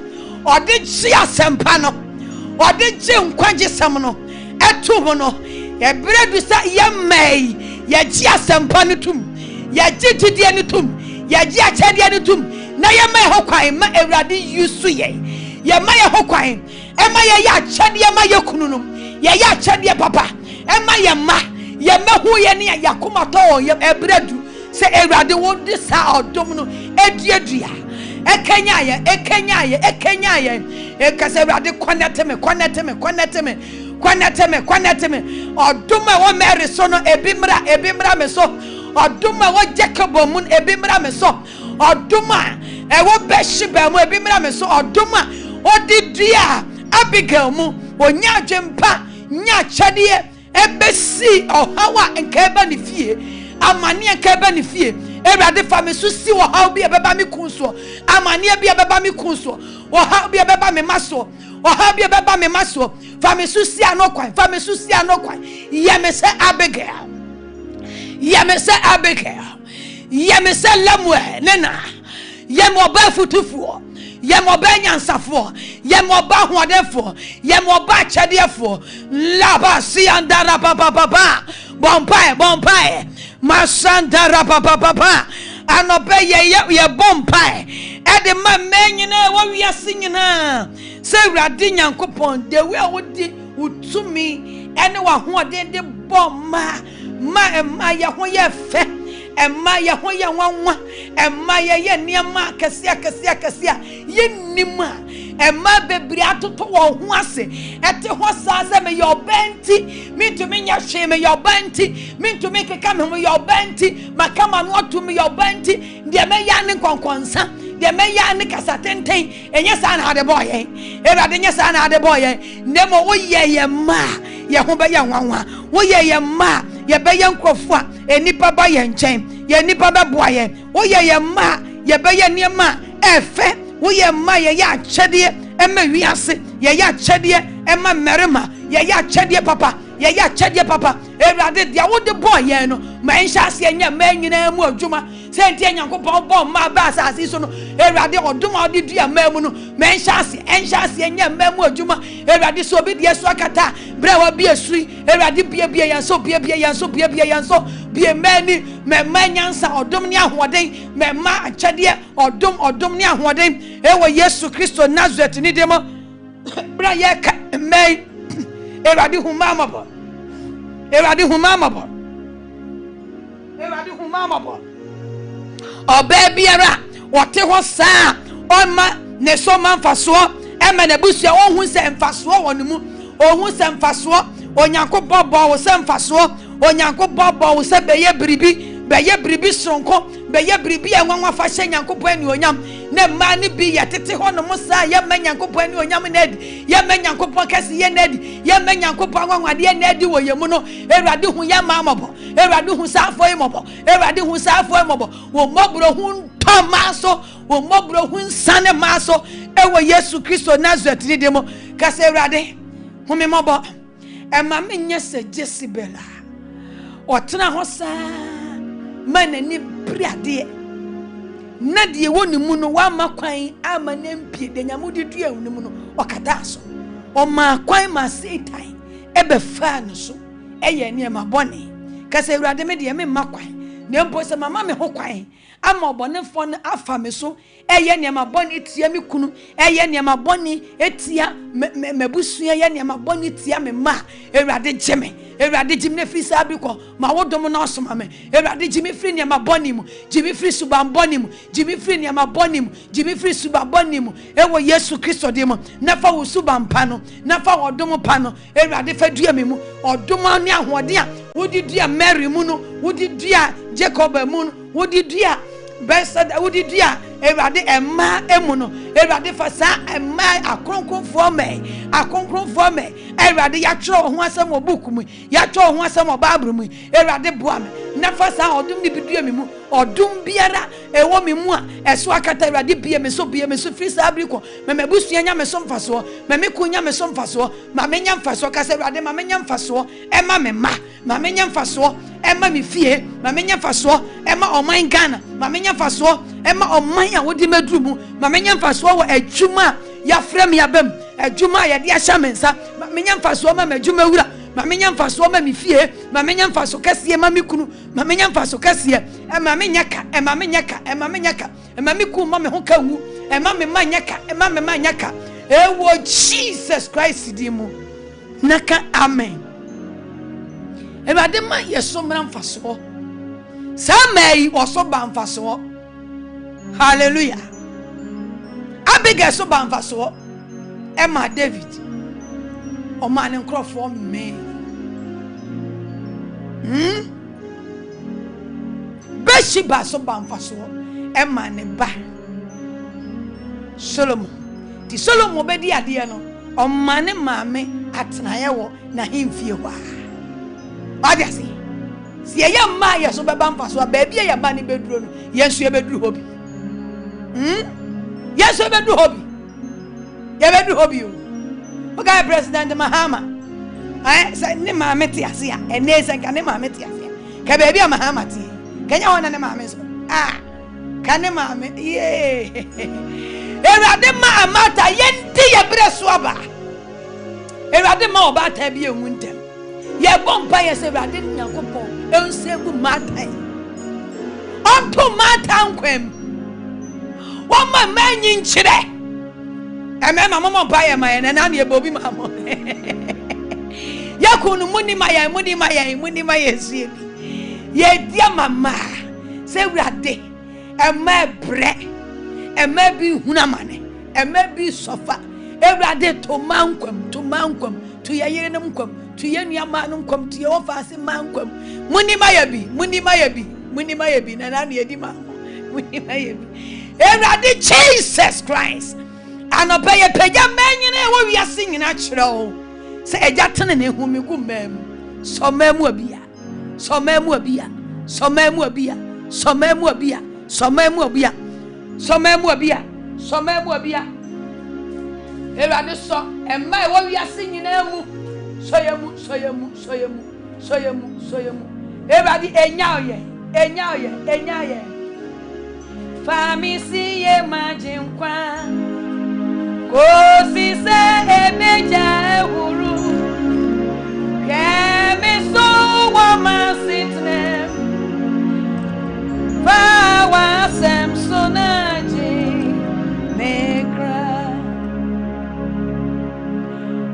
ode ji asempa no ode ji nkwaje sam no etu ho no ye bredu sa ye mai ye ji asempa no tum ye ji tidie no tum ye ji achede no tum na ye mai ho kwan ma ewrade yusu ye mai ho kwan e ma ye ya achede ma ye kununum ye ya achede papa e ma ye mehu ye ne yakoma to ye ebredu se ewrade wo di sa odom no eduadua ekenyaye ekase ewrade connect me odom wo Mary so no ebimra me so odom wo Jacob mun ebimra me so odom wo Bathsheba mu ebimra me so odom odidua Abigail mu onya adwempa nya chade ebesi ohawa nkeba ne fie amane nkeba ne fie ewrade fa me so si wo haw bi ebeba me kunso amane bi ebeba me kunso wo haw bi ebeba me maso fa me so si anokwan yemese Abigail yemese Lemuel nena ye mo ba futufuo ye mo ba nyansafo ye mo ba hoadefo ye mo ba chadefo laba siandara papa bompai masandara papa anobe ye bompai e de ma menyina wo wiase nyina se urade nyankopon de we wodi utumi ene wa hoade de bomma ma ye ho ye fe emma ye ho ye nwanwa emma ye niam akasia ye nima emma bebri atoto wo ho ase ete ho sa se me yo benti mitumi nya hwe me yo benti mitumi keka me yo benti makama no atumi yo benti de me ya ne konkonsa de me ya ne kasatenten enye sa na ade boy erade nya sa na ade boy nemo wo ye ma ye ho be ye nwanwa wo ye ma ye be ye nkrofo a enipa ba ye nchen ye nipa be boa ye wo ye ma ye be ye niema efe wo ye ma ye ya chede ema wiase ye ya chede ema merema ye ya chede papa ye ya chede papa erade dia wo de boy ye no ma nsha ase nya ma nyina mu adwuma se ntie nyankopon bo ma ba asase so no erade oduma odi dua ma mu no ma nsha ase nya ma mu adwuma erade so bi de so akata bre wa bi esui erade bie yanso bie yanso bie mani me manyansa odum ne ahoden me ma achede odum ne ahoden ewo Yesu Kristo Nazareth ni demo bra ye ka me erade humama bo oba biara wote ho saa oma ne so manfaso ema na busu ohun se mfaso wonmu ohun se mfaso onyankopon bo wo se mfaso onyankopon bo wo se beye biribi sonko beye biribi enwanwa fa hye nyankopon ani onyam na ma ne bi yetete ho no mo saa ye ma nyankopon ani onyam na edi ye ma nyankopon kase ye na edi ye ma nyankopon anwanwade ye na edi wo ye mu no erade hu ya ma amabo erade hu saafo imobo erade hu saafo imobo wo mobro hu tomaso wo mobro hu nsane maso ewo Yesu Kristo Nazareth ni demo kase erade hu me mobo ema menye se Jezebel otena ho saa manani briade na de woni mu no wa makwan ama na mpie de nyamudi dua woni mu no okata so o ma kwan ma Satan ebe fa no so eye ne ma bone kase urade me de me makwan ne mpo se mama me ho kwan ama obonefo no afa me so eye ne ma bone etia me kunu eye ne ma bone etia mebusu eye ne ma bone etia me ma urade geme erade jimne free sabiko ma wodom na osoma me erade jimi free ne ma bonimu jimi free suba bonimu jimi free ne ma bonimu jimi free suba bonimu ewo Yesu Kristo demo na fa wo suba mpa no na fa wodom pa no erade fa dua me mu odom ne ahode a wodi dua Mary mu no wodi dua Jacob mu no wodi dua Besad wodi dua erade emma emu no erade fa sa emma akronkronfo me erade ya tro ho asem obuku mu ya tro ho asem Bible mu erade boa me na fa sa odum ni bidua me mu odum biara ewo me mu a eso akata erade bie me so free sabriko me mebusu anya me so mfaso me kunya me so mfaso ma menya mfaso ka se erade ma menya mfaso ema me ma menya mfaso ema me fie ma menya mfaso ema oman Ghana ma menya mfaso ema oman a wodi medru mu ma menya mfaso wo adwuma ya frem ya bem adwuma ya de ahya mensa ma menya mfaso ma adwuma wura ma menya mfaso ma me fie ma menya mfaso kase ma me kunu ma menya mfaso kase ema menyaka ema me ku ma me ho kawu ema me manyaka ewo Jesus Christ di mu naka amen erade ma yeso mra mfaso samai oso ba mfaso hallelujah abega so ba mfaso ema David o man nkrofo me Bathsheba so ba mfaso ema ne ba Solomon ti Solomon be di ade no o man ne maame atenaye wo na hemfie ho Wadi asi. Si ye ma ye so beba mfaso ba bia ye ba ni beduro no yesu ye beduru hobi. Yesu beduru hobi. Ye beduru hobi o. Oga President Mahama. Say ne ma meti ase a ene se ka ne ma meti ase. Ka ba bia Mahama ti. Kenya wona ne ma me so. Kane maame ye Ewurade ma amata yenti ye bre so aba Ewurade ma obata bi emu ntem ye bompa ye se Ewurade Nyankopon ensegu mata onto mata nkwem woma manyi nkyire emema mama ba ye ma ye na na ye bobi mamo yakunu muni ma ye sie bi ye dia mama se Ewurade ema bre ema bi hunamane ema bi sofa Ewurade to mankwam to ye yerenum kwam to ye nuama no kwam to ye ofase mankwam muni ma ye bi na na ye di ma muni ma ye bi Ewurade Jesus Christ anopa ye pagya manyene wo wiase nyina kyerɛ wo se eja tene ne hu me gu mam so mamu abia Ewurade so emma wo wiase nyina mu so yemu Ewurade enya oye famisi ye majinkwa kosi se ebeja ehuru kemi so wa masitne fa wa semsonaji mekra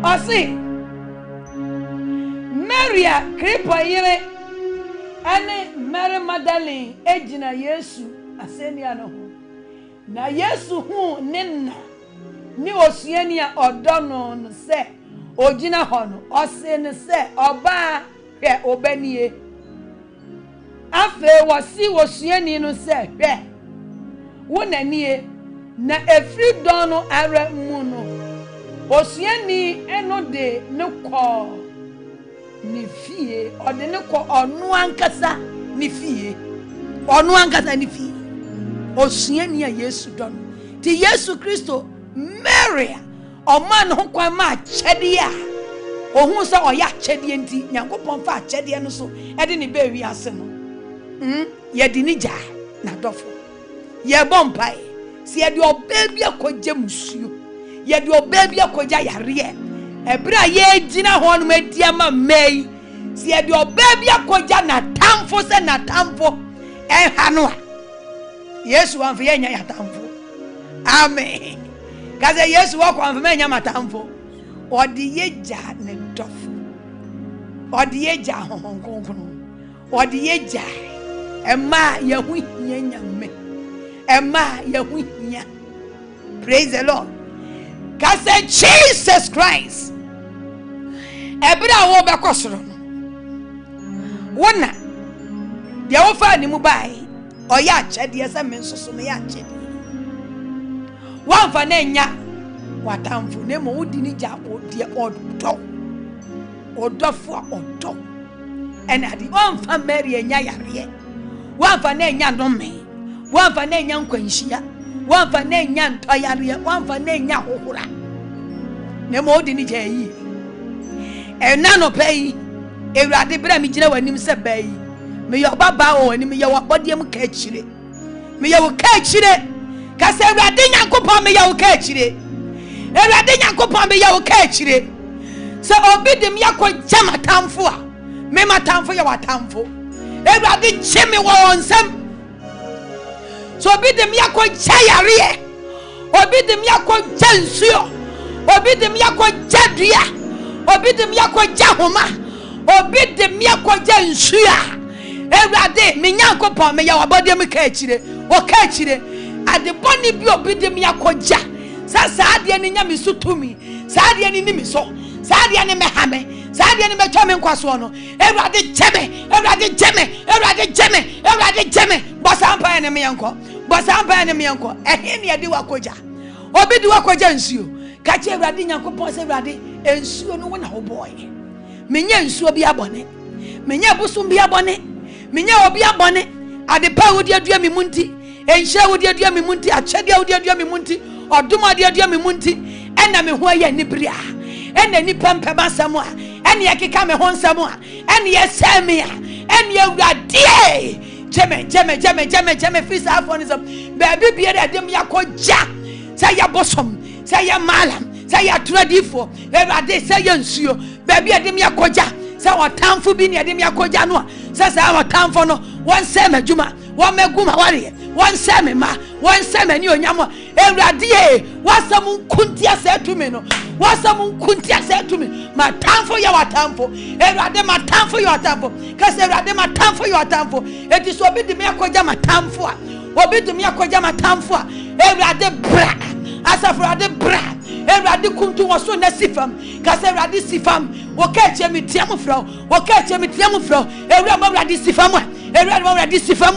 osi Maria kripo yire ane Mary Magdalene ejina Yesu asenia no ho na Yesu hu nenna ni osuani a odono no se ogina ho no ose ne se oba hwe obanie afe wasi osuani no se hwe wonanie na efri dono ara mu no osuani eno de ne ko ni fie ode ne ko onu ankasa ni fie osuani a Yesu don ti Yesu Kristo Mary o man ho kwan ma kyede a ohun se o ya kyede enti Nyankopon fa kyede no so e de ne ba wi ase no ye di ni ja na dofo ye bompai se ye de oba bi akogye musuo ye de oba bi akogya yare e bra ye gina ho no media ma mei se ye de oba bi akogya na tamfo se na tamfo e ha no a Yesu anfa ye nya ya tamfo amen kaze Yesu wako anfa nya matamfo odi ye ja ne dofo odi ye ja honkonkno odi ye ja ema yahu hia nyame ema yahu hia praise the Lord kaze Jesus Christ ebra wo be kosoro no wona de wo fa ni mu bai oya kyede ese me nsoso me ya kyede wanfa na nya watamfo ne mo wudi ni ja odie odofo ena di wanfa Mary enya yare wanfa na nya nome wanfa na nya nkwanhia wanfa na nya ntoyare wanfa na nya hohora ne mo wudi ni ja yi ena no pai Ewurade bra mi gina wanim se bai me yo baba o wanim ye wabodiem ka akire me ye wo ka akire ka se Ewurade Nyankopon me ye wo ka akire Ewurade Nyankopon me ye wo ka akire se obidim yakogya matamfo a me matamfo ye watamfo Ewurade gye me wo onsam so obidim yakogya yare obidim yakogya nsuo obidim yakogya dua obidim yakogya homa obidim yakogya nsuo Ewurade me Nyankopon me ye wabodiem ka akire wo ka akire ade boni bi obidim yakogya saade ni nya misutumi saade ni mi so saade ni me hame saade ni me twame nkwaso no Ewurade jeme bosampa ni me yanko ehe ne de wakogya obi de wakogya nsuo ka che Ewurade Nyankopon se Ewurade ensuo no wona ho boy menya nsuo bi abone menya busum bi abone menya obi abone ade pa wodi adua mi munti enhye wodi adua mi munti akyede wodi adua mi munti oduma de adua mi munti ena me ho aye ni bria ena ni pempe basam a ena ye keka me ho nsam a ena ye same a ena Ewurade jeme free sa afonism baby bia de dem yakoja say ya bosom say ya malam say ya tradifo ewade say ya nsuo baby de dem yakoja say watamfo bi ne de dem yakoja no say watamfo no won say madwuma won meguma ware won say me ma won say mani onyamo ewade e wasam nkuntia say tumi no wasam nkuntia say tumi matamfo ya watamfo ewade matamfo ya watamfo kase ewade matamfo ya watamfo eti so obi de me yakoja matamfo a obi de me yakoja matamfo a ewade bra asafo ewade bra ewade kuntu woso na sifam kase ewade sifam wokache mitiam fro ewade mawade sifam ewade mawade sifam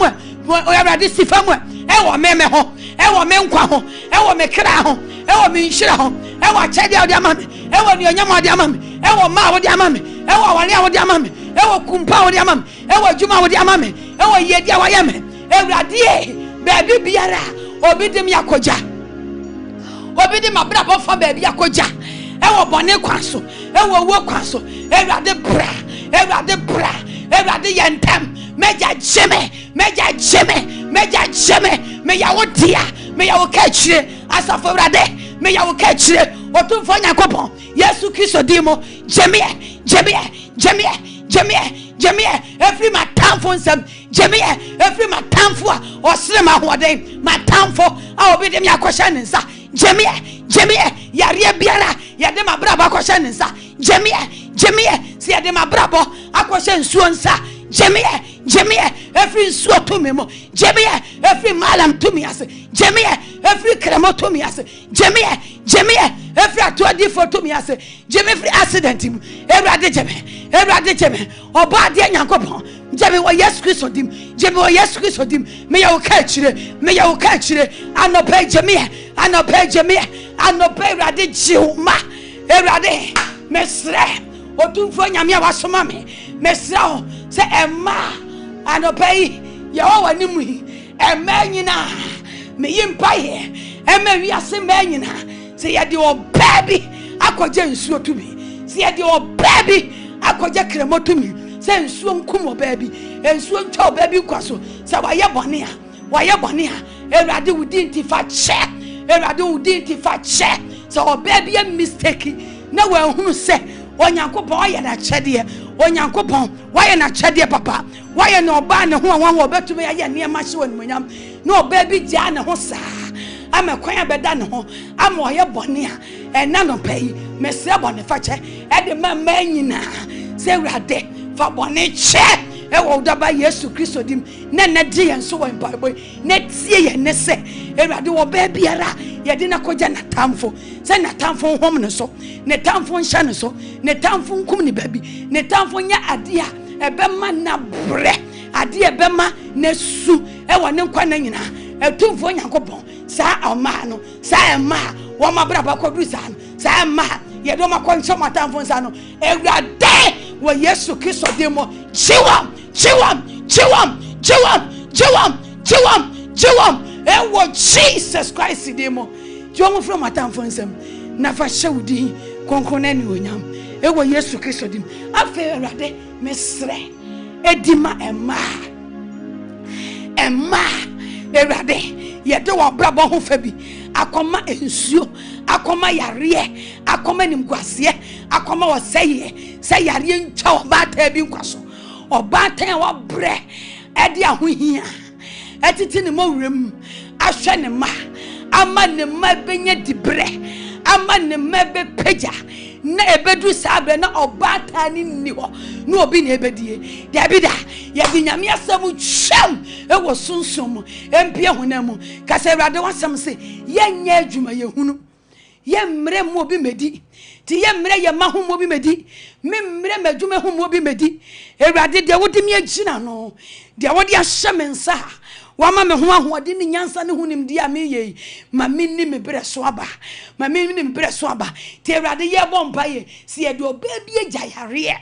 ewade sifam ewo meme ho ewo me nkwa ho ewo me kra ho ewo me nhira ho ewo achede odi amame ewo ni onyam odi amame ewo ma odi amame ewo wale odi amame ewo kumpa odi amame ewo juma odi amame ewo yedi awayeme ewade baby biara obi dem yakoja obi dem abrabo fa baby yakoja ewo bone kwaso ewo wo kwaso ewade bra yentem meja jeme me ya wodia me ya wokachire asafo ewade me ya wokachire otumfo nyakopon Yesu Kristo dimo jeme every matamfo nsem jeme every matamfo a osre ma hoden matamfo a obi dem yakosha nsa jeme yare biara yade mabrabo akosha nsa jeme si yade mabrabo akosha nsuo nsa jeme every nsuo to me mo jeme every malam to me ase jeme every kremo to me ase jeme every atodi for to me ase jeme every accident mu ewrade jeme oba de nyankopon jeme wo Yesu Kristo dim me ya wo ka chire anope jeme ewrade jiuma ewrade mesre otumfo nyame wasoma me mesre ho se emma anope ye wo wanimu emma nyina me yimpaye emma wiase me nyina se ye de obabi akoje nsuo tumi se ye de obabi akoje kremo tumi se nsuo nkum obabi nsuo ntwa obabi kwaso se waye bone a ewrade wudi fa che se obabi a mistake na wa hunu se onyankopon waye na chede onyankopon waye na chede papa waye na oba ne ho anwan obetumi aye ne ma hye wonimonyam na obabi gya ne ho saa amekwan abeda ne ho ama oye bone a ena no pai mesre bone fa che e de ma nyina se wrade fa bone che e wo daba Yesu Kristo dim na di enso wo mpaboy na tie ye ne se ewrade wo ba biara ye de na koja na tamfo se na tamfo hom ne so ne tamfo nhya ne so ne tamfo nkum ne babi ne tamfo nya ade a ebema na bre ade ebema na su e wo ne nkwa na nyina etumfo nyankopon sa ama no sa ema wo mabraba kodru sa no sa ema ye do makonso matamfo nsa no ewrade wo Yesu Kristo demo chiwam ewo Jesus Christ demo jomo from matamfo nsam na fa hyewudi konkona ni onyam ewo Yesu Kristo dim afa ewrade mesre edima emma ewrade ye de wo brabo ho fa bi akoma ensuo akoma yare akoma nimguase akoma wo seye yare ntwa obata bi nkwaso obata wa bre ede ahohia etiti ne mawrem ahwe ne ma ama ne ma benye dibre ama ne ma be peja na ebedu sabe na obata ni ni ho na obi na ebedie David ya binyame asam twam ewo sunsun empie honam kase ewrade wasam se yenye adwuma yehunu yemre mo obi medi ti yemre ye ma ho mo obi medi memre madwuma ho mo obi medi ewrade de wodi mi agina no de wodi ahye mensa wama me ho ahode ni nyansa ne hunim dia me ye ma minni me bre so aba ti ewrade ye bompa ye si e de obabi agya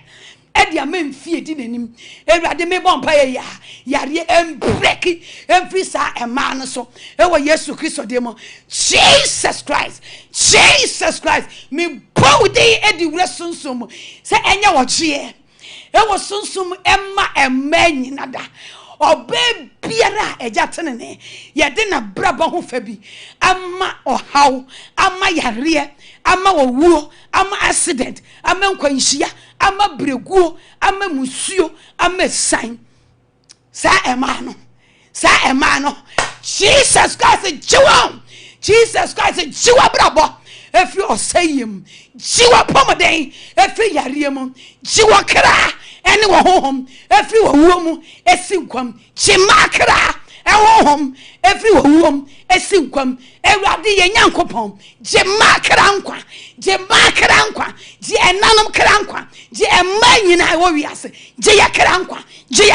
edi amemfie di nanim ewrade me bompa ye yare embreki emfisa ema no so ewo Yesu Kristo demo Jesus Christ me body edi wresunsum se enye wochie ewo sunsum emma nyina da obe biara eja tenene ye de na braba ho fa bi ama ohaw ama yare ama owuo ama accident ama nkwanhia ama breguo ama musuo ama san sa emano Jesus Christ jiwa jiwa brabo efi osayem jiwa pomoden efi yariem jiwa kra ene wo honhom efi wo wuom esinkwam jimakra ewohom efi wo wuom esinkwam ewrade ye nyankopon jimakra nkwa ji enanom kra nkwa ji emanyina wo wiase ji yakra nkwa ji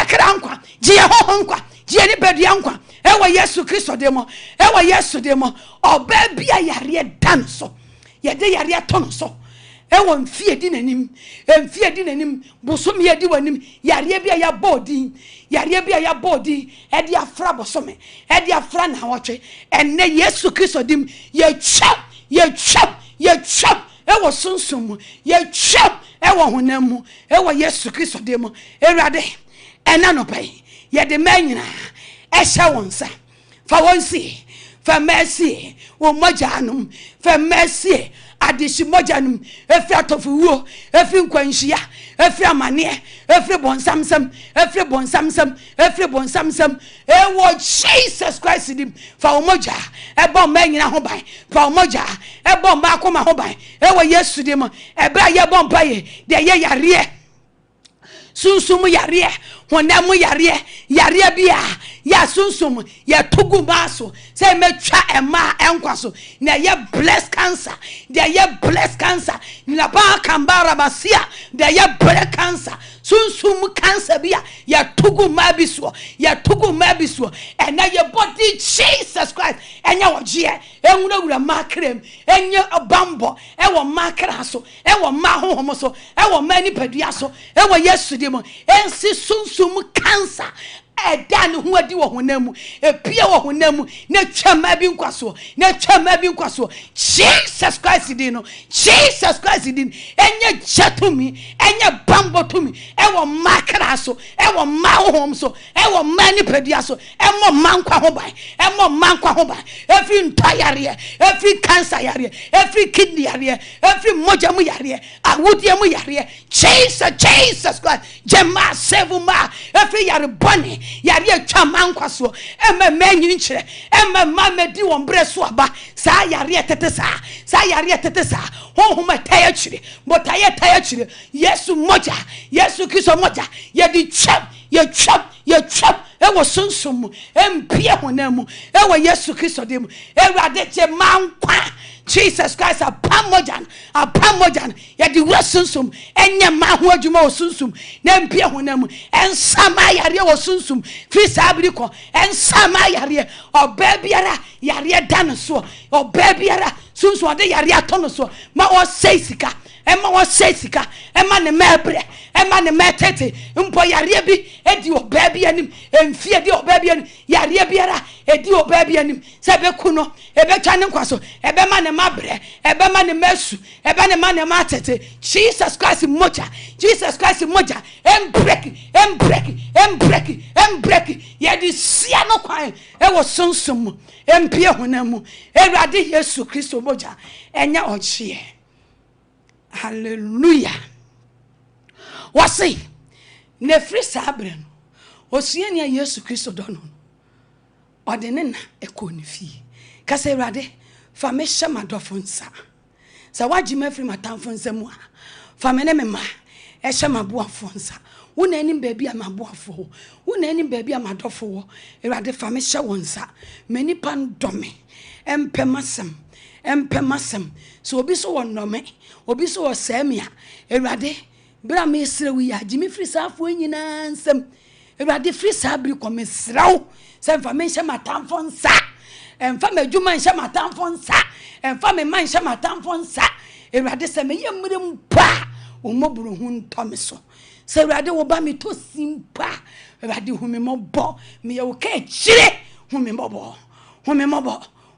honhom nkwa ji eni bedua nkwa ewa Yesu Kristo demo oba bia yare dan so ye de yare tono so ewa mfie di nanim bosom ye di wanim yare bia ya bodi e di afra bosome e di afra na wotwe enne Yesu Kristo dim ye chap ewa sunsum ye chap ewa honam ewa Yesu Kristo demo erade ena no pai ye de manyina esha wonsa fa wonsi fa mercy wo mojanum fa mercy adishi mojanum efi atofuwo efi nkwanhia efi amane efi bonsamsam ewo Jesus Christ dim fa wo moja ebo manyina ho ban fa wo moja ebo makoma ho ban ewo Yesu dim ebra ye bompa ye de ye yare sunsum yare honam yare bia ya sunsum ya tugu maso say metwa ema enkwaso na ye bless cancer de ye bless cancer na ba kambara basia de ye bless cancer sunsum cancer bia ya tugu mabiso and na ye body Jesus Christ enya wogie enwura makrem enya bambo ewo makra so ewo mahohomo so ewo mani padua so ewo Yesu dimo ensi sunsum cancer edan ho adi wo honam epie wo honam na twama bi nkwaso Jesus Christ din enya chatumi enya bambo tumi ewo makra so ewo mahom so ewo mani padua so emo mankwa ho ban every entire every cancer yare every kidney yare every moja mu yare awudie mu yare Jesus Christ jema sevuma every yare bone yare twama nkwaso ema manyi nkyere ema mamedi won breso aba sa yare tete sa honhoma taya kyire botaye taya kyire Yesu Kristo moja ye di chap ewo sunsum empie honam ewo Yesu Kristo dem ewrade che mankwa Jesus Christ apamojan ye di sunsum enye ma ho adwuma wo sunsum na empie honam ensama yare wo sunsum fi sabri ko ensama yare oba biara yare dan so oba biara sunsun ade yare atono so ma o seisika ema ne mebre ema ne metete mpo yare bi edi obabi anim emfie di obabi anim yare biara edi obabi anim sebeku no ebetwa ne nkwaso ebema ne mabre ebema ne mesu ebe ne ma ne matete Jesus Christ moja break ye di sia no kwan ewo sunsum empie honam ewrade Yesu Kristo moja enya ochie. Hallelujah. Wasi nefri sabre no osua ne Yesu Kristo dono odene na ekonifi kase ewrade fa me hye madofo nsa sa waji mafri matamfo nsa mu a fa me ne mema ehye maboafo nsa wona anim baabi amaboafo wona anim baabi amadofo ewrade fa me hye wonsa mani pan dome empemasem so obi so wonnome obi so wosamia ewrade bra me srewu ya jimi free safo nyina nsem ewrade free sabri komesraw se mfa me hye matamfo nsa emfa madwuma hye matamfo nsa emfa me man hye matamfo nsa ewrade se me yemre mpa omoburu hu ntome so se ewrade wo ba me to simpa ewrade hu me mobo me ye wo ka chire hu me mobo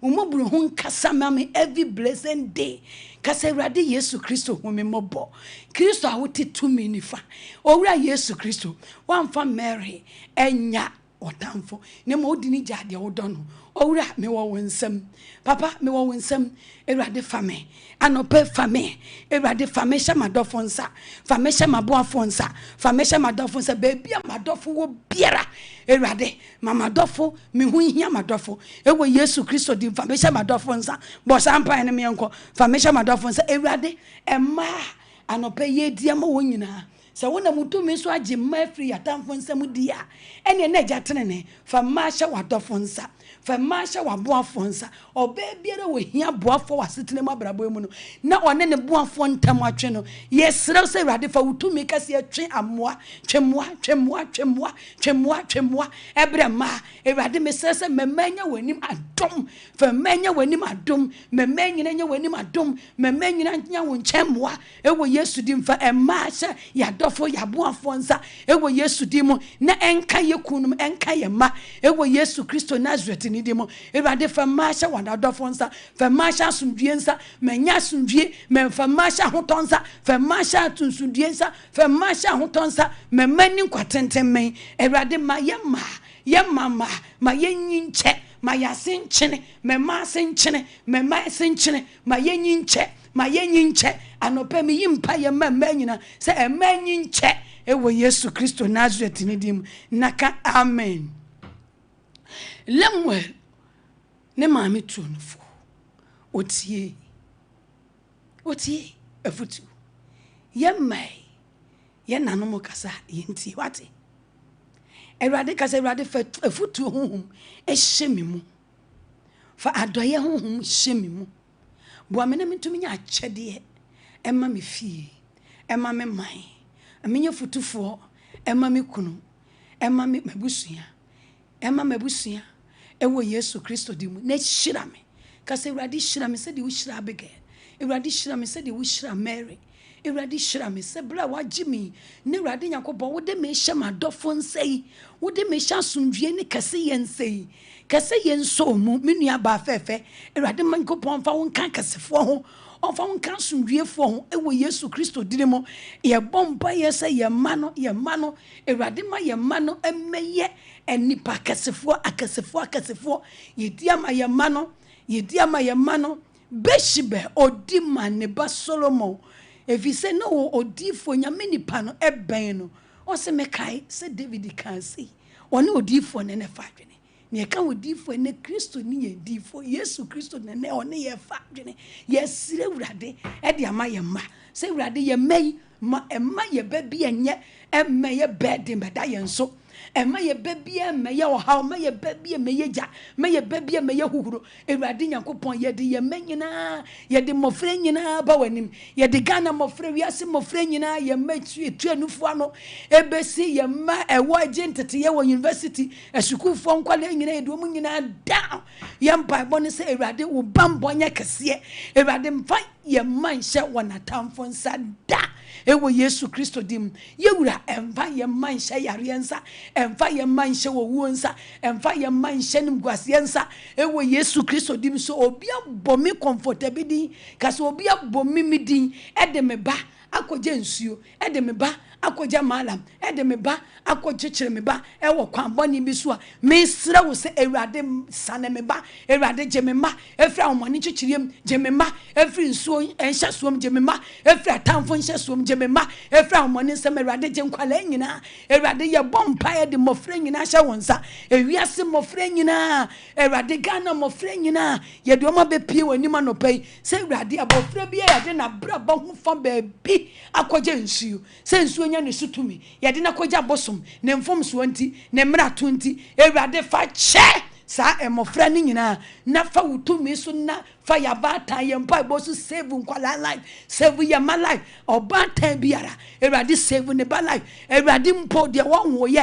umoburu hu nkasa mame every blessed day kasa ewrade Yesu Kristo hu me mobo Kristo a wote to me nifa owura Yesu Kristo wamfa Mary enya otamfo ne ma odi ni gya de wodo no owura me wo wonsam papa me wo wonsam Ewurade fa me anope fa me Ewurade fa me hye madofo nsa fa me hye maboafo nsa fa me hye madofo nsa baby amadofo wo biara Ewurade mamadofo me hu hia madofo ewo Yesu Kristo di fa me hye madofo nsa bo sampa ne me enko fa me hye madofo nsa Ewurade emma anope ye dia ma wo nyina so wona mutumi so age ma free atamfo nsam dia ene na gya tenene fa ma hye wadofo nsa fa ma hye waboafo nsa oba biara wo hia boafo wasetene mu abrabo mu no na one ne boafo ntam atwe no yesrew se Ewurade fa wutumi kase atwe amoa twemmoa ebre ma Ewurade mesese memanya wanim adom fa menya wanim adom memenya nya wanim adom memenya nya wo nkyemmoa ewo Yesu dim fa emma hye yadofo yaboafo nsa ewo Yesu dim na enka yekunum enka yema ewo Yesu Kristo Nazareth ni dim Ewurade fa ma hye wadadofo nsa fa ma hye asumdue nsa menya asumdue memfa ma hye ahotonsa fa ma hye atunsuντue nsa fa ma hye ahotonsa memani nkwatentemen Ewurade ma yema ma yenyinche ma yasenchene mema asenchene mema asenchene ma yenyinche anope mi yimpa yema manyina se emanyinche ewo Yesu Kristo Nazareth ni dim naka amen lemwe ne maame tunfo otie afutu yemai ye nanom kasa yenti wate Ewurade kasa Ewurade fa afutu honhom ehye mimu fa adoye honhom hye mimu bo amene mentumi nya akyede emma me fie emma me man amenye futufo emma me kunu emma me mabusua ewo Yesu Kristo dimu na hyira me kasa Ewurade hyira me se de wo hyira Abigail Ewurade hyira me se de wo hyira Mary Ewurade hyira me se bra wagimi ne Ewurade Nyankopon wo de me hye madofo nsei wo de me hye asomdue ne kase yensei kase yenso mu menua ba fefe Ewurade Nyankopon fa wo nka kasefo ho onfa wo nka asomduefo ho ewo Yesu Kristo dirimo ye bomba ye se ye mano Ewurade ma ye mano emeye enipa akasefo yediama ye mano beshibe odima ne ba Solomon efise no odifo nyame nipa no eben no o se mekai se David kan sei one odifo ne fadwene ne ka odifo ne Kristo ni ye difo Yesu Kristo ne one ye fadwene yesire Ewurade e de ama ye ma se Ewurade ye mai ma emma ye ba bi enye emme ye bed mbeda ye nso emma ye babia me ye ohaw ma ye babia me ye ja ma ye babia me ye huhuro Ewurade Nyankopon ye de ye manyina ye de mofre nyina ba wanim ye de Ghana mofre wiase mofre nyina ye matu etuanufu ano ebesi ye ma ewo agentete ye wo university esukufo nkwale nyina ye do mu nyina down ye mpa bone se Ewurade wo bambo nya kese Ewurade mfa ye manhye wonatamfo nsa da ewo Yesu Kristo dim yewura emfa ye manhye yare nsa emfa ye manhye wo wuo nsa emfa ye manhye nimguase nsa ewo Yesu Kristo dim so obi abomi comfortable kase obi abomi midin ede me ba akoje nsuo ede me ba akoja malam ede me ba akojechire me ba ewo kwanboni bi so a me sra wo se Ewurade sane me ba Ewurade je me ma efra omani chichiriem je me ma efri nsuo enhya soom je me ma efra atamfo enhya soom je me ma efra omani se Ewurade je nkwala nyina Ewurade ye bompa ye de mofre nyina hya wonsa ewiase mofre nyina Ewurade Ghana mofre nyina ye de oma be pie wani ma no pai se Ewurade abofre bi ye de na braba hu fa ba bi akoje nsuo se nsuo nya ne sutumi ye de na koja bosom ne mfom so anti ne mrato nti Ewurade fa che sa emofra ni nyina na fa wutumi so na fa ya bata ye mpa bo so save nkwala life save ye my life obata biara Ewurade save ne ba life Ewurade mpo de wo ye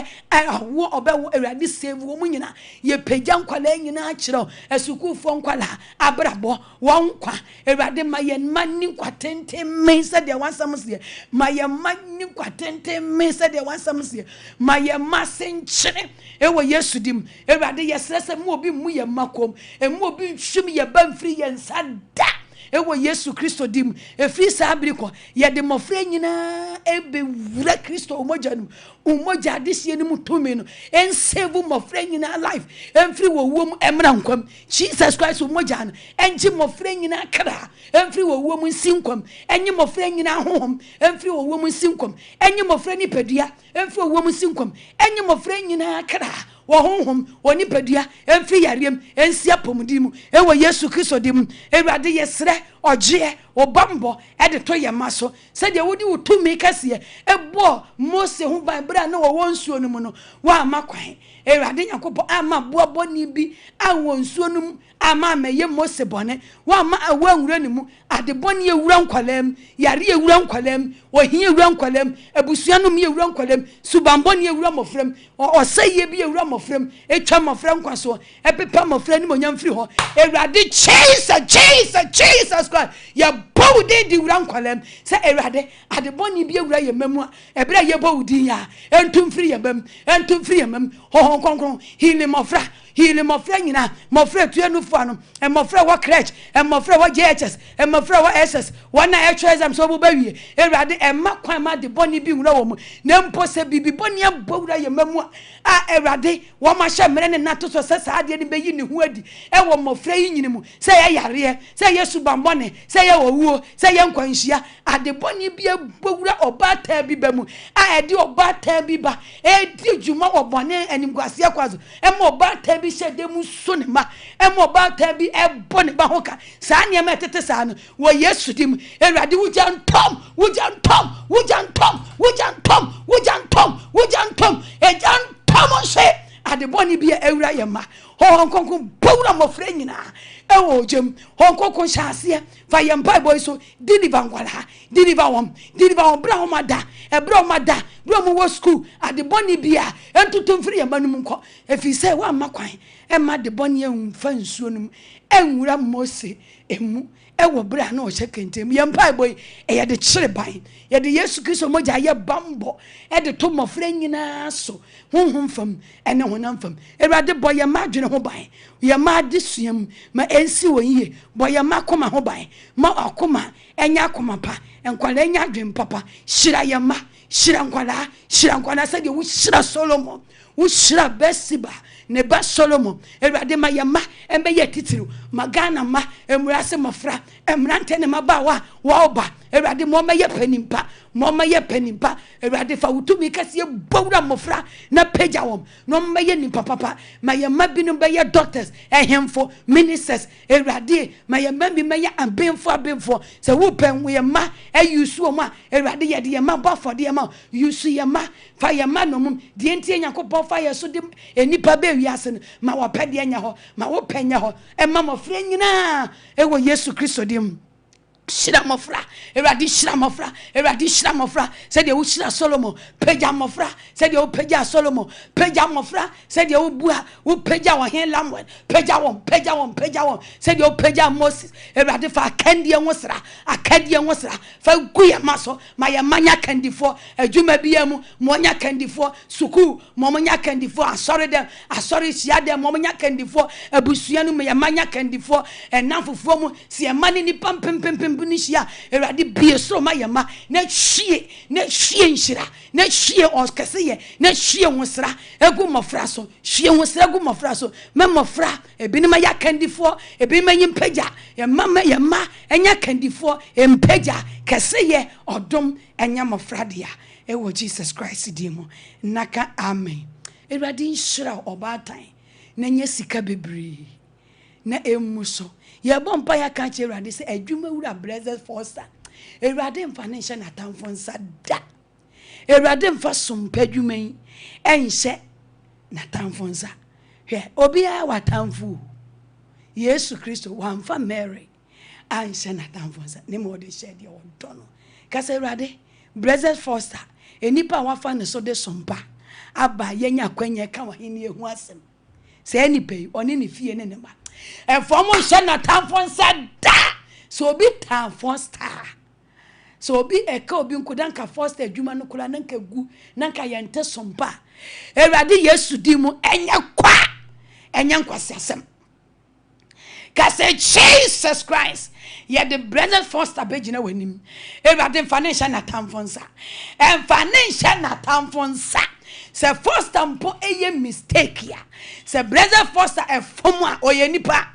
wo obewo Ewurade save wo mu nyina ye pagya nkwala nyina akiro esukufo nkwala abrabo wo nkwa Ewurade ma ye mani kwatente mensa de wansam se ma ye mani kwatente mensa de wansam se ma ye masenchire ewo Yesu dim Ewurade ye srese mu obi mu ye makom emu obi hwim ye bamfiri ye nsada ewo Yesu Kristo dim efiri saa briko ye de mofre nyina ebe wura Kristo umoja no umoja adesie no mutumi no ensevu mofre nyina life emfiri wo wom emra nkwam Jesus Christ umoja no enji mofre nyina kra emfiri wo wom nsinkwam enyi mofre nyina hohom emfiri wo wom nsinkwam enyi mofre ni pedua emfiri wo wom nsinkwam enyi mofre nyina kra wo honhom woni pedua emfiri yarem ensia pomdimu ewo Yesu Kristo dim ewade yesre oje obambo ede to yemaso se de wodi wutumi kase ebo Mose hu Bible na wo wonsuo no mu no wa makwan ewade Yakobo ama boabo ni bi awon nsuo no mu ama meye Mose bone wa ma awanwura ni mu ade bone ewura nkwalem yare ewura nkwalem ohie ewura nkwalem abusua no me ewura nkwalem subambo ne ewura mofrem oseye bi ewura mofrem etwa mofrem kwaso epepa mofrem ni monyam firi ho ewade Jesus Christ ya bawde di ewura nkwalem se ewade ade bone bi ewura yemamu a ebra ye bawdi ya entum firi yemam ho konkron hili mofra nyina mofra tuanufo ano e mofra wo crèche e mofra wo JHS e mofra wo SS wana e exam so bo bawie ewrade e makwan ma de boni bi nwura wo mu na mpo se bibi boni abawura yemamu a ewrade wo ma hye mere ne nato so se saade ne beyi ne hu adi e wo mofra yi nyine mu se ye yare se yesu bambone se ye wowuo se ye nkwanhia ade boni bi abawura obata bi ba mu a e de obata bi ba e di juma obone animkwase akwazo e mo obata bi shede mu so ne ma e mo obata bi e bone ba hoka saa ne ma tete saa no wo Yesu dim ewrade wujantom se ade boni bi ewra yema ho konkon bawra mofre nyina ewo jem ho konkon hyase fa yem Bible so deliver wom bra ho mada e bra ho mada bra mo wo school ade boni bi a entutum firi yema num nko efi se wa makwan e ma de boni enfa nsuo num enwura Mose emu ewo bra na o chekentem yem Bible e ye de chire ban ye de Yesu Kristo moja ye bambo e de to mofre nyina so honhom fam ene honam fam ewrade boye ma dwene ho ban ye ma de suam ma ensi wonye boye ma koma ho ban ma akoma enya akoma pa enkwala enya dwen papa shira ye ma shira nkwala se de wo shira Solomon wo shira Besiba ne ba Solomon ewrade ma ye ma embe ye titiru magana ma emurase mafra emrante ne mabawa wa oba ewrade mo ma ye penimpa ewrade fa wutumi kase bawura mofra na page awom no ma ye ni papa ma ye ma binu be ye doctors ehemfo ministers ewrade ma ye ma bi ma ye abenfo se wo pen wo ye ma ayusu ma ewrade ye de ye ma bafo de ye ma yusu ye ma fa ye ma no mum de entie Yakobon fa ye so de enipa be wiase no ma wo pede anya ho ma wo penya ho e ma mofra nyina e wo Yesu Kristo dim shira mofra ewrade shira mofra said you shira Solomon peja mofra said you peja Solomon peja mofra said you bua wo peja wo hen lamwe peja won said you peja Moses ewrade fa akandie wosra fa guya maso ma ya manya kandifo adwuma biamu mo nya kandifo suku mo nya kandifo asori sia dem mo nya kandifo abusua no me ya manya kandifo enamfofo mu se mani ni pam bunishia ewrade bie so ma yema na hwie nshira na hwie oskese na hwie wosra egu mofra so hwie wosra egu mofra so me mofra ebi ma yakandifo ebi ma yimpaja yema enya kandifo empaja kese odom enya mofra dia ewo Jesus Christ dimo naka amen ewrade nshira obatan na nya sika bebre na emuso ye bompa ya ka che ewrade se adwuma wura blessed force ewrade mfa ne hye natamfo nsa da ewrade mfa sompa adwuma yi enhye natamfo nsa hwe obi a watamfo Yesu Kristo wamfa Mary anhye natamfo nsa ne mo de hye de odono kase ewrade blessed force enipa wafa ne so de sompa aba yenya kwanye ka wahene ehu asem se enipa yi oni ne fie ne ne ma enfomo hye na tamfo nsa da so obi tamfo star so obi eka obi nkodanka first adwuma no kula nanka gu nanka yente sompa ewrade Yesu di mu enya nkwasi asem Cause Jesus Christ. Yet the brother first abegina with him. Every financial natamfonsa. And financial natamfonsa. Say first ampo a mistake ya. Say brother first a former or ye nipa.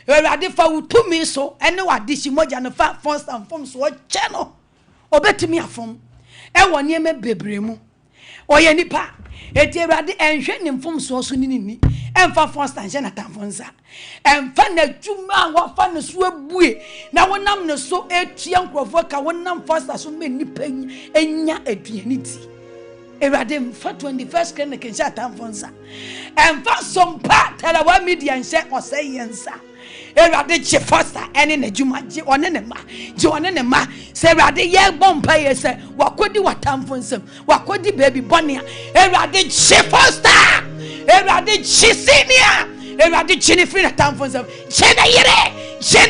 Every for to me so and no addition moja no fat first and form so channel. Obeti me a form. E one ye me bebremu. Or ye nipa. Eti Awurade enhwe ne mfom so ni emfa first and na tamfonsa emfa na dwuma wa fa no so abue na wonam no so etua nkrofo ka wonam first so me nipa enya aduani ti Awurade mfa 21st clinic ncha tamfonsa emfa sompa tell wa media nche oseyensa Awurade che foster ene na dwuma je one ne ma je one ne ma se Awurade ye bompa ye se wakodi watamfonsam wakodi baby bonia Awurade che foster Awurade che senior Awurade che ne free na tamfonsam che na yere che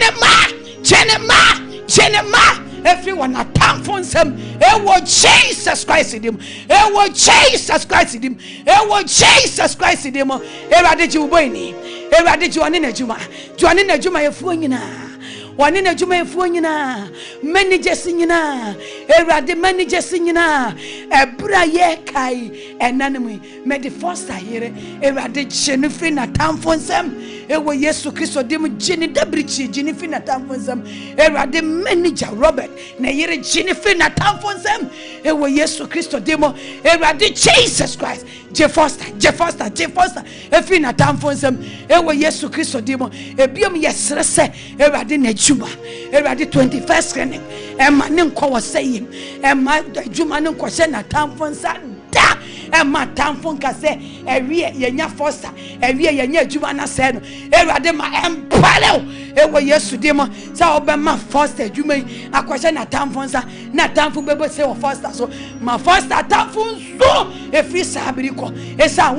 ne ma everyone at tamfonsam ewo Jesus Christ dim ewo Jesus Christ dim ewo Jesus Christ dim Awurade che uboini Awurade che one na dwuma yefuo nyina one na dwuma yefuo nyina managers nyina Awurade managers nyina ebra ye kai enanemu me the first here Awurade che no free na tamfonsam ewo Yesu Kristo dim gini dabrichi gini free na tamfonsam Awurade manager Robert na yere gini free na tamfonsam ewo Yesu Kristo dim Awurade Jesus Christ Je foster efi na tamfonsam ewo Yesu Kristo dim ebiom yesrese Awurade na dwuma Awurade 21st clinic ema ne nkɔ wɔ sɛyim ema dwuma ne nkɔ hye na tamfonsa da ema tamfon ka sɛ ewie yenya foster ewie yenya dwuma na sɛ no Awurade ma empalew ewo Yesu dim sɛ obema foster dwuma yi akɔhye na tamfonsa na tamfo bebo sɛ wɔ foster so ma foster tamfon so efi sabiri kɔ esa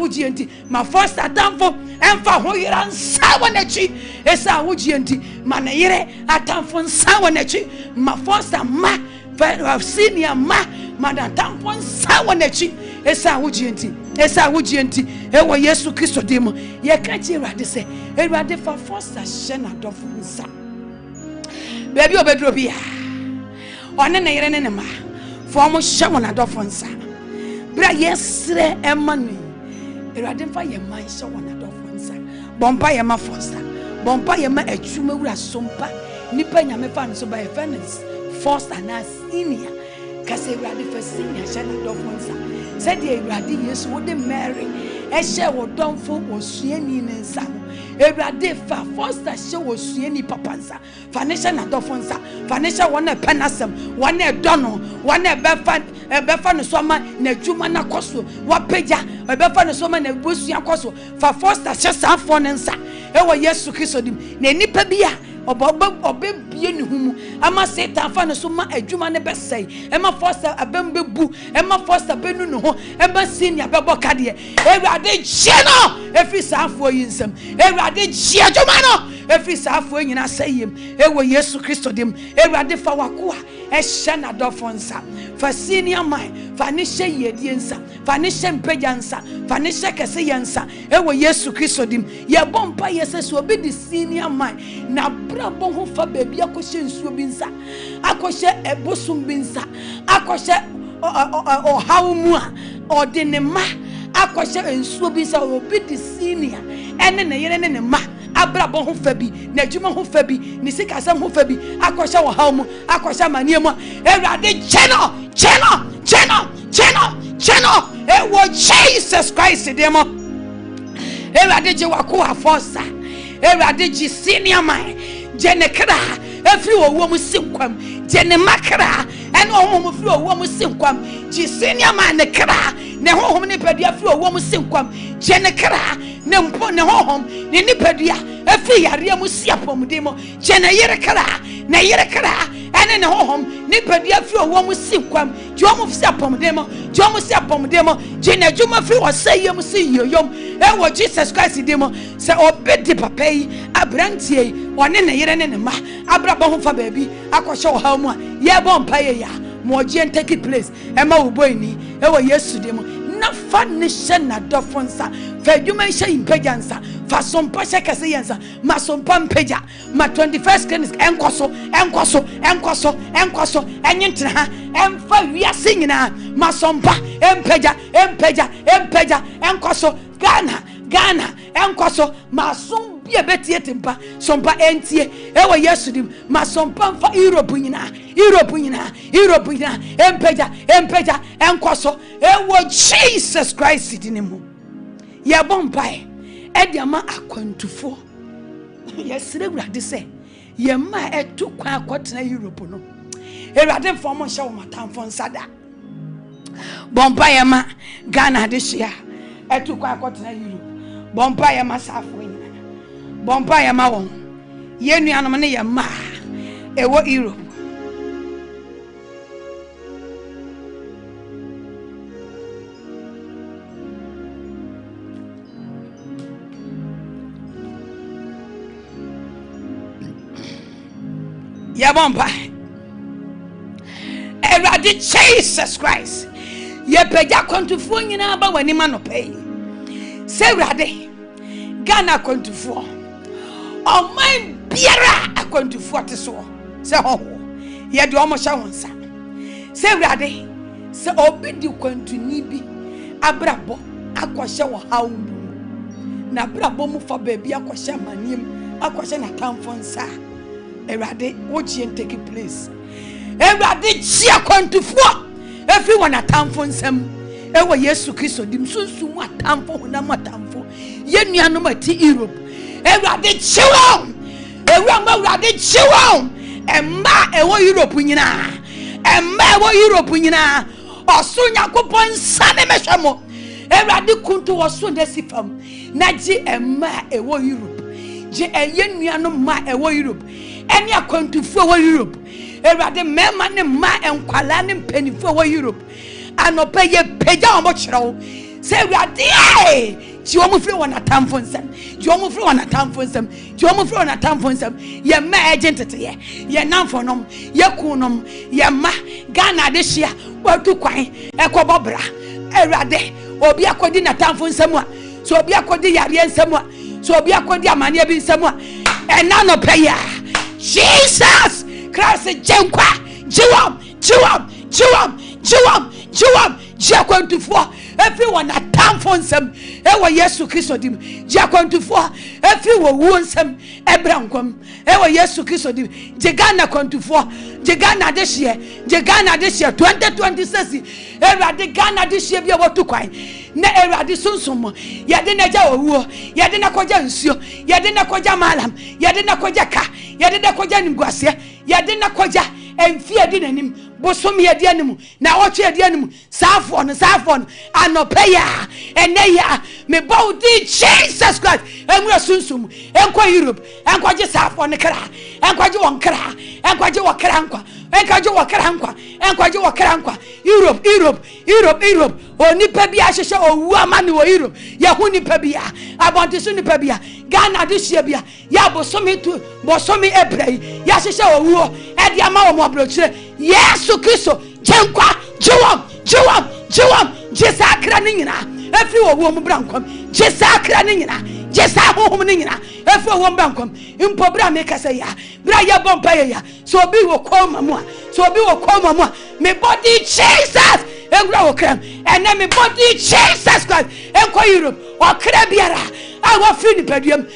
wujienti ma foster tamfo emfa ho yira nsa wanachi esa wujienti ma na yire atamfo nsa wanachi ma foster ma senior ma da tamfo nsa wanachi esa wujienti ewo Yesu Kristo dim ye ka chi Awurade se Awurade fa foster hye na dofo nsa baby obedro bia one na yire ne ma form hye wona dofo nsa bra yesre emanu Awurade fa ye man hye wona dofo nsa bompa ye ma foster bompa ye ma atwuma wura sompa nipa nyame fa no so by fairness foster na senior kase Awurade fa senior hye na dofo nsa said the Awurade Yesu wo de Mary ehye wo donfo osuani ne nsa no Awurade fa foster hye wo suani papa nsa financial na dofo nsa financial wona penasem wona edono wona ebefa no so ma na dwuma na koso wapeja ebefa no so ma na bosua koso fa foster hye sanfo ne nsa ewo Yesu Kristo dim na nipa bia obebie ne humu ama Satan fa no so ma adwuma ne besai ema foster abembe bu ema foster benu no ho ema senior bebo kade Awurade gye no efi sanfo yinsam Awurade gye adwuma no efi sanfo nyina sayem ewo Yesu Kristo dim Awurade fa wakoa ehye na dofo nsa fa senior man fa ne hye yedie nsa fa ne hye mpagya nsa fa ne hye kese yensa ewo Yesu Kristo dim ye bompa yeseso obi di senior man na brabo ho fa baby akɔhye nsuo bi nsa akɔhye ebosum bi nsa akɔhye hawo mu a ɔde ne ma akɔhye nsuo bi nsa obi di senior ene ne yere ne ne ma abrabo ho fa bi na adwuma ho fa bi ni sikasam ho fa bi akɔhye wɔ hawo mu akɔhye manie mu Awurade cheno ewo Jesus Christ demo Awurade je wakoa fosa Awurade je senior man jenekra efri owo mu sinkwam jenemakra ene owo mu fri owo mu sinkwam je senior man ne kra ne hohom ne padua fri owo mu sinkwam jenekra ne mpo ne hohom ne ni padua efri yare mu siapom demo jeneyere kra ene ne hohom ne padua fri owo mu sinkwam je omo siapom demo jenejuma fri osayem siyoyom ewo Jesus Christ demo se obedi papai abrantie one ne yere ne ma abrabo ho fa baabi akɔhye wo hawo mu a ye bompa ye ya mo je take place ema wo boy ni ewo Yesu demo na fa ne hye na dofonsa fa adwuma hye impejansa fa sompa hye kase yensa ma sompa mpeja ma 21st clinic enkoso enyintra ha emfa wiase nyina ma sompa empeja enkoso Ghana enkoso ma som bia betie tempa sompa entie ewa Yesu dim ma sompa mfa Europe nyina empeja enkoso ewa Jesus Christ dinemu ye bompai ediama akwantufo yesire wurade se ye ma etu kwa akotena Europe no ewurade mfom hye wo matamfo nsada bompai ma Ghana de hia etu kwa akotena Europe bompai ma safo nyina bompai ma won ye nuanom ne ye ma ewo Europe ya bomba Eradi Jesus Christ ye peja kontufo nyina ba wani ma no pay se Eradi Ghana kontufo o man biara akontufo teso se ho ye de omo hya wonsa se Eradi se obi di kontuni bi abrabo akohye wo hawdu na abrabo mu fa ba bi akohye manim akohye na tamfo nsa Erade wochi take place Erade chia kwantufo efi wana tamfo nsam ewo Yesu Kristo dim sunsumu atamfo honam atamfo ye nuanom ati Europe Erade chiwo Erade chiwo emma ewo Europe nyina oso Yakobon sane mehwemo Erade kuntu woso ndesifam naji emma ewo Europe je eye nuanom ma ewo Europe eni akwantufo wa Europe Erade mema ne ma enkwala ne mpanifo wa Europe anopa ye peja omo kyerɛw se Erade ti omo firi wana tamfo nsam ye ma agent tete ye namfonom ye kunom ye ma Ghana de hia watu kwan ekobobra Erade obi akodi na tamfo nsam a so obi akodi yare nsam a so obi akodi amane bi nsam a ena no peya Jesus Christ jenkwa jiwam Jakwantufo everyone atamfo nsam ewa Yesu Kristo dim Jakwantufo every wo nsam ebrankwam ewa Yesu Kristo dim Ghana kwantufo Ghana de hie 2026 Erade Ghana de hie bia wotu kwan na Erade sunsumo yade na ja owuo yade na koja nsuo yade na koja malam yade na koja ka yade na koja nimguase yade na koja emfie di nanim bosom yade anim na oche yade anim safo no anopeya eneya me body Jesus Christ enwura sunsum enko Europe enkoje safo ne kra enkoje won kra enkoje wakra nkwa enkoje wakra nkwa Europe onipa bi ahyehyɛ owu amane wo Europe ya hu nipa bi a abontiso nipa bi a Ghana de hye bi a ya bosomi ebrai ya hyehyɛ owu e de ama wo mobrokyire Yesu Kristo jenkwa jiwam jesakra ne nyina efi owu mu brankom jesakra ne nyina jesa hohom ne nyina efi owu brankom impobra me kasa ya bra ya bompa ya so obi wo koma mu a me body Jesus engura wo kram ene me body Jesus Christ enko Europe o kra biara a wo fi ni paduam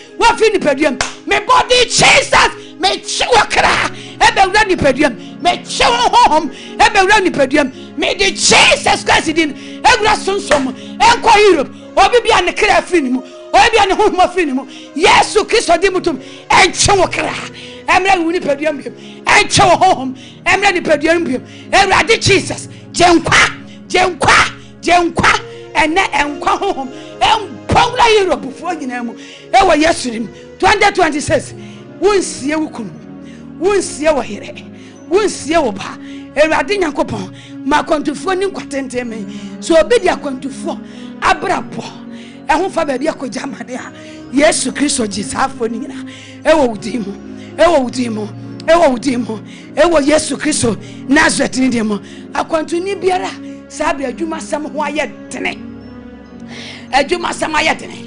me body Jesus me chiwo kra ebe wura ni paduam me chiwo hom ebe wura ni paduam me de Jesus Christ din engura sonsom enko Europe obi bia ne kra fi ni mu obi bia ne hohom fi ni mu Yesu Kristo di mutum enchiwo kra emra wuni paduam enchiwo hom emra ni paduam Erade Jesus jenkwa ene enkwa hohom empongla Europe fo nyina mu ewa Yesu dim 2026 wonsie wukunu wonsie wo here wonsie wo ba Erade Nyankopon ma kontufo ni nkwatente me so obi dia kontufo abrabo eho fa ba bia koja made a Yesu Kristo jisafo ni nyina ewo udimo ewo Yesu Kristo Nazareth ni demo akwantu ni biara sabe adwuma sam ho aye dene adwuma sama yedene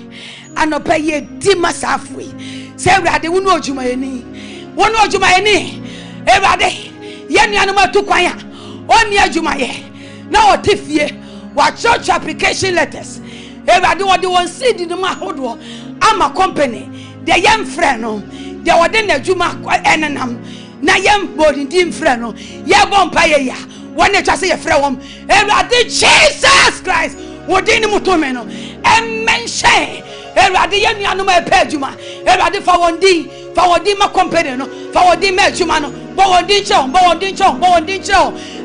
anopa ye di masafui se Ewurade wo no adwuma yeni wo no adwuma yeni Ewurade ye nuanu matu kwan a oni adwuma ye na otifie wa church application letters Ewurade wo de won seed no ma hodo ama company de yem frɛ no de wo de na adwuma enenam na yem bodi ndim frɛ no ye bompa ye ya wona twa se ye frɛ wom Ewurade Jesus Christ wo de ni mutome no emmenhye Ewurade ye nuanu ma epa adwuma Ewurade fa wondi ma company no fa wondi ma adwuma no bo wondi nche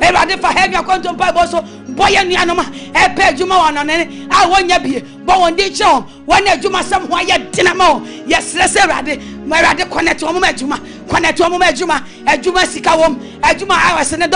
Ewurade fa heavy Akwantuo mpa bo so boye nuanu ma epa adwuma wana ne a wonya bie bo wondi nche wona adwuma sam ho aye dinama ye srese Ewurade ma Ewurade connect wo ma adwuma adwuma sika wom adwuma awese ne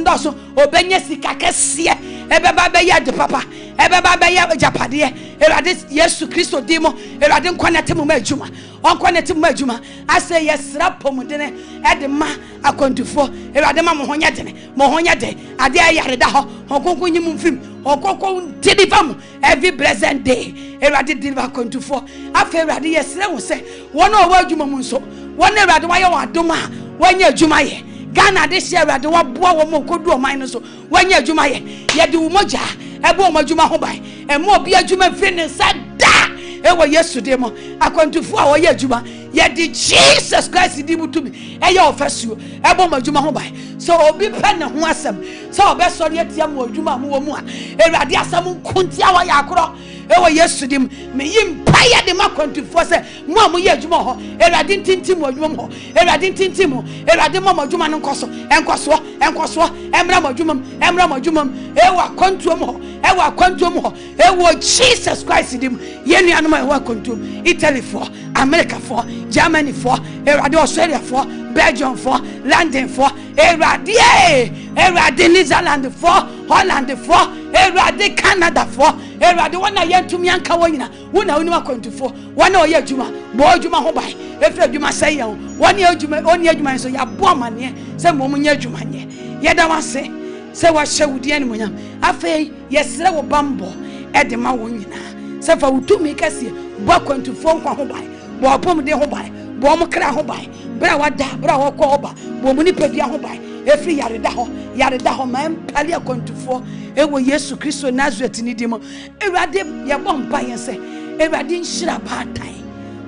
doso obenya sika kese ebeba be ya de papa ebeba be ya japade Ewurade Yesu Kristo dimo Ewurade connect mu ma adwuma on connect mu ma adwuma ase yesra pomudene edema Akwantuo Ewurade ma mo honya de ade ayareda ho okonko nyim mfim okonko deliver mu every blessed day Ewurade deliver Akwantuo afa Ewurade yesra wo se wona owa adwuma mu nso wona Ewurade wa ye wadoma wanya adwuma ye Ghana de share Ewurade wa boa wo mo kodu o man no so wanya adwuma ye de wo moja ebe o madwuma ho bai emo obi adwuma firi ne sa da ewo Yesu de mo Akwantuo a wo ye adwuma ye di Jesus Christ di mutumi eye ofasuo ebe o madwuma ho bai so obi pe ne ho asem so obesori atia mo adwuma mo wo mu a Ewurade asem nkuntia wa ya akoro ewo Yesu dim me yim paye de Akwantuo se mo amu ye adwuma ho Ewurade ntintim adwuma ho Ewurade ntintim Ewurade mo adwuma no nkoso emra adwuma ewo Akwantuo mo ewo Jesus Christ dim ye nuanu ma ewo Akwantuo Italy for America for Germany for Ewurade Australia for Belgium for London for Ewurade New Zealand for Holland for Ewurade Canada for Ewurade wana yentumi anka wonyina wona woni Akwantuo wana oye adwuma bo adwuma ho bai efra adwuma sai ya woni adwuma so ya bo amane se mo munya adwuma nye yeda wase se wa hyewudi ani munyam afei yesre wo bambo edema wonyina se fa wutumi kase bo Akwantuo nkwa ho bai bo opom de ho bai bo mo kra ho bai bra wada bra wo ko oba bo mu ni pedua ho bai efri yareda ho ma empali Akwantuo ewo Yesu Kristo Nazareth ni dimo Ewurade ye bompa yense Ewurade nhyira baatai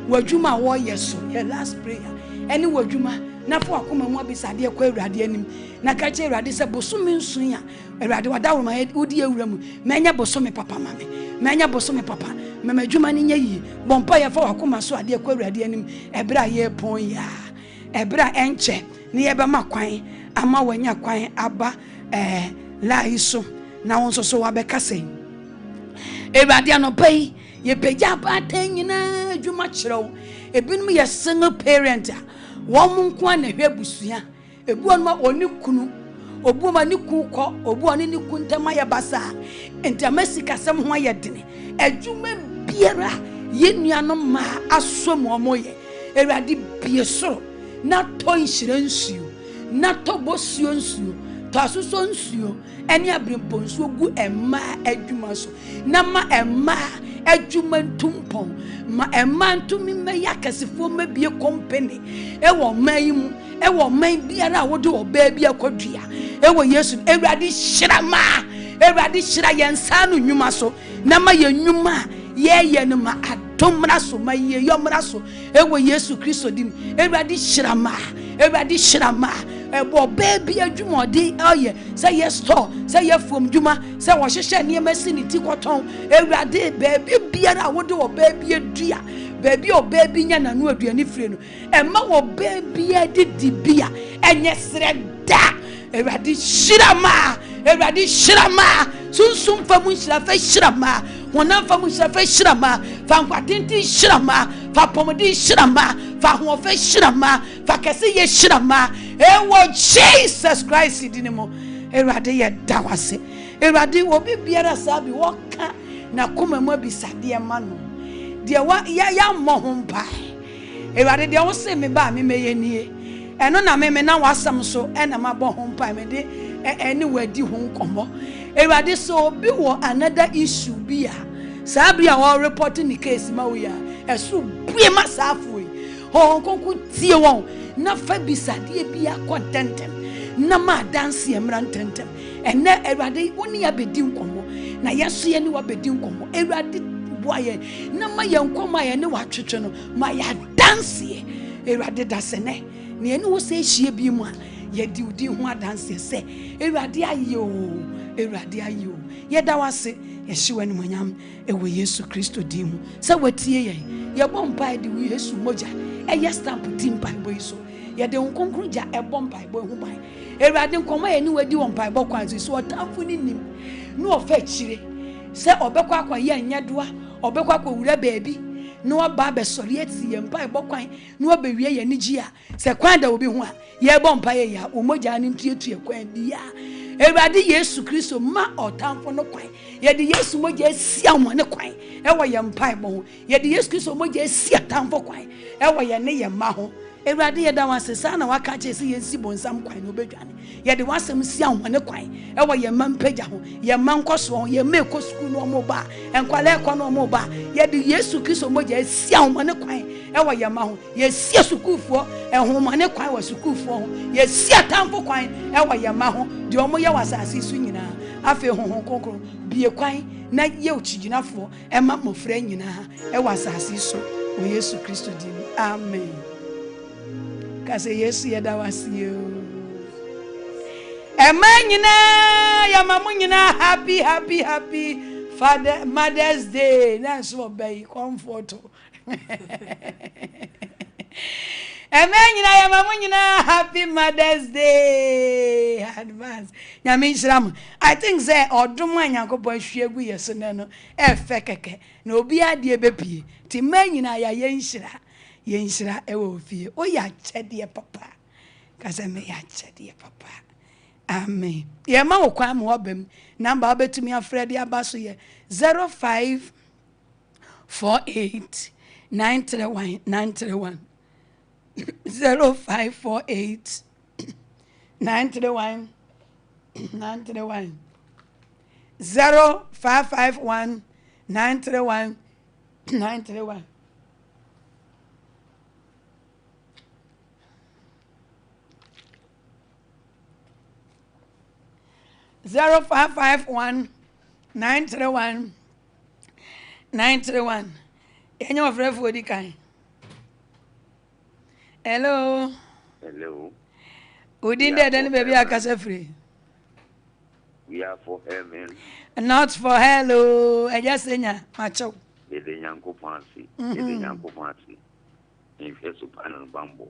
wadwuma wo Yesu your last prayer any wadwuma na fo akoma mu abisade kwa Ewurade anim na ka che Ewurade se bosome nsun a Ewurade wadawo ma udi ewura mu menya bosome papa mame menya bosome papa mema dwuma ni nya yi bompa ye fo akoma so ade kwa Ewurade anim ebra ye pon ya ebra enche ni ye be makwan ama wanya kwan aba la iso na wonso so wabekase Ewurade anopai ye peja pata nyina dwuma kyerɛw ebinum ye single parent a wɔn nko na hwɛ busua ebu onma oni kunu obu ma ni ku kɔ obu oni ni ku ntama ye basa ntama sikasɛm ho ye dene adwuma biara ye nuanom ma asom omoye Ewurade bie soro na to nhyira nsuo na to bosuo nsuo to asuso nsuo eni abrempon nsuo gu emma adwuma so na ma emma adwuma ntumpon ma emma ntumi meya kasefo mabie company ewo man biara wode oba bi akodua ewo Yesu Ewurade hyira ma Ewurade hyira yensa no nnwuma so na ma yenwuma ye no ma adomra so ma ye yomra so ewo Yesu Kristo dim Ewurade hyira ma ebo baby adwuma odi oye say yes store say ye from dwuma say wo hyehye ne masiniti koton Ewurade baby biara wode wo baby adua baby o baby nya na no aduani fire no emma wo baby adidi bia enye sre da Ewurade hyira ma sunsum famu hyira fa hyira ma wona famu hyira fa hyira ma fa nkwatinti hyira ma fa pomodi hyira ma fa ho fa hyira ma fa kase ye hyira ma ewo Jesus Christ dinimo Ewurade ye dawase Ewurade obi biara sabi woka na koma mu bisade ma no de wa ya mo ho mpa Ewurade de wo se me ba me meye nie eno na me na wasam so ena mabɔ ho mpa me de eni wadi ho nkomo Ewurade so obi wo another issue bia Sabri a reporting the case ma we ya. Esu bue ma safu yi. Hon konku tie won. Na fa bisade bia contentem. Na ma dance emra tentem. Ene Awurade woni abedi nkomo. Na yeso ye ni wabedi nkomo. Awurade boye. Na ma ye nkoma ye ne watwetwe no. Ma ya dance ye. Awurade dasene. Ne ene wo se hie bi mu a ye di udi ho adanse se. Awurade ayo. Awurade ayo. Ye da wase ye hyewa ni monyam ewo Yesu Kristo di mu. Se watie ye. Ye bompa di Yesu moja. Eye stamp timpa boy so. Ye de nkonkru ja ebompa boy hu ban. Awurade nkoma ye ni wadi wompa boy kwanso so otamfo ni nim. No ofa chire. Se obekwa akwa ye nyadoa, obekwa akwa wura baabi. No ba be sori eti ye mpa boy kwan. No be wie ye ni gi a. Se kwan da obi hu a, ye bompa ye ya, omoja ni ntuetu kwan bi ya. Awurade Yesu Kristo ma otamfo no kwan. Ye de Yesu moja esia mo ne kwan. Ewo ye mpa bo. Ye de Yesu Kristo moja esia tamfo kwan. Ewo ye ne ye ma ho. Awurade ye da wasesa na waka che se ye nsi bonsam kwan no bedwane. Ye de wasem sia ho ne kwan. Ewo ye mampaja ho. Ye mankoso ho. Ye meko school no mo ba. Enkwale ekọ no mo ba. Ye de Yesu Kristo moja esia ho ne kwan. Ewo ye ma ho. Ye sia sukufo ehoma ne kwan wa sukufo ho. Ye sia tamfo kwan. Ewo ye ma ho. De omo ye wasase su nyina. Afi honhon konkro bie kwan na ye ochiginafo ema mofra nyina e wasase so o Yesu Kristo di. Amen. Kase Yesu ye da wasiyo. Ema nyina ya mamu nyina happy Father Mother's Day. Na so be comfort. Nyina ya mamu nyina happy Mother's Day advance. Nyame nshram. I think say odom anyankopon hwiegu yeso ne no efe keke. Na obi ade ebepie. Ti nyina ya yenshira ewo fie. O ya chede papa. Kase me ya chede papa. Amen. Ye ma wo kwa mo obem. Number obetumi afrede abaso ye 0548 931 0548 931 0551 931 0551 931 931. Enyo ofrefo odi kan. Hello. Udin there then baby akasa free. We are for heaven. Not for hello. I just say nya macho. Ede nyanko pansi. Infeso panan bambo.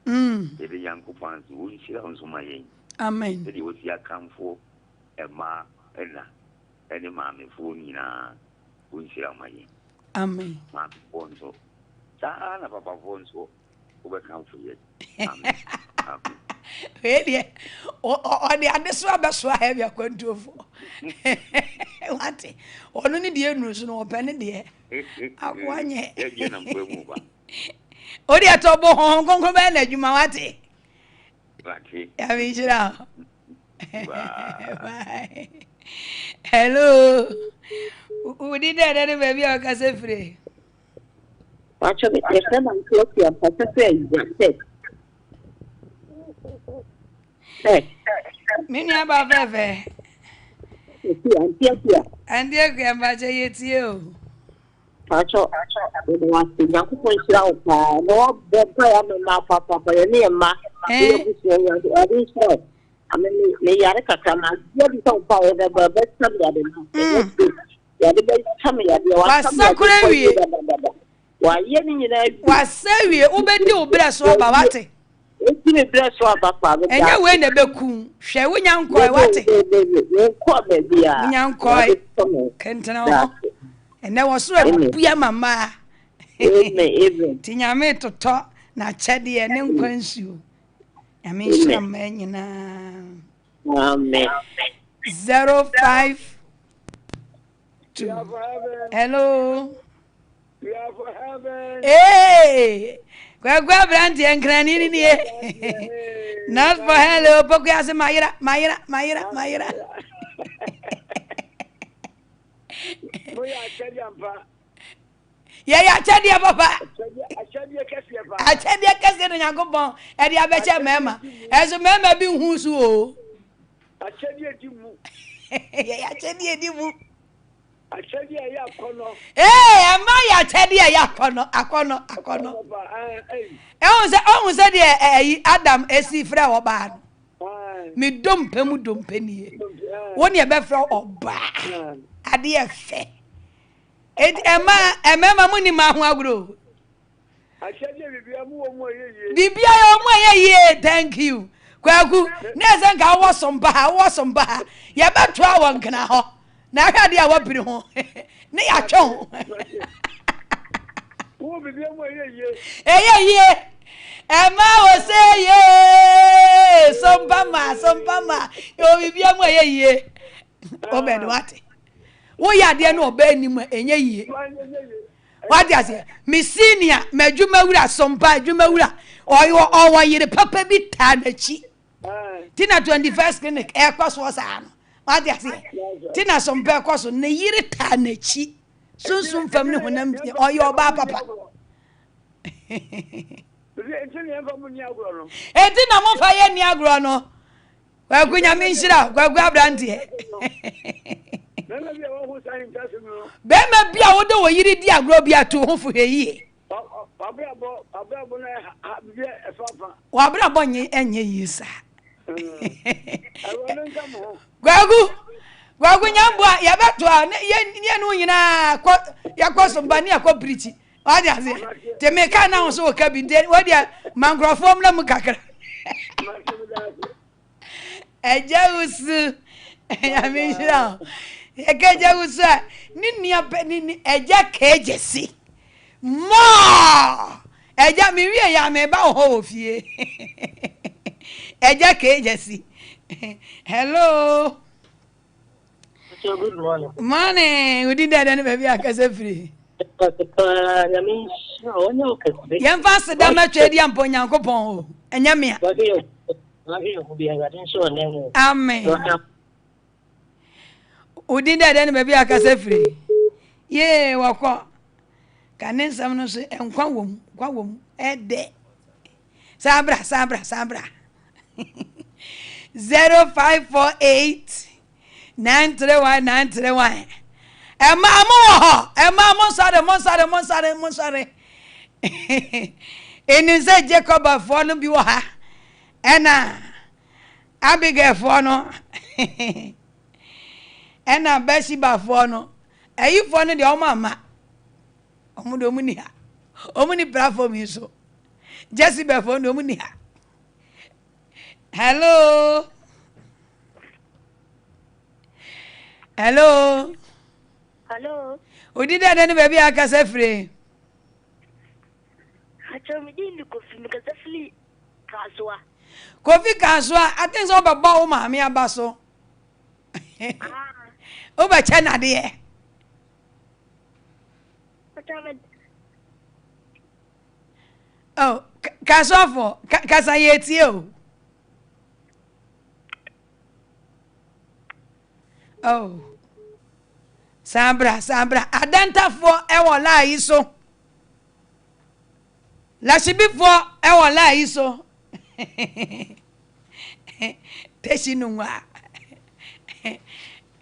Ede nyanko pansi. Unshira unsuma yen. Amen. Ede wosi akamfo ema ena. Ede mame fo nyina unshira mayen. Amen. Ma bonzo. Sana papa bonzo. Obekamfo ye. Amen. Amen. Really? O the adeso abeso have your Akwantuo for. What? Onu ni die nu so no opene de. Akwanye. Eje na mpemu ba. O de atobo hon konkon be na adwuma wate. Wate. Ya mi jira. Bye. Hello. Udi there then baby akase free. Watch me tell man close your pastor is Mini aba fefe. Andi agamba je yetie o. Pacho, we want to yanku ko shira o pa. No be pa ya me ma papa pa ye ne ma. E bu so ya adi so. Ame me yare kaka na. Ye bi so pa o be tam ya de na. Ya de be tam ya de wa tam ya. Wa ye ni nyina. Wa sawie obedi obra so ba wate. Eti me bless wa papa. Enya we na beku. Hwe wo nyankoi wate. Ko be bia. Nyankoi. Kentena ho. Ene wo so abua mama. Amen. Ti nyame toto na chede ne nkwansuo. Nyame nhira ma nyina. Amen. 05 Hello. We are for heaven. Hey! Kwa brand enkrani ni nie. Not for hello, poku ase Mayra. ya chadi ya papa achadi kese no Nyankopon e dia be che mema ezo mema bi hu su o achadi edimu ya chadi edimu achadi ya kono ama ya chadi ya akono ehun se de Adam esi frɛ oba no mi dompe mu dompe nie woni e be frɛ oba ade e fe ema mu ni ma ho agro achadi bibia mu wo mu yeye bibia yo mu yeye thank you kwaku na se nka wo somba ya beto awon kana ho na hwade a wapiri ho ne ya twon wo bibia mu yeye ema wo se ye sompa ma yo bibia mu yeye obedo ate wo ya de no oba anim enye yie wadi ase mi senior madwuma wura sompa adwuma owo yire papa bi ta na chi tina 21st clinic e kwaso sa no wadi ase tina sompa kwaso ne yire ta na chi sunsun fam ne honam oyo oba papa enti na mo fa ye ni agro no wa kunya mi nhira gwagu abrante bema bia wo de wo yiri di agro bia to ho fu heyi wabra bo enye yisa gwagu nyambo ya beto ye no nyina ya kwosomba ni akwa brichi wadi ase te me ka na so ka bi de wadi mangrofom na mu kakra ejausu ya mi shira ekeja usa ni eja kejesi mo eja mi wi ya me ba ho ofie eja kejesi hello good morning. Morning, we did that and baby akase free. Yem fast da ma twedi ampo Nyankopon o. Enya me a. Amen. We did that and baby akase free. Ye wako. Kanen sam no so enkwa wom ede. Sabra 0548 931 Emma Monsare. Eni se Jacob afo no bi wo ha. Ena Abigail fo no. Ena Bathsheba afo no. Eyi fo no de o mama. Omu do mu ni ha. Omu ni platform yi so. Jessica fo no mu ni ha. Hello. Odi da ne baby akasa free. Achomidi ni kofi mikasafli kaswa. Kofi kaswa, I think so baba o maame abaso. O ba cha na de. Oh, kaswa fo, kasa yeti o. Oh. Sabra adanta fo e wo la yi so. La shibi fo e wo la yi so. Teshinu wa.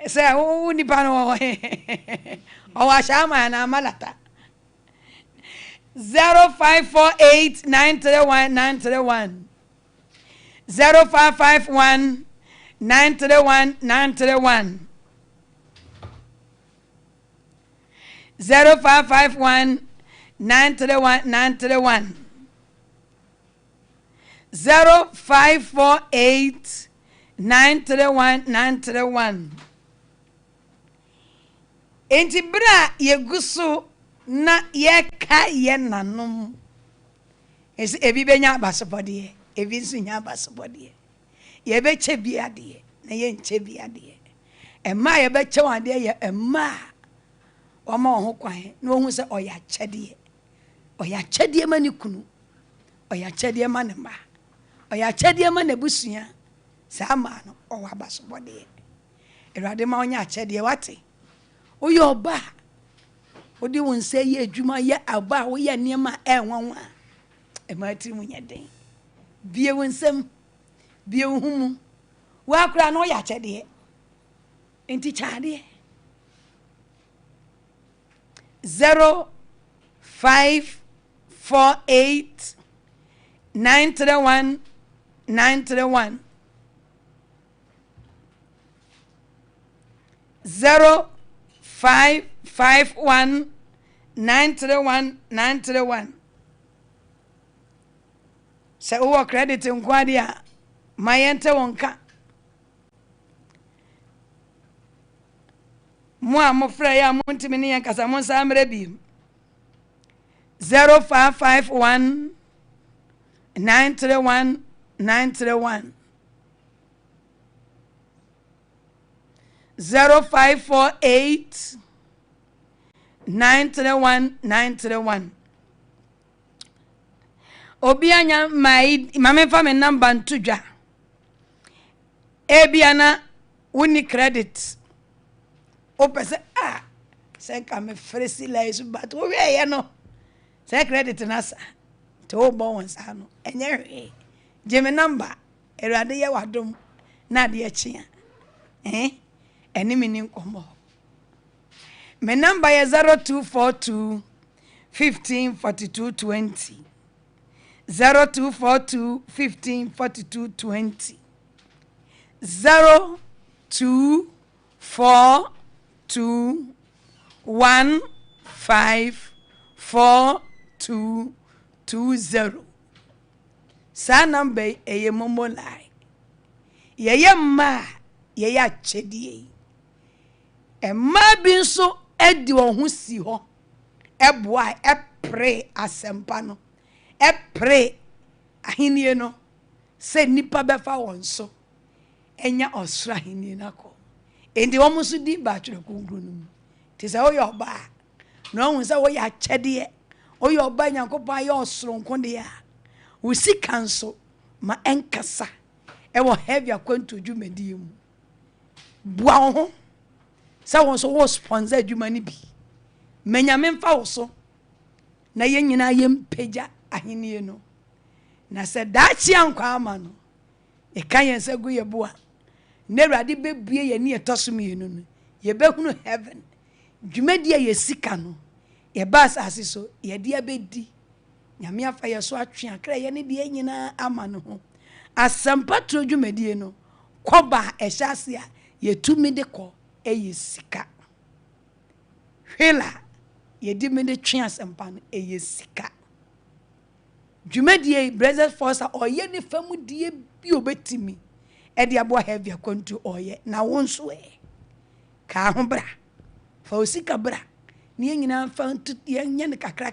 Se o ni pa no o wa shama na malata. 0548 931 0551 931 0551 931 0548 931 Enti bra yeguso na yeka ye nanom esi ebi benya abasopode ebi nso nya abasopode ye be che biade na ye nche biade emma ye be che wade ye emma Oma ho kwan na ohun se oya chede ma ni kunu oya chede ma ne ma oya chede ma na busua sa ma no owa basobode erade ma onya chede wate oyo ba odi won say ye adwuma ye aba wo ye niema enwanwa e ma tiri mu nyeden bie wonsem bie humu wa kura no ya chede enti chade 0548 931 931 0551 931 931 se uwa credit nkwadi a mayente wonka mo a mo frɛ ya mo ntimi ne yankasa mo nsa amre bi 0551 931 931 0548 931 931 obianya mai mame fa me number ntudwa ebiana woni credit o pese se ka me fresi la isu but o we ye no se credit na sa te o bon won sa no enye je me number erade ye wadom na de achia eni mini nkomo me number ye 0242 15 42 20 0242 15 42 20 0242 15 42 20 sa number eye momo lai ye ma ye ya chedie ma bi nso edi ohun si ho eboa pray asempa no pray ahenie no se nipa befa won so enya osra ahenie nako endi wo musu di ba twere kungru no ti se oyo ba no hu se wo ya chede oyo ba nyankopon aye osronko de ya wo sika nso ma enkasa wo heavy Akwantuo dwumadi mu bua ho se won so wo sponsor adwuma ni bi menya memfa wo so na ye nyina ye mpagya ahenie no na se dachi ankwa ama no e kan yen se gu ye boa na Awurade bebue ye ne etosome no ye behunu heaven dwumadi ye sika no ye ba asase so ye de abedi nyame afa ye so atwe akra ye ne de nyina ama no ho asampa tro dwumadi no koba ehase a ye tumi de ko ye sika hwela ye di me de twe asampa no ye sika dwumadi brothers force oye ne famu die bi obetimi e de abo heavy Akwantuo oye na wonso ka ho bra fa osika bra ne nyina fa ye nye ne kakra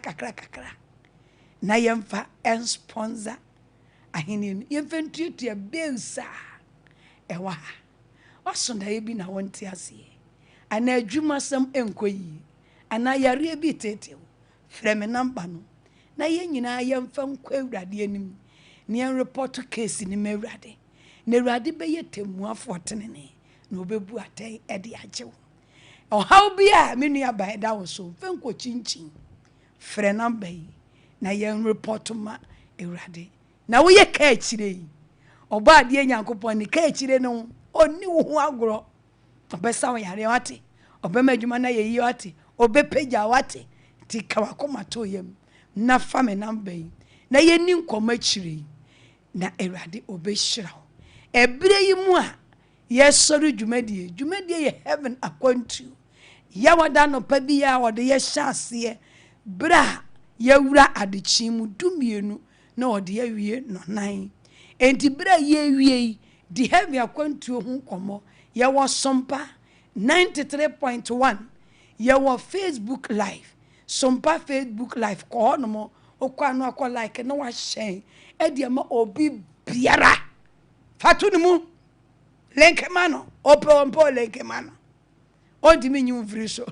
na yemfa en sponsor ahini yemfa ntuatua bensa ewa wasonda ye bi na wonte ase ana adwuma sam enkoyi ana yare bi tete frɛ me number no na ye nyina yemfa nkwa Awurade anim ne en report case ni me Awurade na Awurade be ye temuafo tenene na obebu atai e de agyew ohaw bi a me nua ba da wo so fenko chinchin frɛ number yi na ye report ma Awurade na wo ye ka akire oba de Nyankopon ni ka akire no oni wo ho agoro obesa wo yare wate obema adwuma na ye yi wate obepagya wate ti kawakoma to yem na fa me number yi na ye ni nkoma akire na Awurade obehira ebire yi mu a ye soru dwumadie ye heaven Akwantuo ya wada no pa bi ya wode ye hyase bra ya wura adechi mu dumienu na wode ye wie no nan enti bra ye wie di heaven Akwantuo hu komo ye wo Sompa 93.1 ye wo Facebook live Sompa Facebook live ko no mo okwa no akọ like na wa share e de ma obi biara fatu ni mu link mano opo link mano odi mi nyu mfiri so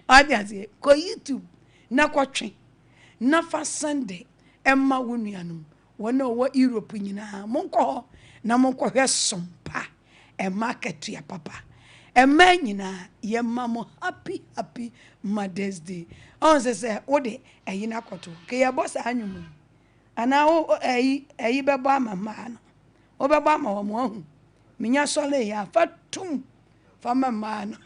adi ase ko YouTube na kwatwe na fa Sunday emma wonuanum wona wo Europe nyina monko na monko hwe Sompa e market ya papa ɛma nyina ye mamo happy Mother's Day on se wo de ayi na koto ke ye boss anwum ana wo ayi bebo ama ma no wo bebo ama wo mo hu minya sole ya fatum fama ma no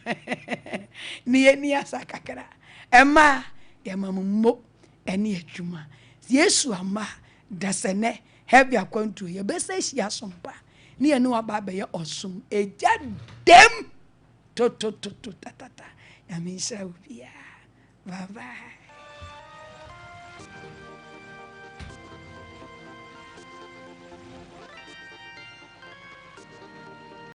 ni ye ni asa kakra ɛma ye mamo mo ene adwuma Yesu ama dasene heavy Akwantuo ye bese hia Sompa ni ene wa ba be ye osum eja dem to ta ya mi sha ubia bye bye.